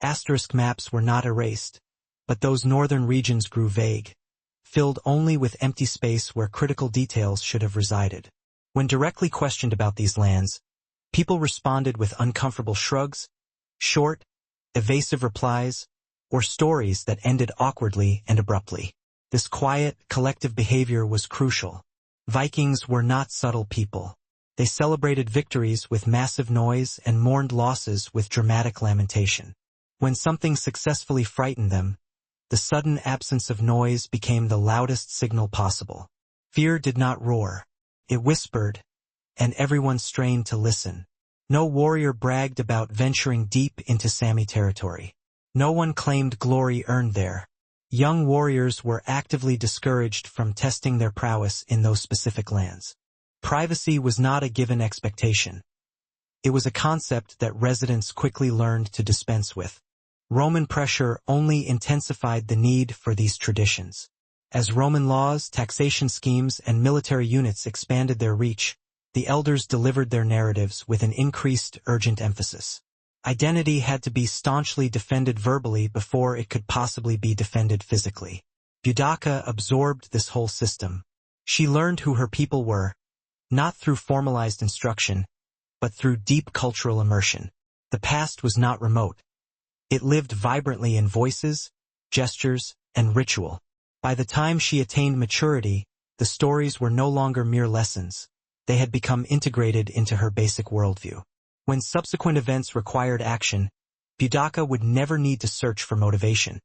Asterisk maps were not erased, but those northern regions grew vague, filled only with empty space where critical details should have resided. When directly questioned about these lands, people responded with uncomfortable shrugs, short, evasive replies, or stories that ended awkwardly and abruptly. This quiet, collective behavior was crucial. Vikings were not subtle people. They celebrated victories with massive noise and mourned losses with dramatic lamentation. When something successfully frightened them, the sudden absence of noise became the loudest signal possible. Fear did not roar. It whispered, and everyone strained to listen. No warrior bragged about venturing deep into Sami territory. No one claimed glory earned there. Young warriors were actively discouraged from testing their prowess in those specific lands. Privacy was not a given expectation. It was a concept that residents quickly learned to dispense with. Roman pressure only intensified the need for these traditions. As Roman laws, taxation schemes, and military units expanded their reach, the elders delivered their narratives with an increased urgent emphasis. Identity had to be staunchly defended verbally before it could possibly be defended physically. Boudica absorbed this whole system. She learned who her people were, not through formalized instruction, but through deep cultural immersion. The past was not remote. It lived vibrantly in voices, gestures, and ritual. By the time she attained maturity, the stories were no longer mere lessons. They had become integrated into her basic worldview. When subsequent events required action, Boudica would never need to search for motivation.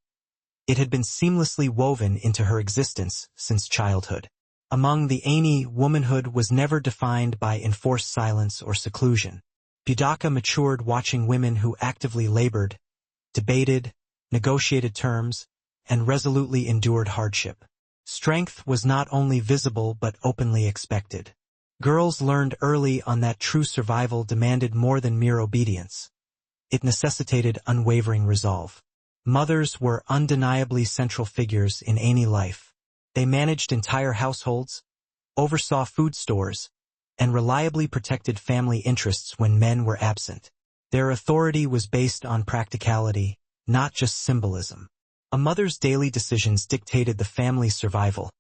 It had been seamlessly woven into her existence since childhood. Among the Aini, womanhood was never defined by enforced silence or seclusion. Boudica matured watching women who actively labored, debated, negotiated terms, and resolutely endured hardship. Strength was not only visible but openly expected. Girls learned early on that true survival demanded more than mere obedience. It necessitated unwavering resolve. Mothers were undeniably central figures in Aini life. They managed entire households, oversaw food stores, and reliably protected family interests when men were absent. Their authority was based on practicality, not just symbolism. A mother's daily decisions dictated the family's survival,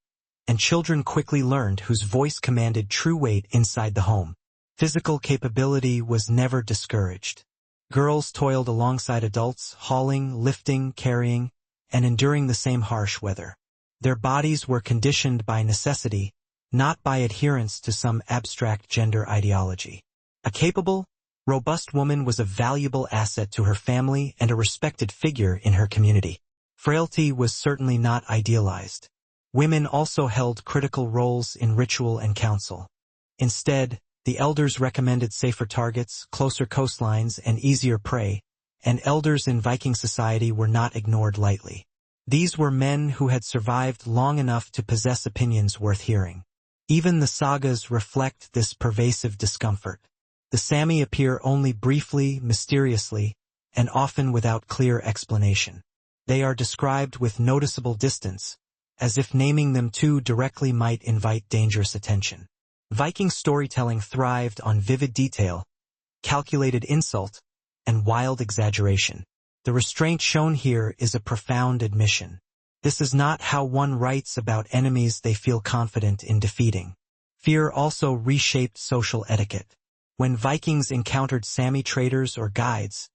and children quickly learned whose voice commanded true weight inside the home. Physical capability was never discouraged. Girls toiled alongside adults, hauling, lifting, carrying, and enduring the same harsh weather. Their bodies were conditioned by necessity, not by adherence to some abstract gender ideology. A capable, robust woman was a valuable asset to her family and a respected figure in her community. Frailty was certainly not idealized. Women also held critical roles in ritual and council. Instead, the elders recommended safer targets, closer coastlines, and easier prey, and elders in Viking society were not ignored lightly. These were men who had survived long enough to possess opinions worth hearing. Even the sagas reflect this pervasive discomfort. The Sami appear only briefly, mysteriously, and often without clear explanation. They are described with noticeable distance, as if naming them too directly might invite dangerous attention. Viking storytelling thrived on vivid detail, calculated insult, and wild exaggeration. The restraint shown here is a profound admission. This is not how one writes about enemies they feel confident in defeating. Fear also reshaped social etiquette. When Vikings encountered Sami traders or guides,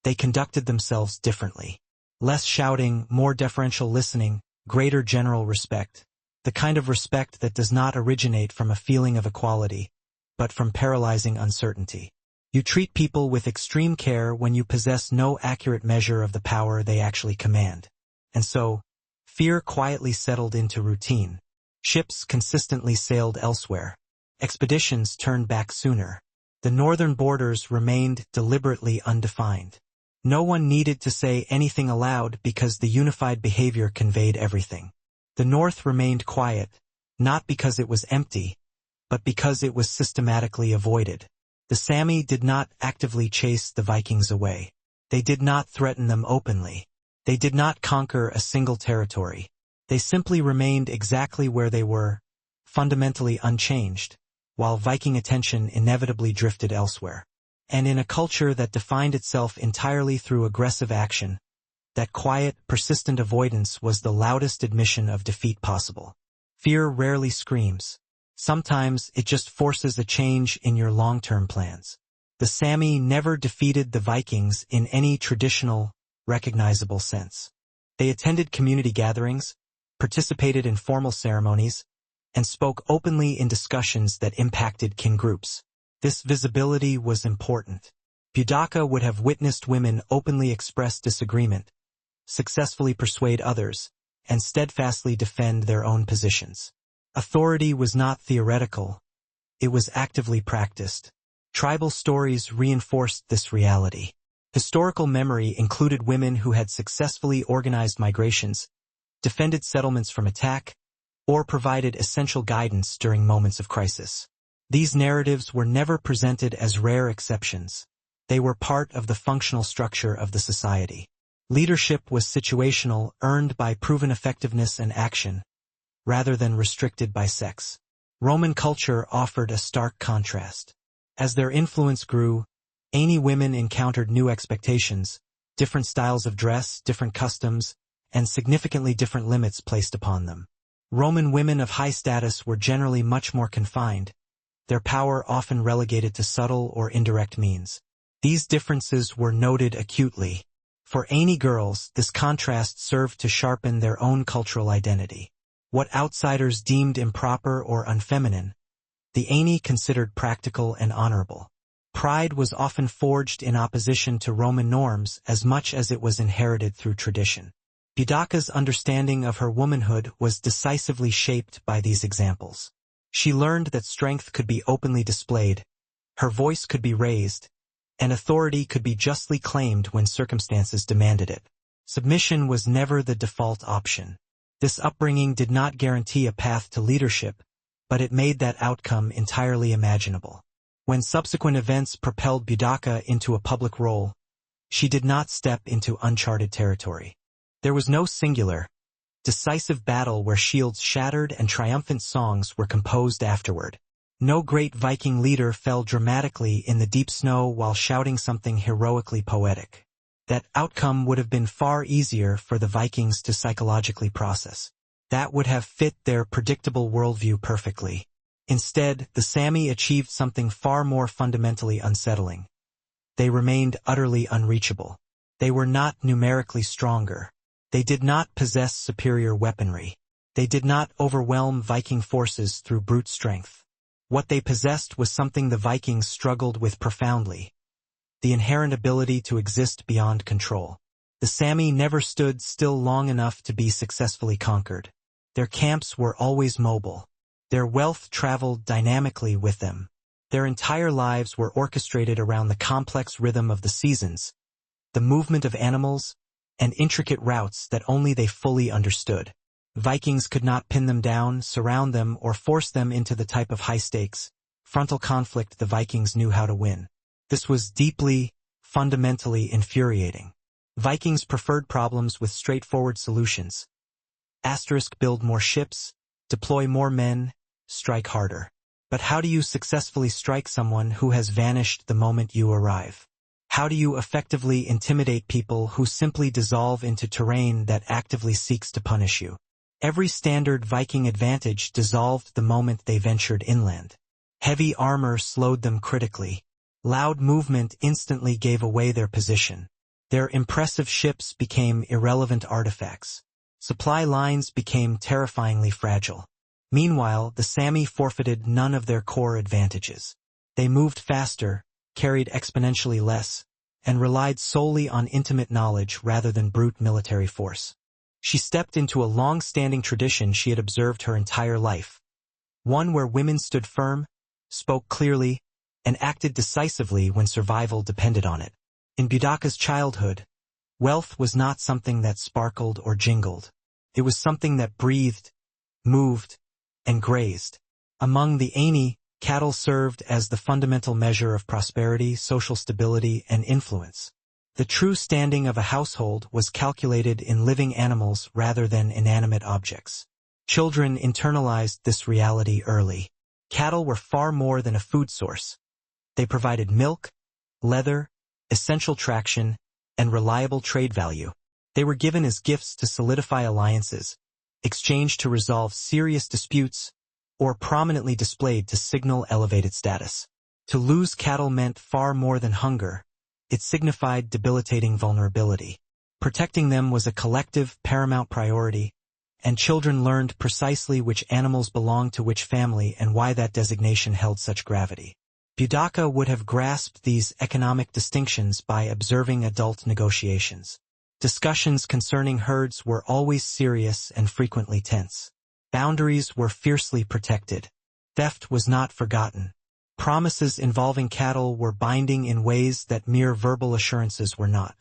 they conducted themselves differently. Less shouting, more deferential listening, greater general respect. The kind of respect that does not originate from a feeling of equality, but from paralyzing uncertainty. You treat people with extreme care when you possess no accurate measure of the power they actually command. And so, fear quietly settled into routine. Ships consistently sailed elsewhere. Expeditions turned back sooner. The northern borders remained deliberately undefined. No one needed to say anything aloud because the unified behavior conveyed everything. The north remained quiet, not because it was empty, but because it was systematically avoided. The Sami did not actively chase the Vikings away. They did not threaten them openly. They did not conquer a single territory. They simply remained exactly where they were, fundamentally unchanged, while Viking attention inevitably drifted elsewhere. And in a culture that defined itself entirely through aggressive action, that quiet, persistent avoidance was the loudest admission of defeat possible. Fear rarely screams. Sometimes it just forces a change in your long-term plans. The Sami never defeated the Vikings in any traditional, recognizable sense. They attended community gatherings, participated in formal ceremonies, and spoke openly in discussions that impacted kin groups. This visibility was important. Boudica would have witnessed women openly express disagreement, successfully persuade others, and steadfastly defend their own positions. Authority was not theoretical, it was actively practiced. Tribal stories reinforced this reality. Historical memory included women who had successfully organized migrations, defended settlements from attack, or provided essential guidance during moments of crisis. These narratives were never presented as rare exceptions. They were part of the functional structure of the society. Leadership was situational, earned by proven effectiveness and action, rather than restricted by sex. Roman culture offered a stark contrast. As their influence grew, Aini women encountered new expectations, different styles of dress, different customs, and significantly different limits placed upon them. Roman women of high status were generally much more confined, their power often relegated to subtle or indirect means. These differences were noted acutely. For Aini girls, this contrast served to sharpen their own cultural identity. What outsiders deemed improper or unfeminine, the Aini considered practical and honorable. Pride was often forged in opposition to Roman norms as much as it was inherited through tradition. Boudica's understanding of her womanhood was decisively shaped by these examples. She learned that strength could be openly displayed, her voice could be raised, and authority could be justly claimed when circumstances demanded it. Submission was never the default option. This upbringing did not guarantee a path to leadership, but it made that outcome entirely imaginable. When subsequent events propelled Boudica into a public role, she did not step into uncharted territory. There was no singular, decisive battle where shields shattered and triumphant songs were composed afterward. No great Viking leader fell dramatically in the deep snow while shouting something heroically poetic. That outcome would have been far easier for the Vikings to psychologically process. That would have fit their predictable worldview perfectly. Instead, the Sami achieved something far more fundamentally unsettling. They remained utterly unreachable. They were not numerically stronger. They did not possess superior weaponry. They did not overwhelm Viking forces through brute strength. What they possessed was something the Vikings struggled with profoundly: the inherent ability to exist beyond control. The Sami never stood still long enough to be successfully conquered. Their camps were always mobile. Their wealth traveled dynamically with them. Their entire lives were orchestrated around the complex rhythm of the seasons, the movement of animals, and intricate routes that only they fully understood. Vikings could not pin them down, surround them, or force them into the type of high-stakes, frontal conflict the Vikings knew how to win. This was deeply, fundamentally infuriating. Vikings preferred problems with straightforward solutions. Build more ships, deploy more men, strike harder. But how do you successfully strike someone who has vanished the moment you arrive? How do you effectively intimidate people who simply dissolve into terrain that actively seeks to punish you? Every standard Viking advantage dissolved the moment they ventured inland. Heavy armor slowed them critically. Loud movement instantly gave away their position. Their impressive ships became irrelevant artifacts. Supply lines became terrifyingly fragile. Meanwhile, the Sami forfeited none of their core advantages. They moved faster, carried exponentially less, and relied solely on intimate knowledge rather than brute military force. She stepped into a long-standing tradition she had observed her entire life. One where women stood firm, spoke clearly, and acted decisively when survival depended on it. In Boudica's childhood, wealth was not something that sparkled or jingled. It was something that breathed, moved, and grazed. Among the Aini, cattle served as the fundamental measure of prosperity, social stability, and influence. The true standing of a household was calculated in living animals rather than inanimate objects. Children internalized this reality early. Cattle were far more than a food source. They provided milk, leather, essential traction, and reliable trade value. They were given as gifts to solidify alliances, exchanged to resolve serious disputes, or prominently displayed to signal elevated status. To lose cattle meant far more than hunger. It signified debilitating vulnerability. Protecting them was a collective, paramount priority, and children learned precisely which animals belonged to which family and why that designation held such gravity. Boudica would have grasped these economic distinctions by observing adult negotiations. Discussions concerning herds were always serious and frequently tense. Boundaries were fiercely protected. Theft was not forgotten. Promises involving cattle were binding in ways that mere verbal assurances were not.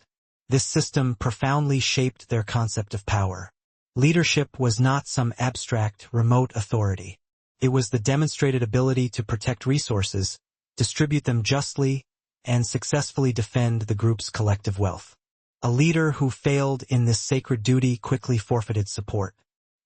This system profoundly shaped their concept of power. Leadership was not some abstract, remote authority. It was the demonstrated ability to protect resources, distribute them justly, and successfully defend the group's collective wealth. A leader who failed in this sacred duty quickly forfeited support.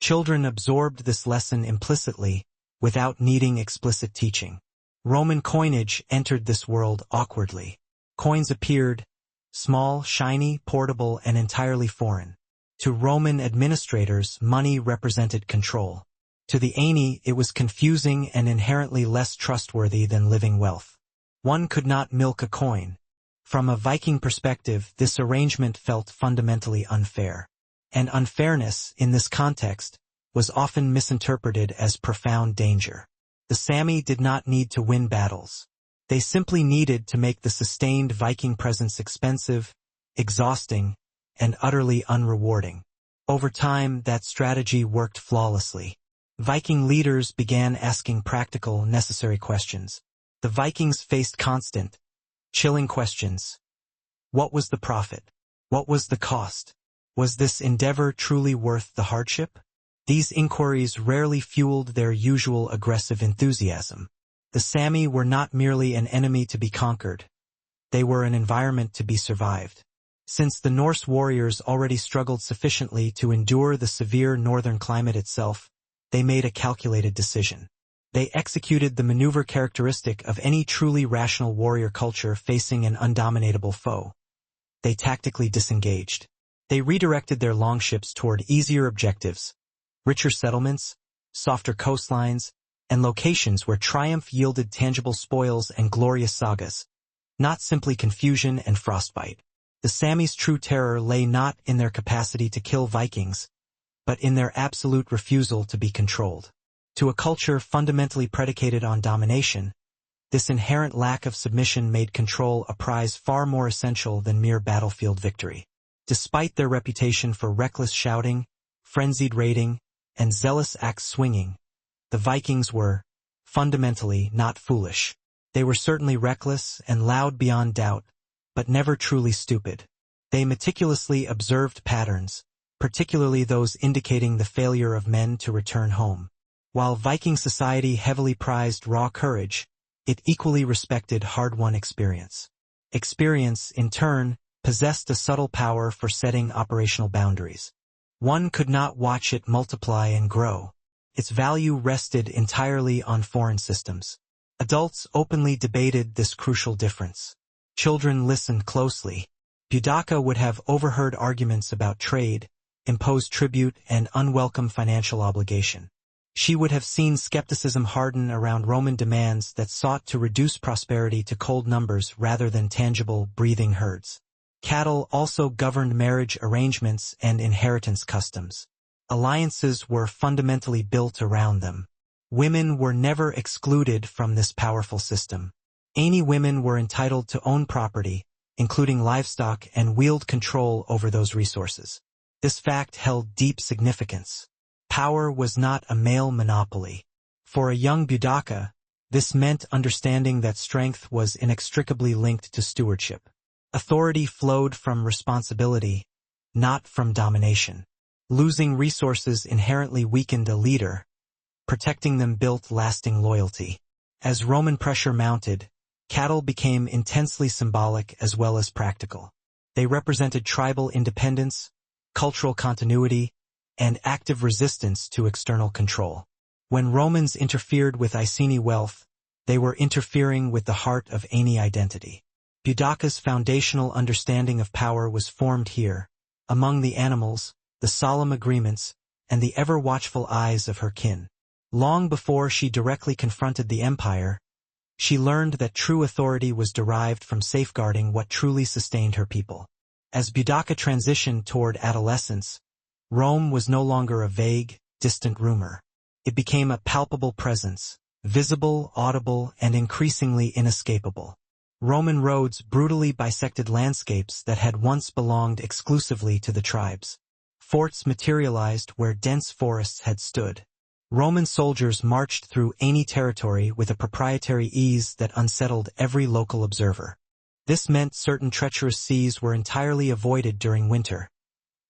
Children absorbed this lesson implicitly, without needing explicit teaching. Roman coinage entered this world awkwardly. Coins appeared, small, shiny, portable, and entirely foreign. To Roman administrators, money represented control. To the Aeni, it was confusing and inherently less trustworthy than living wealth. One could not milk a coin. From a Viking perspective, this arrangement felt fundamentally unfair. And unfairness, in this context, was often misinterpreted as profound danger. The Sami did not need to win battles. They simply needed to make the sustained Viking presence expensive, exhausting, and utterly unrewarding. Over time, that strategy worked flawlessly. Viking leaders began asking practical, necessary questions. The Vikings faced constant, chilling questions. What was the profit? What was the cost? Was this endeavor truly worth the hardship? These inquiries rarely fueled their usual aggressive enthusiasm. The Sami were not merely an enemy to be conquered. They were an environment to be survived. Since the Norse warriors already struggled sufficiently to endure the severe northern climate itself, they made a calculated decision. They executed the maneuver characteristic of any truly rational warrior culture facing an undominatable foe. They tactically disengaged. They redirected their longships toward easier objectives, richer settlements, softer coastlines, and locations where triumph yielded tangible spoils and glorious sagas, not simply confusion and frostbite. The Sami's true terror lay not in their capacity to kill Vikings, but in their absolute refusal to be controlled. To a culture fundamentally predicated on domination, this inherent lack of submission made control a prize far more essential than mere battlefield victory. Despite their reputation for reckless shouting, frenzied raiding, and zealous axe swinging, the Vikings were, fundamentally, not foolish. They were certainly reckless and loud beyond doubt, but never truly stupid. They meticulously observed patterns, particularly those indicating the failure of men to return home. While Viking society heavily prized raw courage, it equally respected hard-won experience. Experience, in turn, possessed a subtle power for setting operational boundaries. One could not watch it multiply and grow. Its value rested entirely on foreign systems. Adults openly debated this crucial difference. Children listened closely. Boudica would have overheard arguments about trade, imposed tribute, and unwelcome financial obligation. She would have seen skepticism harden around Roman demands that sought to reduce prosperity to cold numbers rather than tangible, breathing herds. Cattle also governed marriage arrangements and inheritance customs. Alliances were fundamentally built around them. Women were never excluded from this powerful system. Aeni women were entitled to own property, including livestock, and wield control over those resources. This fact held deep significance. Power was not a male monopoly. For a young Boudica, this meant understanding that strength was inextricably linked to stewardship. Authority flowed from responsibility, not from domination. Losing resources inherently weakened a leader. Protecting them built lasting loyalty. As Roman pressure mounted, cattle became intensely symbolic as well as practical. They represented tribal independence, cultural continuity, and active resistance to external control. When Romans interfered with Iceni wealth, they were interfering with the heart of Aeni identity. Boudica's foundational understanding of power was formed here, among the animals, the solemn agreements, and the ever-watchful eyes of her kin. Long before she directly confronted the empire, she learned that true authority was derived from safeguarding what truly sustained her people. As Boudica transitioned toward adolescence, Rome was no longer a vague, distant rumor. It became a palpable presence, visible, audible, and increasingly inescapable. Roman roads brutally bisected landscapes that had once belonged exclusively to the tribes. Forts materialized where dense forests had stood. Roman soldiers marched through any territory with a proprietary ease that unsettled every local observer. This meant certain treacherous seas were entirely avoided during winter.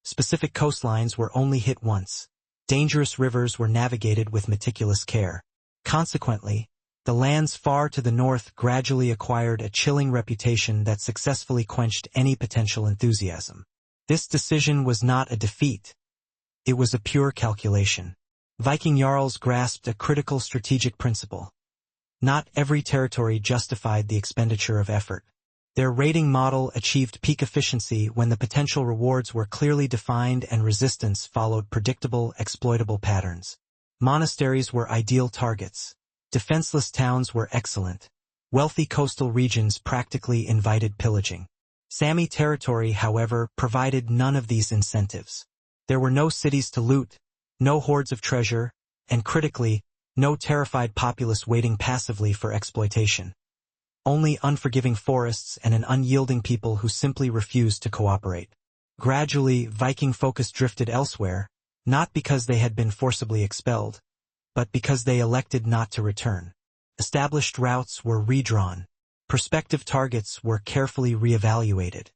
Specific coastlines were only hit once. Dangerous rivers were navigated with meticulous care. Consequently, the lands far to the north gradually acquired a chilling reputation that successfully quenched any potential enthusiasm. This decision was not a defeat. It was a pure calculation. Viking jarls grasped a critical strategic principle. Not every territory justified the expenditure of effort. Their raiding model achieved peak efficiency when the potential rewards were clearly defined and resistance followed predictable, exploitable patterns. Monasteries were ideal targets. Defenseless towns were excellent. Wealthy coastal regions practically invited pillaging. Sami territory, however, provided none of these incentives. There were no cities to loot, no hoards of treasure, and critically, no terrified populace waiting passively for exploitation. Only unforgiving forests and an unyielding people who simply refused to cooperate. Gradually, Viking focus drifted elsewhere, not because they had been forcibly expelled, but because they elected not to return. Established routes were redrawn. Prospective targets were carefully reevaluated.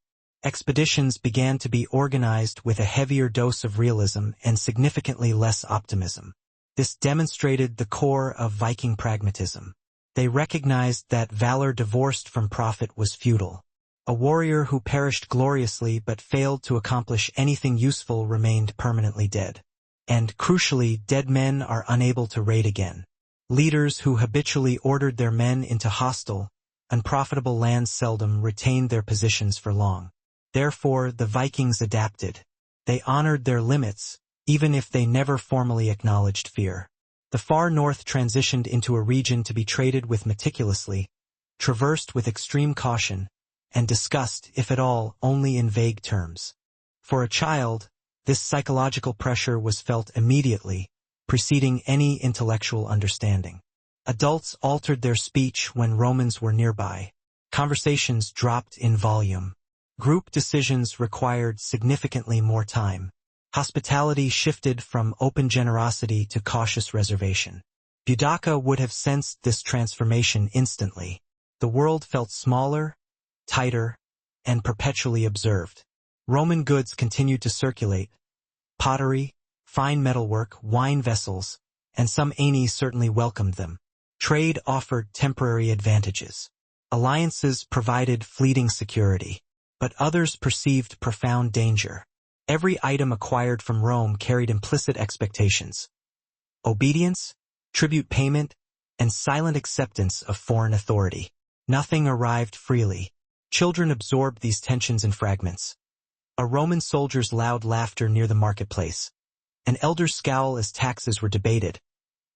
Expeditions began to be organized with a heavier dose of realism and significantly less optimism. This demonstrated the core of Viking pragmatism. They recognized that valor divorced from profit was futile. A warrior who perished gloriously but failed to accomplish anything useful remained permanently dead. And, crucially, dead men are unable to raid again. Leaders who habitually ordered their men into hostile, unprofitable lands seldom retained their positions for long. Therefore, the Vikings adapted. They honored their limits, even if they never formally acknowledged fear. The far north transitioned into a region to be traded with meticulously, traversed with extreme caution, and discussed, if at all, only in vague terms. For a child, this psychological pressure was felt immediately, preceding any intellectual understanding. Adults altered their speech when Romans were nearby. Conversations dropped in volume. Group decisions required significantly more time. Hospitality shifted from open generosity to cautious reservation. Boudica would have sensed this transformation instantly. The world felt smaller, tighter, and perpetually observed. Roman goods continued to circulate. Pottery, fine metalwork, wine vessels, and some aeni certainly welcomed them. Trade offered temporary advantages. Alliances provided fleeting security. But others perceived profound danger. Every item acquired from Rome carried implicit expectations. Obedience, tribute payment, and silent acceptance of foreign authority. Nothing arrived freely. Children absorbed these tensions in fragments. A Roman soldier's loud laughter near the marketplace. An elder's scowl as taxes were debated.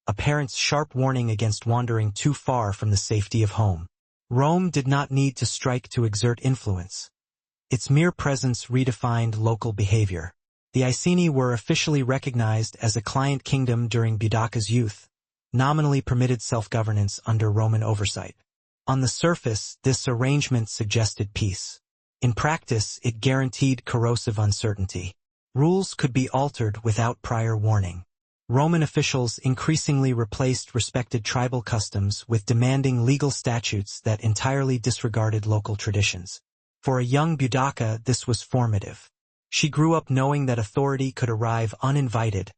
A parent's sharp warning against wandering too far from the safety of home. Rome did not need to strike to exert influence. Its mere presence redefined local behavior. The Iceni were officially recognized as a client kingdom during Boudica's youth, nominally permitted self-governance under Roman oversight. On the surface, this arrangement suggested peace. In practice, it guaranteed corrosive uncertainty. Rules could be altered without prior warning. Roman officials increasingly replaced respected tribal customs with demanding legal statutes that entirely disregarded local traditions. For a young Boudica, this was formative. She grew up knowing that authority could arrive uninvited,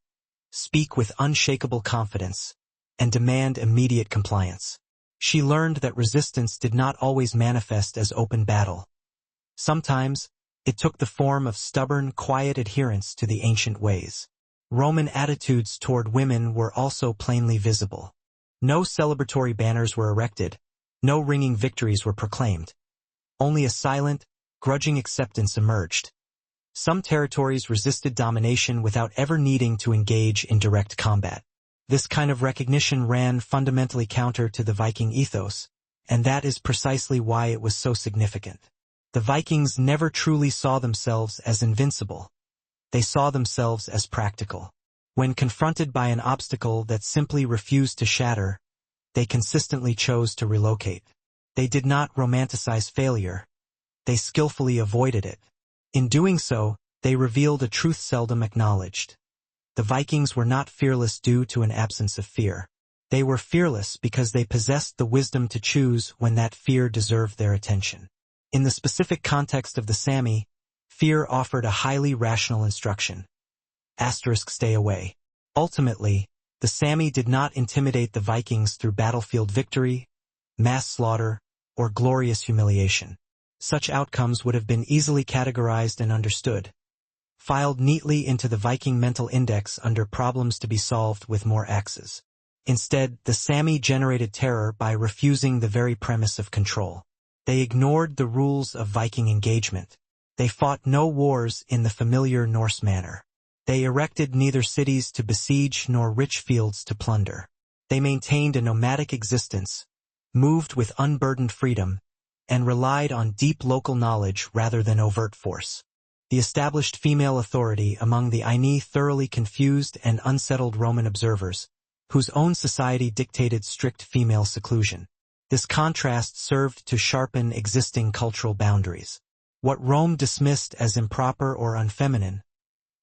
speak with unshakable confidence, and demand immediate compliance. She learned that resistance did not always manifest as open battle. Sometimes, it took the form of stubborn, quiet adherence to the ancient ways. Roman attitudes toward women were also plainly visible. No celebratory banners were erected, no ringing victories were proclaimed. Only a silent, grudging acceptance emerged. Some territories resisted domination without ever needing to engage in direct combat. This kind of recognition ran fundamentally counter to the Viking ethos, and that is precisely why it was so significant. The Vikings never truly saw themselves as invincible. They saw themselves as practical. When confronted by an obstacle that simply refused to shatter, they consistently chose to relocate. They did not romanticize failure. They skillfully avoided it. In doing so, they revealed a truth seldom acknowledged. The Vikings were not fearless due to an absence of fear. They were fearless because they possessed the wisdom to choose when that fear deserved their attention. In the specific context of the Sami, fear offered a highly rational instruction. Stay away. Ultimately, the Sami did not intimidate the Vikings through battlefield victory, mass slaughter, or glorious humiliation. Such outcomes would have been easily categorized and understood, filed neatly into the Viking mental index under problems to be solved with more axes. Instead, the Sami generated terror by refusing the very premise of control. They ignored the rules of Viking engagement. They fought no wars in the familiar Norse manner. They erected neither cities to besiege nor rich fields to plunder. They maintained a nomadic existence, moved with unburdened freedom, and relied on deep local knowledge rather than overt force. The established female authority among the Aini thoroughly confused and unsettled Roman observers, whose own society dictated strict female seclusion. This contrast served to sharpen existing cultural boundaries. What Rome dismissed as improper or unfeminine,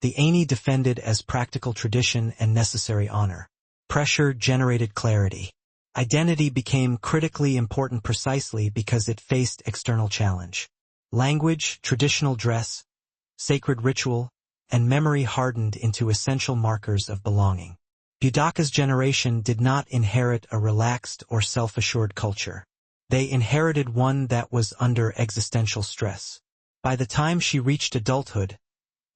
the Aini defended as practical tradition and necessary honor. Pressure generated clarity. Identity became critically important precisely because it faced external challenge. Language, traditional dress, sacred ritual, and memory hardened into essential markers of belonging. Boudica's generation did not inherit a relaxed or self-assured culture. They inherited one that was under existential stress. By the time she reached adulthood,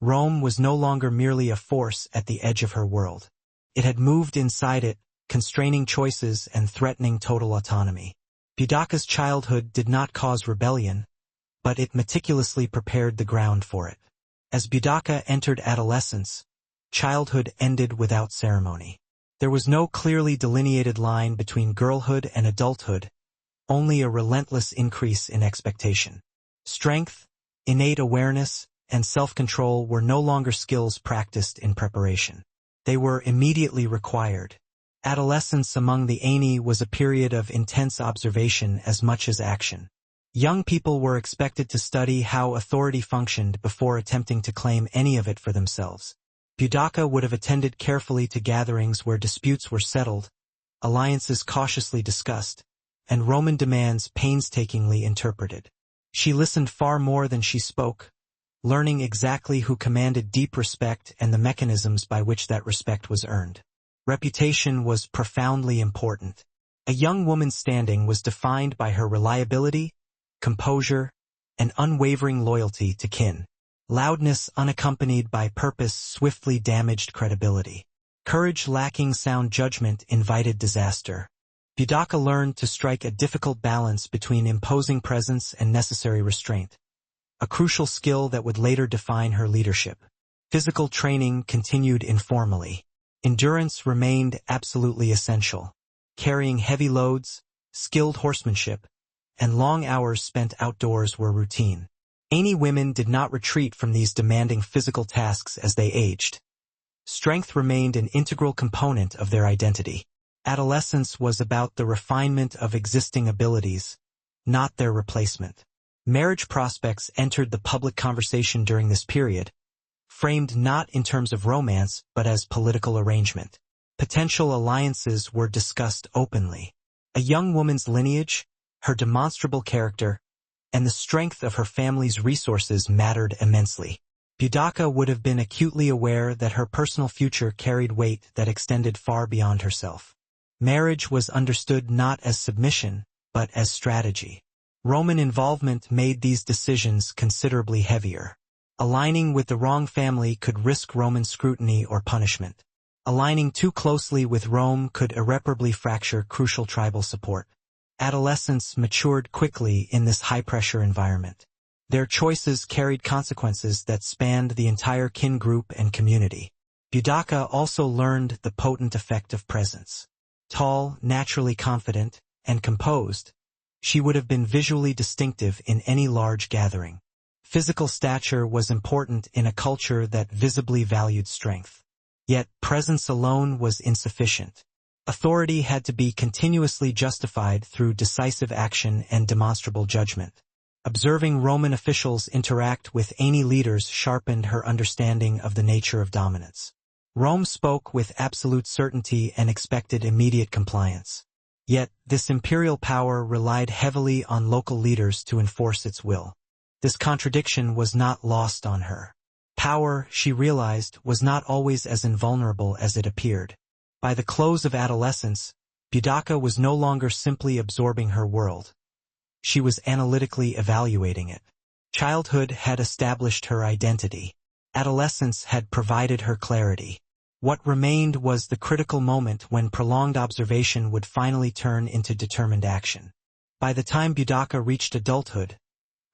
Rome was no longer merely a force at the edge of her world. It had moved inside it, constraining choices and threatening total autonomy. Boudica's childhood did not cause rebellion, but it meticulously prepared the ground for it. As Boudica entered adolescence, childhood ended without ceremony. There was no clearly delineated line between girlhood and adulthood, only a relentless increase in expectation. Strength, innate awareness, and self-control were no longer skills practiced in preparation. They were immediately required. Adolescence among the Aini was a period of intense observation as much as action. Young people were expected to study how authority functioned before attempting to claim any of it for themselves. Boudica would have attended carefully to gatherings where disputes were settled, alliances cautiously discussed, and Roman demands painstakingly interpreted. She listened far more than she spoke, learning exactly who commanded deep respect and the mechanisms by which that respect was earned. Reputation was profoundly important. A young woman's standing was defined by her reliability, composure, and unwavering loyalty to kin. Loudness unaccompanied by purpose swiftly damaged credibility. Courage lacking sound judgment invited disaster. Boudica learned to strike a difficult balance between imposing presence and necessary restraint, a crucial skill that would later define her leadership. Physical training continued informally. Endurance remained absolutely essential. Carrying heavy loads, skilled horsemanship, and long hours spent outdoors were routine. Aini women did not retreat from these demanding physical tasks as they aged. Strength remained an integral component of their identity. Adolescence was about the refinement of existing abilities, not their replacement. Marriage prospects entered the public conversation during this period, framed not in terms of romance but as political arrangement. Potential alliances were discussed openly. A young woman's lineage, her demonstrable character, and the strength of her family's resources mattered immensely. Boudica would have been acutely aware that her personal future carried weight that extended far beyond herself. Marriage was understood not as submission, but as strategy. Roman involvement made these decisions considerably heavier. Aligning with the wrong family could risk Roman scrutiny or punishment. Aligning too closely with Rome could irreparably fracture crucial tribal support. Adolescents matured quickly in this high-pressure environment. Their choices carried consequences that spanned the entire kin group and community. Boudica also learned the potent effect of presence. Tall, naturally confident, and composed, she would have been visually distinctive in any large gathering. Physical stature was important in a culture that visibly valued strength. Yet presence alone was insufficient. Authority had to be continuously justified through decisive action and demonstrable judgment. Observing Roman officials interact with any leaders sharpened her understanding of the nature of dominance. Rome spoke with absolute certainty and expected immediate compliance. Yet, this imperial power relied heavily on local leaders to enforce its will. This contradiction was not lost on her. Power, she realized, was not always as invulnerable as it appeared. By the close of adolescence, Boudica was no longer simply absorbing her world. She was analytically evaluating it. Childhood had established her identity. Adolescence had provided her clarity. What remained was the critical moment when prolonged observation would finally turn into determined action. By the time Boudica reached adulthood,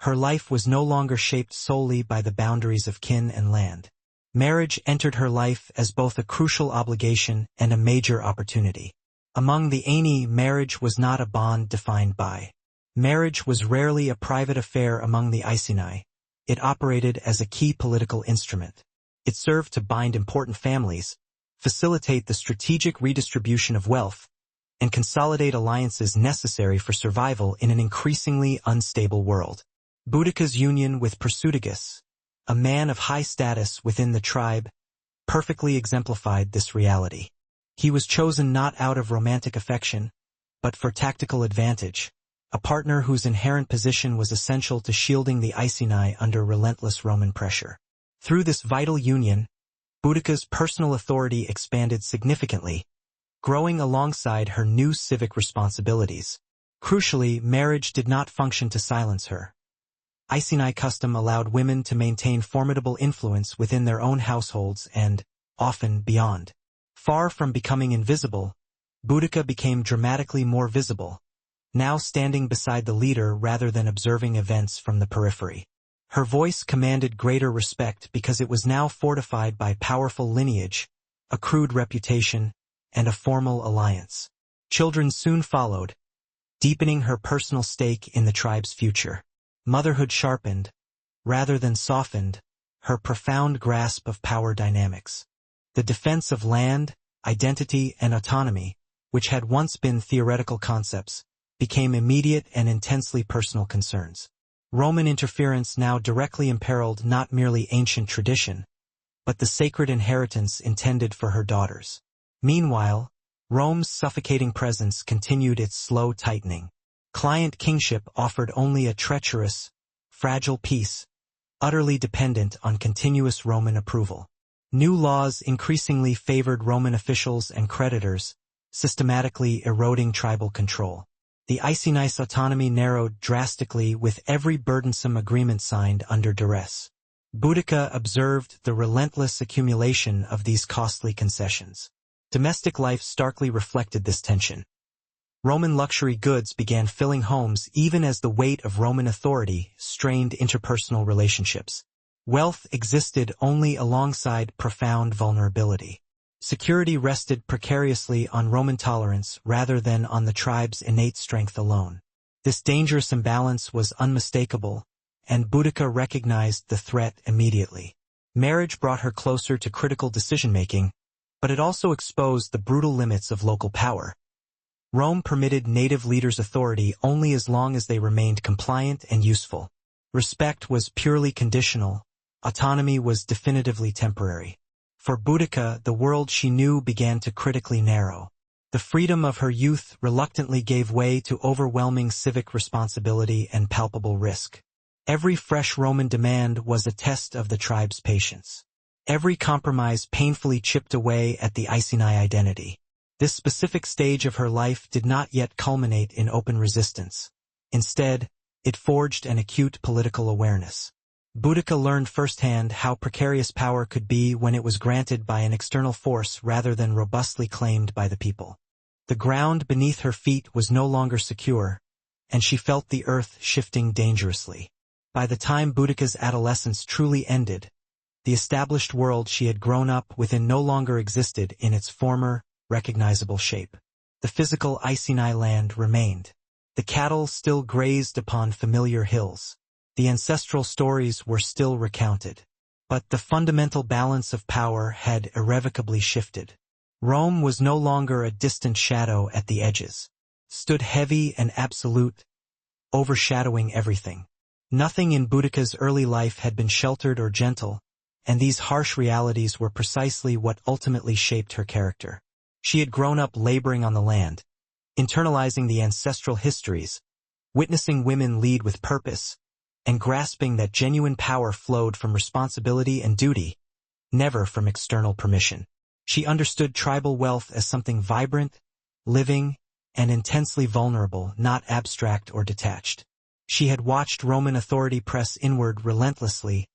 her life was no longer shaped solely by the boundaries of kin and land. Marriage entered her life as both a crucial obligation and a major opportunity. Among the Aeni, marriage was not a bond defined by. Marriage was rarely a private affair among the Iceni. It operated as a key political instrument. It served to bind important families, facilitate the strategic redistribution of wealth, and consolidate alliances necessary for survival in an increasingly unstable world. Boudica's union with Persutigus, a man of high status within the tribe, perfectly exemplified this reality. He was chosen not out of romantic affection, but for tactical advantage, a partner whose inherent position was essential to shielding the Iceni under relentless Roman pressure. Through this vital union, Boudica's personal authority expanded significantly, growing alongside her new civic responsibilities. Crucially, marriage did not function to silence her. Iceni custom allowed women to maintain formidable influence within their own households and, often, beyond. Far from becoming invisible, Boudica became dramatically more visible, now standing beside the leader rather than observing events from the periphery. Her voice commanded greater respect because it was now fortified by powerful lineage, accrued reputation, and a formal alliance. Children soon followed, deepening her personal stake in the tribe's future. Motherhood sharpened, rather than softened, her profound grasp of power dynamics. The defense of land, identity, and autonomy, which had once been theoretical concepts, became immediate and intensely personal concerns. Roman interference now directly imperiled not merely ancient tradition, but the sacred inheritance intended for her daughters. Meanwhile, Rome's suffocating presence continued its slow tightening. Client kingship offered only a treacherous, fragile peace, utterly dependent on continuous Roman approval. New laws increasingly favored Roman officials and creditors, systematically eroding tribal control. The Iceni's autonomy narrowed drastically with every burdensome agreement signed under duress. Boudica observed the relentless accumulation of these costly concessions. Domestic life starkly reflected this tension. Roman luxury goods began filling homes even as the weight of Roman authority strained interpersonal relationships. Wealth existed only alongside profound vulnerability. Security rested precariously on Roman tolerance rather than on the tribe's innate strength alone. This dangerous imbalance was unmistakable, and Boudica recognized the threat immediately. Marriage brought her closer to critical decision-making, but it also exposed the brutal limits of local power. Rome permitted native leaders' authority only as long as they remained compliant and useful. Respect was purely conditional, autonomy was definitively temporary. For Boudica, the world she knew began to critically narrow. The freedom of her youth reluctantly gave way to overwhelming civic responsibility and palpable risk. Every fresh Roman demand was a test of the tribe's patience. Every compromise painfully chipped away at the Iceni identity. This specific stage of her life did not yet culminate in open resistance. Instead, it forged an acute political awareness. Boudica learned firsthand how precarious power could be when it was granted by an external force rather than robustly claimed by the people. The ground beneath her feet was no longer secure, and she felt the earth shifting dangerously. By the time Boudica's adolescence truly ended, the established world she had grown up within no longer existed in its former, recognizable shape. The physical Iceni land remained. The cattle still grazed upon familiar hills. The ancestral stories were still recounted. But the fundamental balance of power had irrevocably shifted. Rome was no longer a distant shadow at the edges. Stood heavy and absolute, overshadowing everything. Nothing in Boudica's early life had been sheltered or gentle, and these harsh realities were precisely what ultimately shaped her character. She had grown up laboring on the land, internalizing the ancestral histories, witnessing women lead with purpose, and grasping that genuine power flowed from responsibility and duty, never from external permission. She understood tribal wealth as something vibrant, living, and intensely vulnerable, not abstract or detached. She had watched Roman authority press inward relentlessly,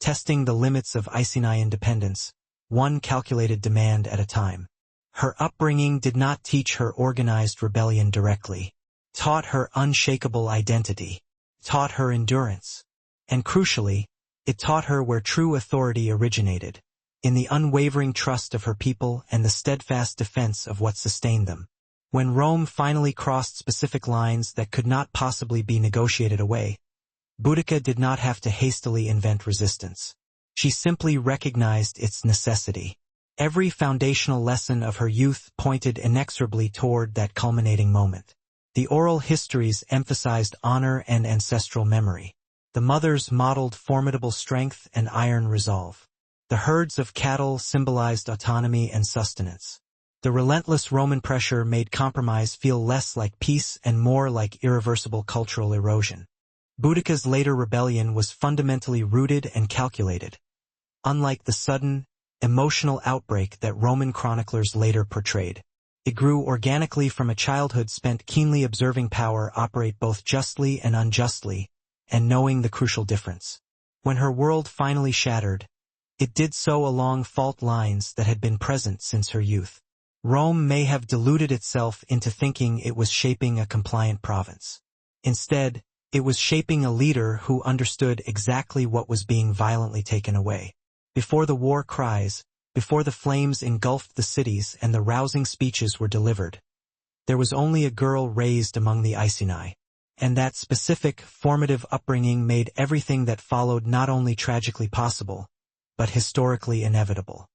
testing the limits of Iceni independence, one calculated demand at a time. Her upbringing did not teach her organized rebellion directly, taught her unshakable identity, taught her endurance, and crucially, it taught her where true authority originated, in the unwavering trust of her people and the steadfast defense of what sustained them. When Rome finally crossed specific lines that could not possibly be negotiated away, Boudica did not have to hastily invent resistance. She simply recognized its necessity. Every foundational lesson of her youth pointed inexorably toward that culminating moment. The oral histories emphasized honor and ancestral memory. The mothers modeled formidable strength and iron resolve. The herds of cattle symbolized autonomy and sustenance. The relentless Roman pressure made compromise feel less like peace and more like irreversible cultural erosion. Boudica's later rebellion was fundamentally rooted and calculated, unlike the sudden, emotional outbreak that Roman chroniclers later portrayed. It grew organically from a childhood spent keenly observing power operate both justly and unjustly, and knowing the crucial difference. When her world finally shattered, it did so along fault lines that had been present since her youth. Rome may have deluded itself into thinking it was shaping a compliant province. Instead, it was shaping a leader who understood exactly what was being violently taken away. Before the war cries, before the flames engulfed the cities and the rousing speeches were delivered, there was only a girl raised among the Iceni, and that specific, formative upbringing made everything that followed not only tragically possible, but historically inevitable.